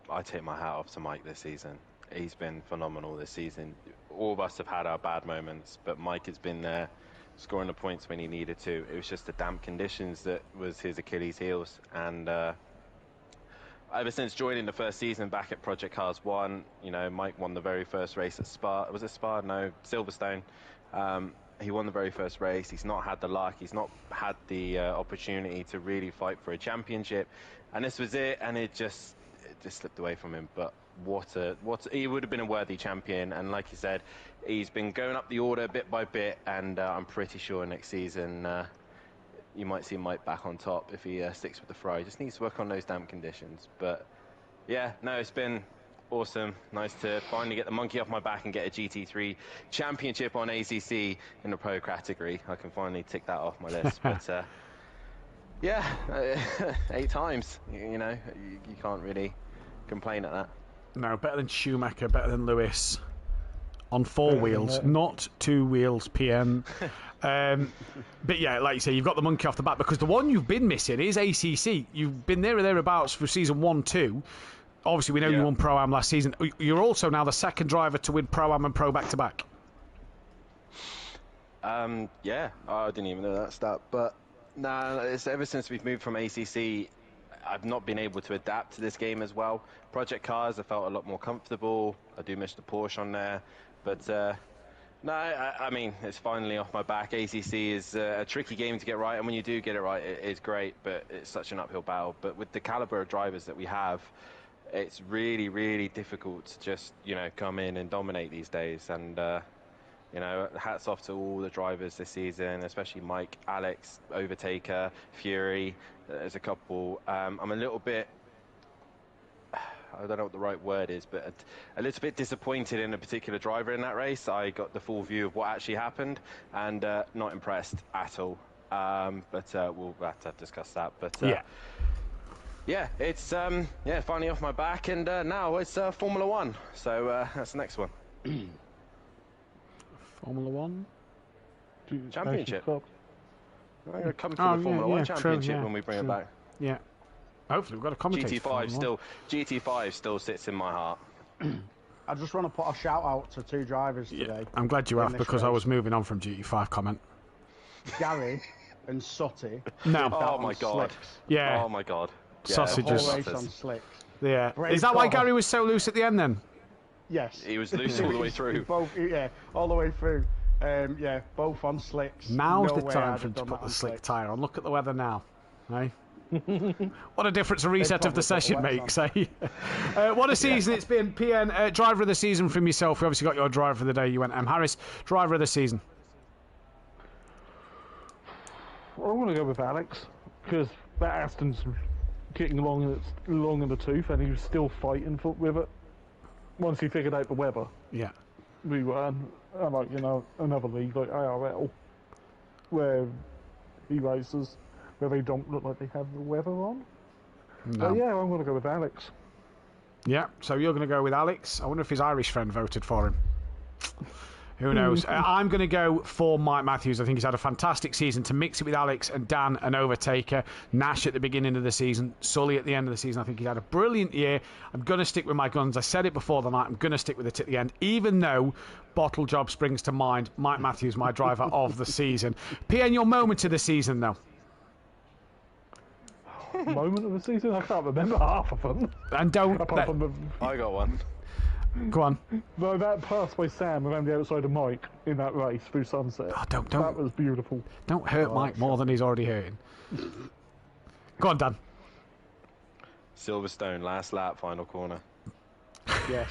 I take my hat off to Mike this season. He's been phenomenal this season. All of us have had our bad moments, but Mike has been there, scoring the points when he needed to. It was just the damp conditions that was his Achilles heels. And ever since joining the first season back at Project Cars 1, you know, Mike won the very first race at Spa. Was it Spa? No, Silverstone. He won the very first race. He's not had the luck. He's not had the opportunity to really fight for a championship. And this was it, and it just slipped away from him. But he would have been a worthy champion, and like you said, he's been going up the order bit by bit, and I'm pretty sure next season you might see Mike back on top if he sticks with the Ferrari. Just needs to work on those damp conditions. But yeah, no, it's been awesome. Nice to finally get the monkey off my back and get a GT3 championship on ACC in the pro category. I can finally tick that off my list. But yeah, 8 times, you know, you can't really complain at that. No, better than Schumacher, better than Lewis. On 4 wheels, not 2 wheels, PN. But yeah, like you say, you've got the monkey off the back, because the one you've been missing is ACC. You've been there or thereabouts for season 1, 2. Obviously, we know you won Pro-Am last season. You're also now the second driver to win Pro-Am and Pro back-to-back. Yeah, I didn't even know that stat. But no, it's ever since we've moved from ACC, I've not been able to adapt to this game as well. Project Cars, I felt a lot more comfortable. I do miss the Porsche on there. But no, I mean, it's finally off my back. ACC is a tricky game to get right, and when you do get it right, it's great, but it's such an uphill battle. But with the caliber of drivers that we have, it's really, really difficult to just, you know, come in and dominate these days. And, you know, hats off to all the drivers this season, especially Mike, Alex, Overtaker, Fury. There's a couple. I'm a little bit, I don't know what the right word is, but a little bit disappointed in a particular driver in that race. I got the full view of what actually happened, and not impressed at all. But we'll have to discuss that. But yeah, it's finally off my back, and now it's Formula 1. So that's the next one. Formula 1? Championship. I'm going to come for the Formula 1 championship when we bring it back. Yeah. Hopefully we've got a commentator. GT5 still sits in my heart. I just want to put a shout out to 2 drivers today. I'm glad you have, because I was moving on from GT5 comment. Gary and Sutty. No. Oh my god. Slicks. Yeah. Oh my god. Sausages. The whole race on slicks. Yeah. Brave Is that why car. Gary was so loose at the end then? Yes. He was loose all the way through. Both, yeah, all the way through. Yeah, both on slicks. Now's No the way time I'd for him have to done put that the on slick slicks. tyre on. Look at the weather now. Eh? What a difference a reset of the probably session put makes, wets eh? What a season it's been. PN, driver of the season from yourself. We obviously got your driver of the day. You went Harris, driver of the season. I want to go with Alex, because that Aston's getting long in the tooth, and he was still fighting with it. Once he figured out the weather, Yeah. we were like, you know, another league like ARL, where he races, where they don't look like they have the weather on. No. But yeah, I'm going to go with Alex. Yeah, so you're going to go with Alex. I wonder if his Irish friend voted for him. Who knows? I'm going to go for Mike Matthews. I think he's had a fantastic season. To mix it with Alex and Dan and Overtaker, Nash at the beginning of the season, Sully at the end of the season, I think he's had a brilliant year. I'm going to stick with my guns. I said it before the night. I'm going to stick with it at the end, even though Bottle Job springs to mind. Mike Matthews, my driver of the season. PN, your moment of the season, though. moment of the season? I can't remember half of them. And don't... Apart from the... I got one. Go on. No, that pass by Sam around the outside of Mike in that race through sunset. Oh, don't. That was beautiful. Don't hurt Mike more than he's already hurting. Go on, Dan. Silverstone, last lap, final corner. Yes.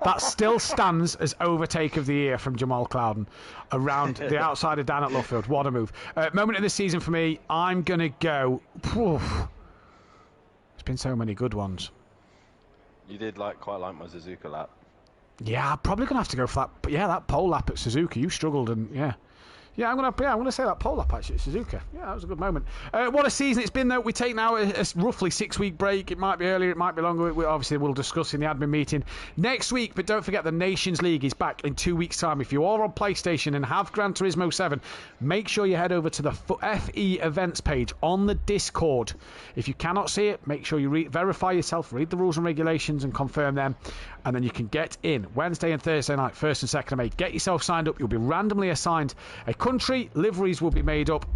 That still stands as overtake of the year from Jamal Clouden around the outside of Dan at Luffield. What a move. Moment of the season for me, I'm going to go... There's been so many good ones. You did quite like my Suzuka lap. Yeah, I'm probably going to have to go for that. But yeah, that pole lap at Suzuka, you struggled, and yeah. Yeah, I'm gonna say that pole lap actually at Suzuka. Yeah, that was a good moment. What a season it's been though. We take now a roughly 6-week break. It might be earlier, it might be longer. We'll discuss in the admin meeting next week. But don't forget the Nations League is back in 2 weeks' time. If you are on PlayStation and have Gran Turismo 7, make sure you head over to the FE events page on the Discord. If you cannot see it, make sure you verify yourself, read the rules and regulations, and confirm them. And then you can get in Wednesday and Thursday night, 1st and 2nd of May. Get yourself signed up. You'll be randomly assigned a country. Liveries will be made up.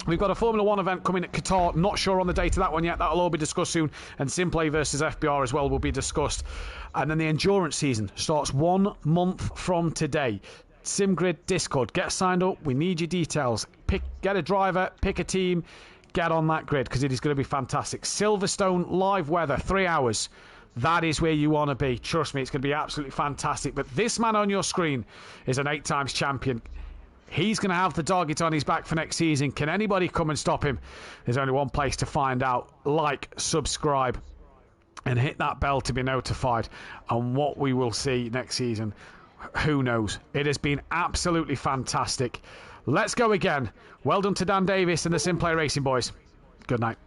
We've got a Formula 1 event coming at Qatar. Not sure on the date of that one yet. That'll all be discussed soon. And SimPlay versus FBR as well will be discussed. And then the endurance season starts 1 month from today. SimGrid Discord. Get signed up. We need your details. Get a driver. Pick a team. Get on that grid because it is going to be fantastic. Silverstone live weather, 3 hours. That is where you want to be. Trust me, it's going to be absolutely fantastic. But this man on your screen is an 8 times champion. He's going to have the target on his back for next season. Can anybody come and stop him? There's only one place to find out. Like, subscribe, and hit that bell to be notified. And what we will see next season, who knows? It has been absolutely fantastic. Let's go again. Well done to Dan Davis and the SimPlay Racing boys. Good night.